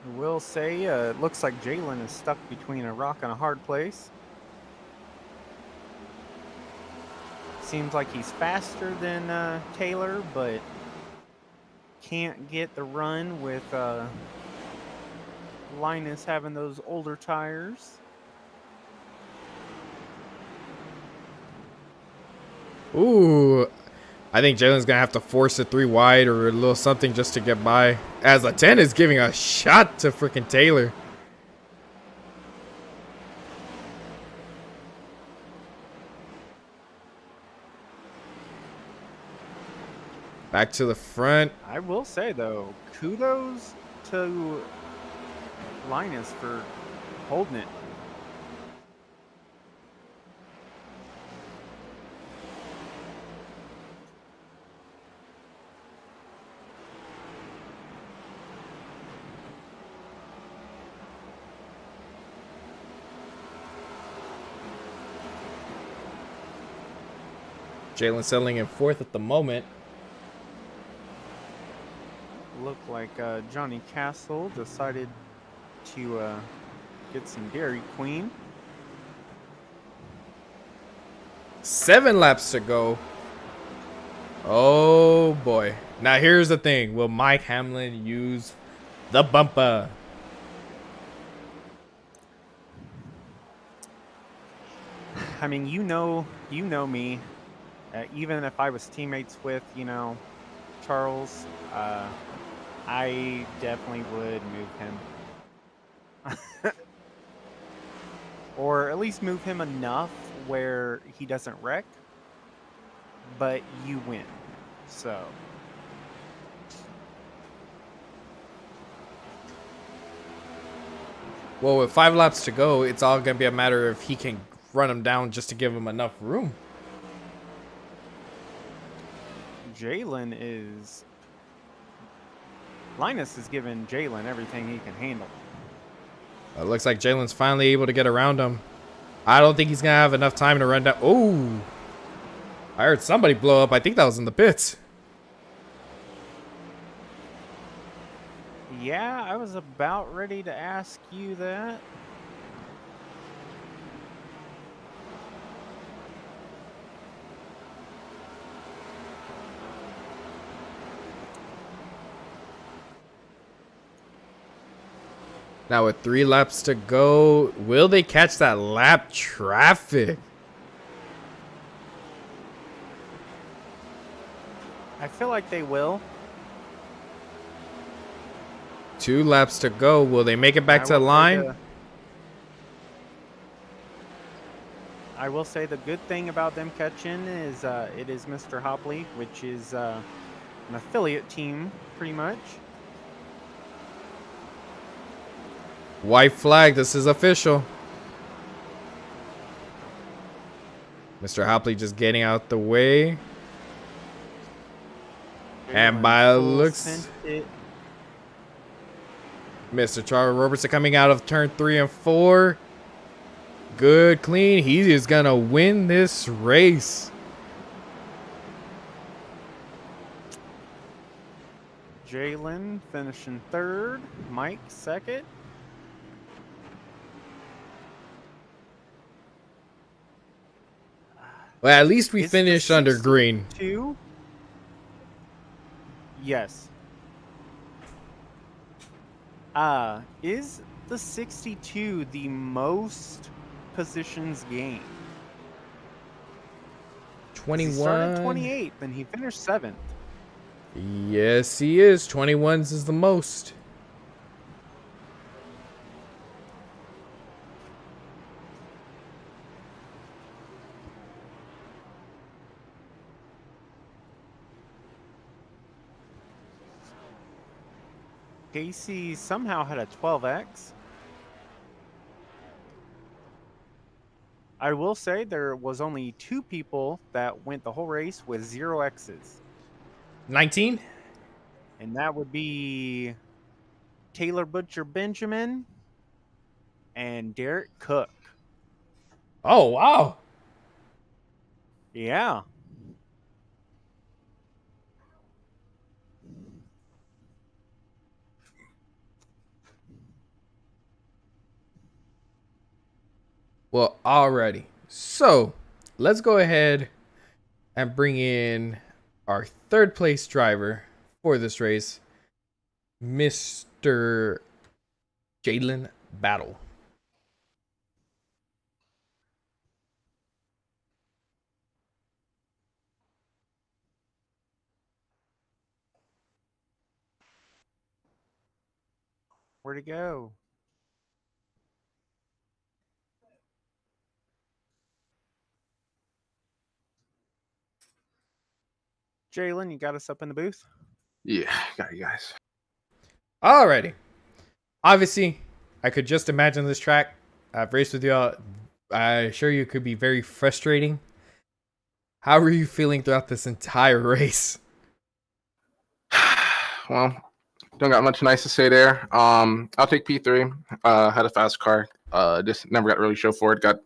I will say, it looks like Jalen is stuck between a rock and a hard place. Seems like he's faster than Taylor, but can't get the run with Linus having those older tires. Ooh, I think Jalen's going to have to force it 3 wide or a little something just to get by. As the 10 is giving a shot to freaking Taylor. Back to the front. I will say, though, kudos to Linus for holding it. Jalen settling in 4th at the moment. Looked like Johnny Castle decided to get some Dairy Queen. 7 laps to go. Oh boy. Now here's the thing. Will Mike Hamlin use the bumper? I mean, you know me. Even if I was teammates with, Charles, I definitely would move him. Or at least move him enough where he doesn't wreck, but you win. So, Well, with 5 laps to go, it's all going to be a matter of he can run him down just to give him enough room. Linus is giving Jalen everything he can handle. It looks like Jalen's finally able to get around him. I don't think he's going to have enough time to run down. Oh, I heard somebody blow up. I think that was in the pits. Yeah, I was about ready to ask you that. Now with 3 laps to go, will they catch that lap traffic? I feel like they will. 2 laps to go. Will they make it back to the line? I will say the good thing about them catching is it is Mr. Hopley, which is an affiliate team, pretty much. White flag. This is official. Mr. Hopley just getting out the way. And by looks, Mr. Charles Robertson coming out of turn 3 and 4. Good, clean. He is going to win this race. Jalen finishing 3rd. Mike 2nd. Well, at least we finished under green. 2? Yes. Is the 62 the most positions gained? 21. He started 28th and he finished 7th. Yes, he is. 21s is the most. Casey somehow had a 12X. I will say there was only 2 people that went the whole race with 0 X's. 19? And that would be Taylor Butcher Benjamin and Derek Cook. Oh, wow. Yeah. Well, alrighty. So, let's go ahead and bring in our 3rd place driver for this race, Mr. Jalen Battle. Where'd he go? Jalen, you got us up in the booth? Yeah, got you guys. Alrighty. Obviously, I could just imagine this track. I've raced with y'all. I'm sure you could be very frustrating. How were you feeling throughout this entire race? Well, don't got much nice to say there. I'll take P3. Had a fast car. Just never got really show for it. Got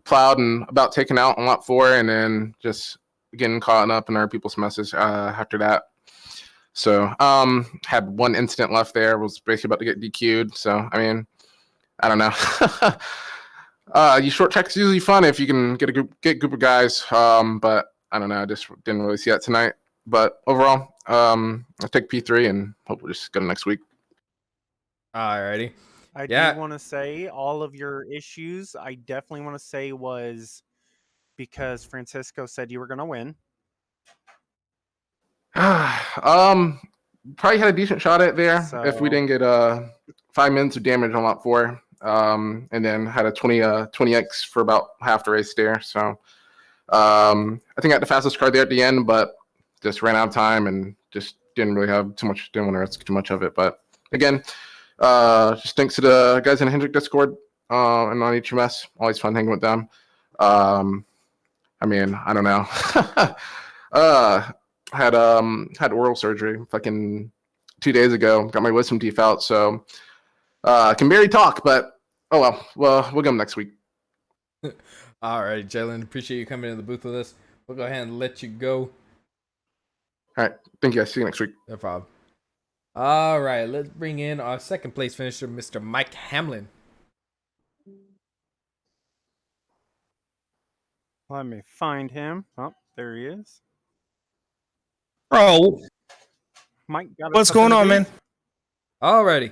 plowed and about taken out on lap 4, and then just getting caught up in other people's messes after that. So had one incident left there. Was basically about to get DQ'd. So I mean, I don't know. You short tracks usually fun if you can get a group of guys. But I don't know. I just didn't really see that tonight. But overall, I'll take P3 and hope we'll just go to next week. Alrighty. I do want to say all of your issues, I definitely want to say was because Francisco said you were going to win. Probably had a decent shot at there if we So- didn't get 5 minutes of damage on lap 4. And then had a 20x for about half the race there. So I think I had the fastest car there at the end, but just ran out of time and just didn't really have too much, didn't want to risk too much of it. But again, just thanks to the guys in the Hendrick Discord and on HMS. Always fun hanging with them. I mean, I don't know. Had oral surgery fucking 2 days ago. Got my wisdom teeth out, so can barely talk. But oh well, we'll get them next week. All right, Jalen, appreciate you coming in the booth with us. We'll go ahead and let you go. All right, thank you guys. See you next week. No problem. All right, let's bring in our second place finisher, Mr. Mike Hamlin. Let me find him. Oh, there he is. Bro, Mike, got what's us up in going the on, booth? man? Alrighty.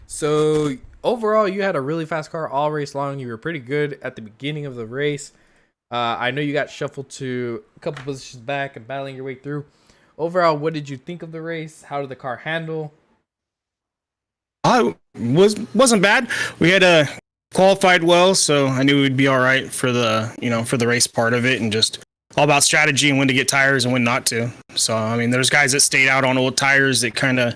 So overall, you had a really fast car all race long. You were pretty good at the beginning of the race. I know you got shuffled to a couple positions back and battling your way through. Overall, what did you think of the race? How did the car handle? Wasn't bad. We had qualified well, so I knew we'd be all right for the race part of it, and just all about strategy and when to get tires and when not to. So I mean, there's guys that stayed out on old tires that kind of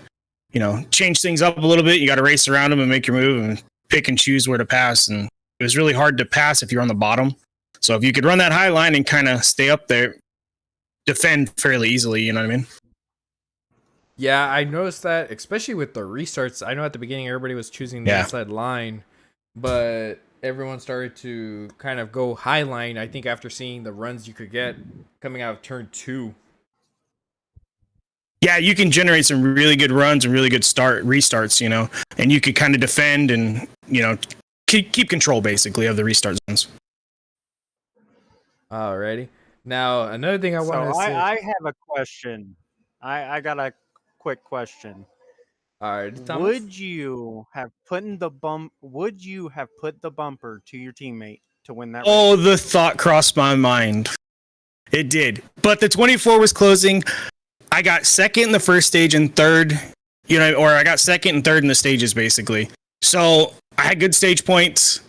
change things up a little bit. You got to race around them and make your move and pick and choose where to pass. And it was really hard to pass if you're on the bottom. So if you could run that high line and kind of stay up there, defend fairly easily. You know what I mean? Yeah, I noticed that, especially with the restarts. I know at the beginning everybody was choosing the inside line, but everyone started to kind of go high line, I think, after seeing the runs you could get coming out of turn 2. Yeah, you can generate some really good runs and really good restarts, and you could kind of defend and, keep control basically of the restart zones. Alrighty. Now, another thing I want to say. I have a question. I got a quick question. All right, Thomas? Would you have put the bumper to your teammate to win that race? Oh, the thought crossed my mind. It did. But the 24 was closing. I got second in the first stage and third, or I got second and third in the stages basically. So I had good stage points.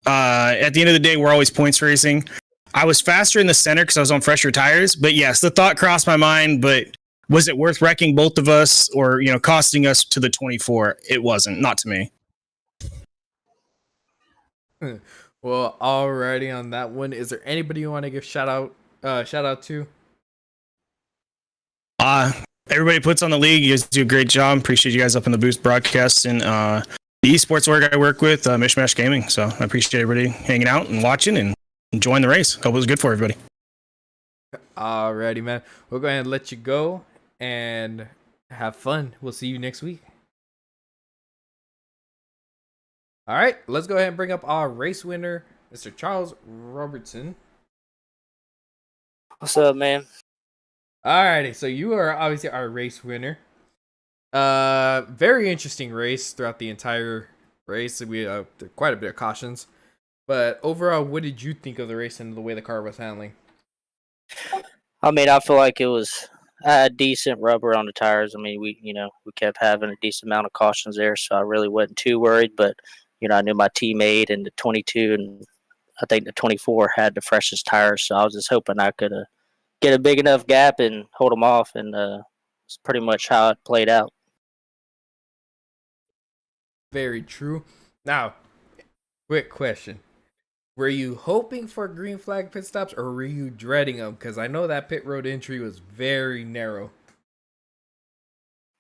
At the end of the day, we're always points racing. I was faster in the center because I was on fresher tires. But yes, the thought crossed my mind, but was it worth wrecking both of us or, costing us to the 24? It wasn't, not to me. Well, alrighty on that one. Is there anybody you want to give shout out to? Everybody puts on the league. You guys do a great job. Appreciate you guys up in the booth broadcasting. The esports org I work with, Mishmash Gaming. So I appreciate everybody hanging out and watching and enjoying the race. Hope it was good for everybody. Alrighty, man. We'll go ahead and let you go and have fun. We'll see you next week. All right, let's go ahead and bring up our race winner, Mr. Charles Robertson. What's up, man? Alrighty, so you are obviously our race winner. Very interesting race throughout the entire race. We quite a bit of cautions, but overall, what did you think of the race and the way the car was handling? I mean, I feel like it was decent rubber on the tires. I mean, we kept having a decent amount of cautions there, so I really wasn't too worried. But I knew my teammate and the 22 and I think the 24 had the freshest tires, so I was just hoping I could get a big enough gap and hold them off, and it's pretty much how it played out. Very true. Now, quick question. Were you hoping for green flag pit stops or were you dreading them? Because I know that pit road entry was very narrow.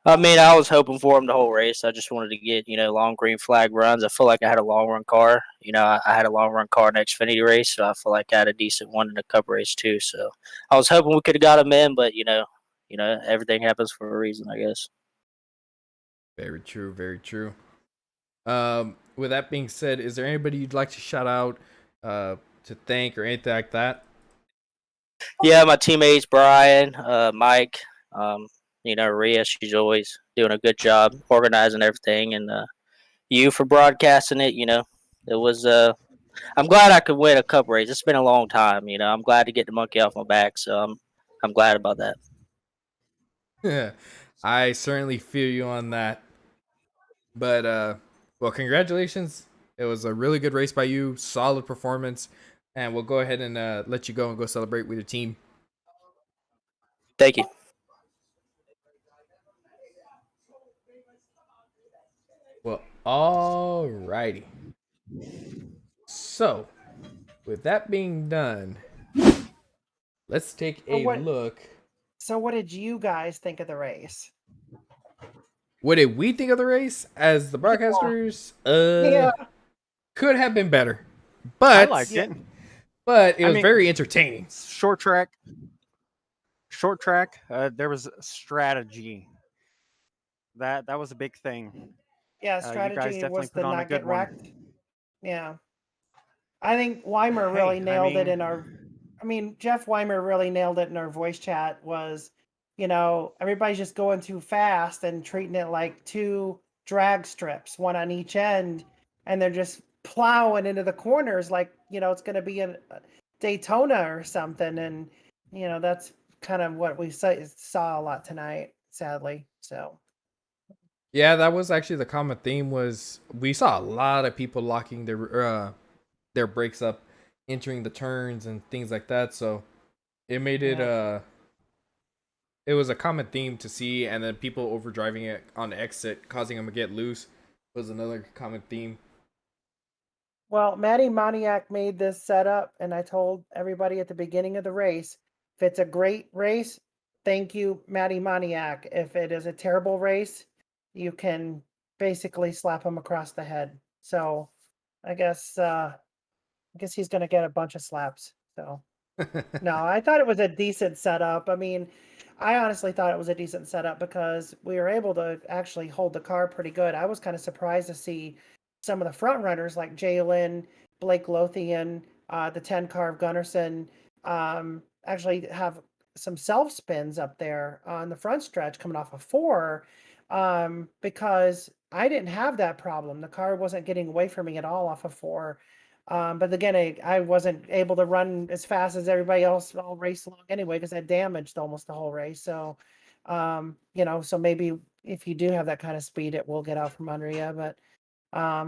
I mean, I was hoping for him the whole race. I just wanted to get, long green flag runs. I feel like I had a long run car. I had a long run car in the Xfinity race, so I feel like I had a decent one in the Cup race too. So I was hoping we could have got him in, but everything happens for a reason, I guess. Very true. Very true. With that being said, is there anybody you'd like to shout out, to thank or anything like that? Yeah, my teammates, Brian, Mike, Rhea, she's always doing a good job organizing everything, and you for broadcasting it. It was I'm glad I could win a cup race. It's been a long time, you know. I'm glad to get the monkey off my back, so I'm glad about that. I certainly feel you on that. But well, congratulations. It was a really good race by you, solid performance, and we'll go ahead and let you go and go celebrate with your team. Thank you. Well, alrighty. So, with that being done, let's take a look. So, what did you guys think of the race? What did we think of the race as the broadcasters? Yeah. Could have been better, I but liked it. But it I was mean, very entertaining. Short track. There was strategy. That was a big thing. Yeah, You guys strategy definitely was put the on a not good get one. wrecked. Yeah. I think Weimer Hey, really I nailed it mean- in our. I mean, Jeff Weimer really nailed it in our voice chat. Was, you know, everybody's just going too fast and treating it like two drag strips, one on each end, and they're just plowing into the corners like, you know, it's going to be a Daytona or something. And, you know, that's kind of what we saw a lot tonight, sadly. So. Yeah, that was actually the common theme. Was we saw a lot of people locking their brakes up, entering the turns and things like that. So it made it it was a common theme to see, and then people overdriving it on the exit, causing them to get loose, was another common theme. Well, Matty Moniak made this setup, and I told everybody at the beginning of the race, if it's a great race, thank you, Matty Moniak. If it is a terrible race, you can basically slap him across the head. So I guess he's gonna get a bunch of slaps. So no, I thought it was a decent setup. I mean, I honestly thought it was a decent setup because we were able to actually hold the car pretty good. I was kind of surprised to see some of the front runners like Jalen, Blake Lothian, the 10 car of Gunnarsson, actually have some self spins up there on the front stretch coming off of 4, because I didn't have that problem. The car wasn't getting away from me at all off of 4. But again, I wasn't able to run as fast as everybody else all race long anyway because I damaged almost the whole race. So, you know, so maybe if you do have that kind of speed, it will get out from under you. But I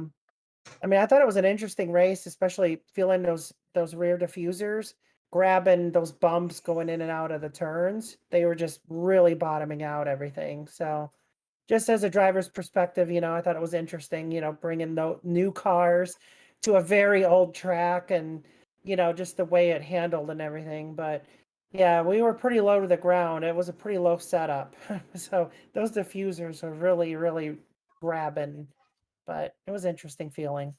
mean, I thought it was an interesting race, especially feeling those rear diffusers, grabbing those bumps going in and out of the turns. They were just really bottoming out everything. So, just as a driver's perspective, you know, I thought it was interesting, you know, bringing the new cars to a very old track and, you know, just the way it handled and everything. But yeah, we were pretty low to the ground. It was a pretty low setup. So those diffusers are really, really grabbing, but it was interesting feeling.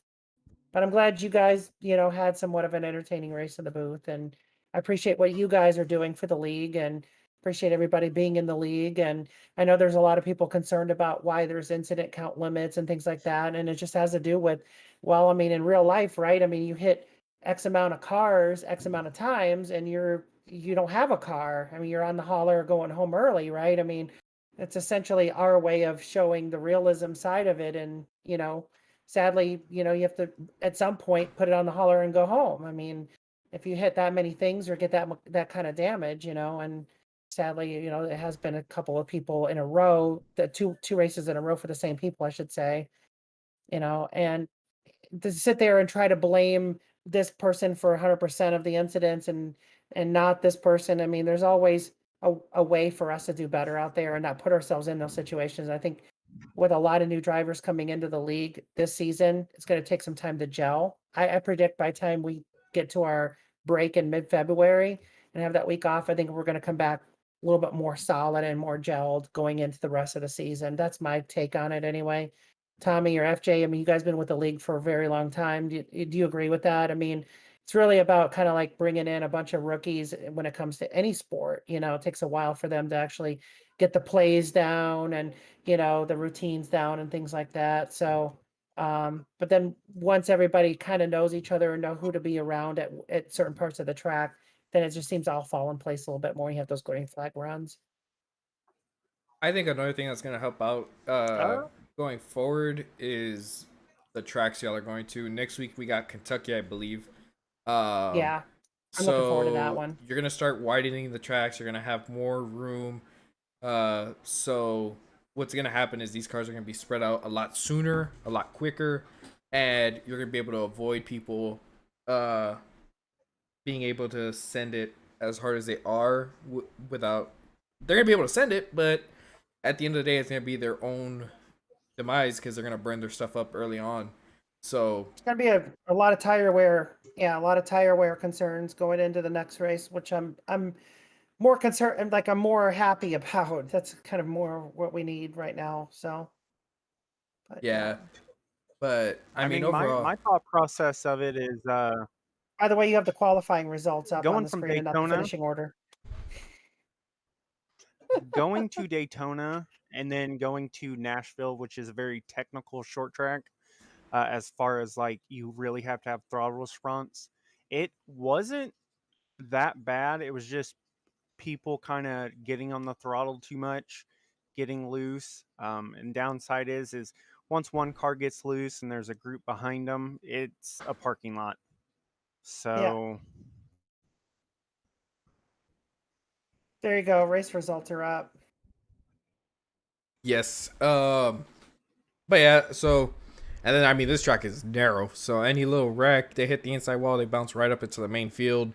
But I'm glad you guys, you know, had somewhat of an entertaining race in the booth. And I appreciate what you guys are doing for the league and appreciate everybody being in the league. And I know there's a lot of people concerned about why there's incident count limits and things like that. And it just has to do with, well, I mean, in real life, right? I mean, you hit X amount of cars, X amount of times, and you don't have a car. I mean, you're on the hauler going home early, right? I mean, it's essentially our way of showing the realism side of it. And, you know, sadly, you know, you have to at some point put it on the hauler and go home. I mean, if you hit that many things or get that kind of damage, you know, and sadly, you know, it has been a couple of people in a row, the two races in a row for the same people, I should say, you know, and to sit there and try to blame this person for 100% of the incidents and not this person. I mean, there's always a way for us to do better out there and not put ourselves in those situations. I think with a lot of new drivers coming into the league this season, it's going to take some time to gel. I predict by the time we get to our break in mid-February and have that week off, I think we're going to come back a little bit more solid and more gelled going into the rest of the season. That's my take on it anyway. Tommy or FJ, I mean, you guys been with the league for a very long time. Do you agree with that? I mean, it's really about kind of like bringing in a bunch of rookies when it comes to any sport. You know, it takes a while for them to actually get the plays down and, you know, the routines down and things like that. So, but then once everybody kind of knows each other and know who to be around at certain parts of the track, then it just seems to all fall in place a little bit more. You have those green flag runs. I think another thing that's going to help out going forward is the tracks y'all are going to. Next week we got Kentucky, I believe. Yeah, I'm looking forward to that So one. you're gonna start widening the tracks. You're gonna have more room. So what's gonna happen is these cars are gonna be spread out a lot sooner, a lot quicker, and you're gonna be able to avoid people being able to send it as hard as they are without. They're gonna be able to send it, but at the end of the day, it's gonna be their own demise because they're gonna burn their stuff up early on. So It's gonna be a lot of tire wear. Yeah, a lot of tire wear concerns going into the next race, which I'm more concerned, like I'm more happy about. That's kind of more what we need right now. So, but yeah, but I mean my overall, my thought process of it is By the way, you have the qualifying results up on going the from screen and not the Daytona, finishing order. going to Daytona, and then going to Nashville, which is a very technical short track. As far as like you really have to have throttle response, it wasn't that bad. It was just people kind of getting on the throttle too much, getting loose. And downside is once one car gets loose and there's a group behind them, it's a parking lot. Yeah, So there you go. Race results are up. yes. But yeah, so and then I mean this track is narrow, so any little wreck, they hit the inside wall, they bounce right up into the main field.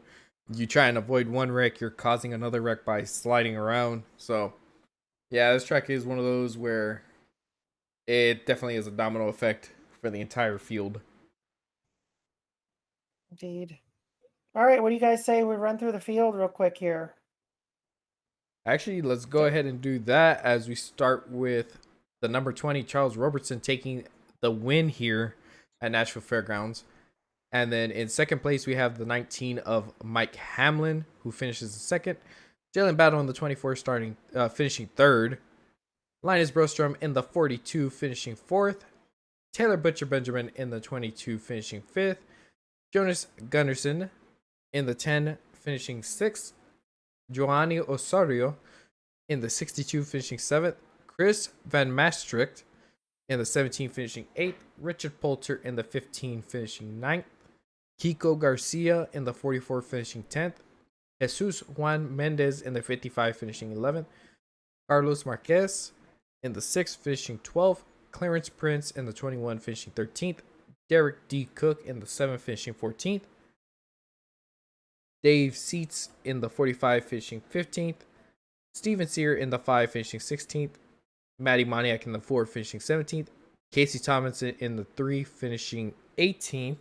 You try and avoid one wreck, you're causing another wreck by sliding around. So yeah, this track is one of those where it definitely is a domino effect for the entire field. Indeed. All right, what do you guys say we run through the field real quick here? Actually, let's go ahead and do that as we start with the number 20, Charles Robertson, taking the win here at Nashville Fairgrounds. And then in second place, we have the 19 of Mike Hamlin, who finishes the second. Jalen Battle in the 24, finishing third. Linus Brostrom in the 42, finishing fourth. Taylor Butcher Benjamin in the 22, finishing fifth. Jonas Gunnarsson in the 10, finishing sixth. Joanny Osorio in the 62, finishing seventh. Chris Van Maastricht in the 17, finishing eighth. Richard Poulter in the 15, finishing ninth. Kiko Garcia in the 44, finishing 10th. Jesus Juan Mendez in the 55, finishing 11th. Carlos Marquez in the 6th, finishing 12th. Clarence Prince in the 21, finishing 13th. Derek D. Cook in the 7th, finishing 14th. Dave Seats in the 45, finishing 15th. Steven Sear in the 5, finishing 16th. Matty Moniak in the 4, finishing 17th. Casey Tomlinson in the 3, finishing 18th.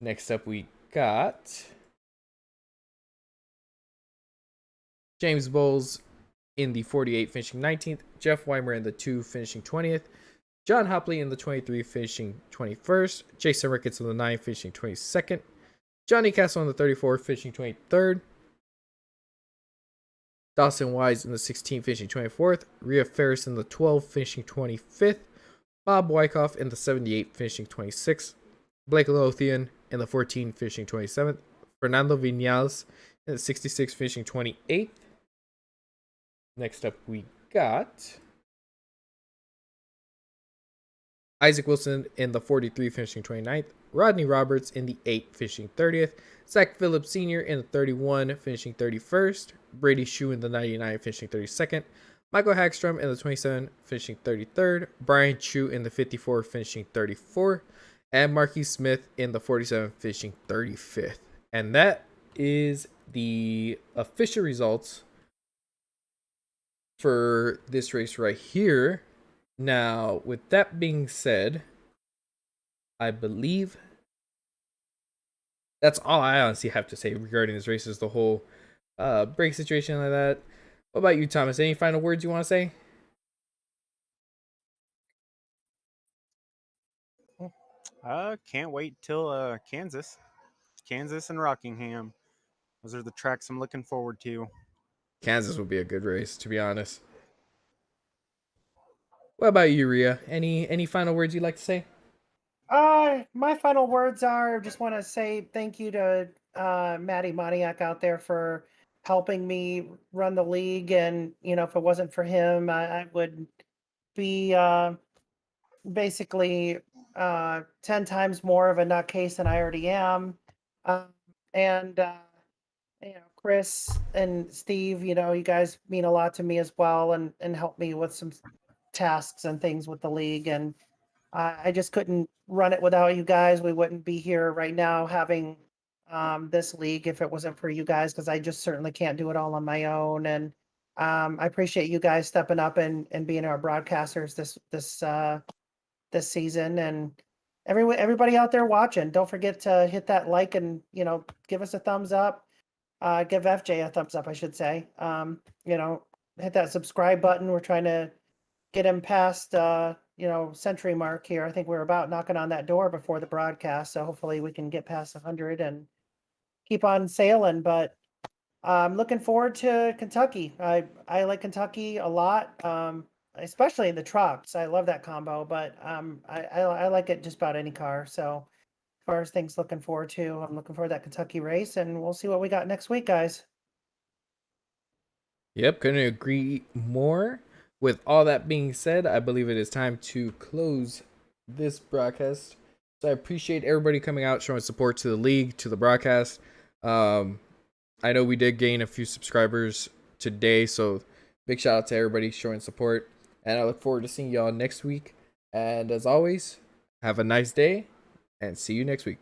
Next up, we got James Bowles in the 48, finishing 19th. Jeff Weimer in the 2, finishing 20th. John Hopley in the 23, finishing 21st. Jason Ricketts in the 9, finishing 22nd. Johnny Castle in the 34, finishing 23rd. Dawson Wise in the 16, finishing 24th. Rhea Ferris in the 12, finishing 25th. Bob Wyckoff in the 78, finishing 26th. Blake Lothian in the 14, finishing 27th. Fernando Vinales in the 66, finishing 28th. Next up, we got Isaac Wilson in the 43, finishing 29th. Rodney Roberts in the 8, finishing 30th. Zach Phillips Sr. in the 31, finishing 31st. Brady Shue in the 99, finishing 32nd. Michael Hagstrom in the 27, finishing 33rd. Brian Chu in the 54, finishing 34th. And Marquis Smith in the 47, finishing 35th. And that is the official results for this race right here. Now, with that being said, I believe that's all I honestly have to say regarding this race, is the whole break situation like that. What about you, Thomas? Any final words you want to say? can't wait till Kansas and Rockingham. Those are the tracks I'm looking forward to. Kansas will be a good race, to be honest. What about you, Rhea? Any final words you'd like to say? My final words are just want to say thank you to Matty Moniak out there for helping me run the league. And, if it wasn't for him, I would be basically 10 times more of a nutcase than I already am. And Chris and Steve, you guys mean a lot to me as well, and help me with some tasks and things with the league. And I just couldn't run it without you guys. We wouldn't be here right now having this league if it wasn't for you guys, because I just certainly can't do it all on my own. And I appreciate you guys stepping up and being our broadcasters this season. And everybody out there watching, don't forget to hit that like and give us a thumbs up. Give FJ a thumbs up, I should say. Hit that subscribe button. We're trying to get him past century mark here. I think we're about knocking on that door before the broadcast, so hopefully we can get past 100 and keep on sailing. But I'm looking forward to Kentucky. I like Kentucky a lot, especially in the trucks. I love that combo, but I like it just about any car. So as far as things looking forward to, I'm looking forward to that Kentucky race, and we'll see what we got next week, guys. Yep, couldn't agree more. With all that being said, I believe it is time to close this broadcast. So I appreciate everybody coming out, showing support to the league, to the broadcast. I know we did gain a few subscribers today, so big shout out to everybody showing support. And I look forward to seeing y'all next week. And as always, have a nice day and see you next week.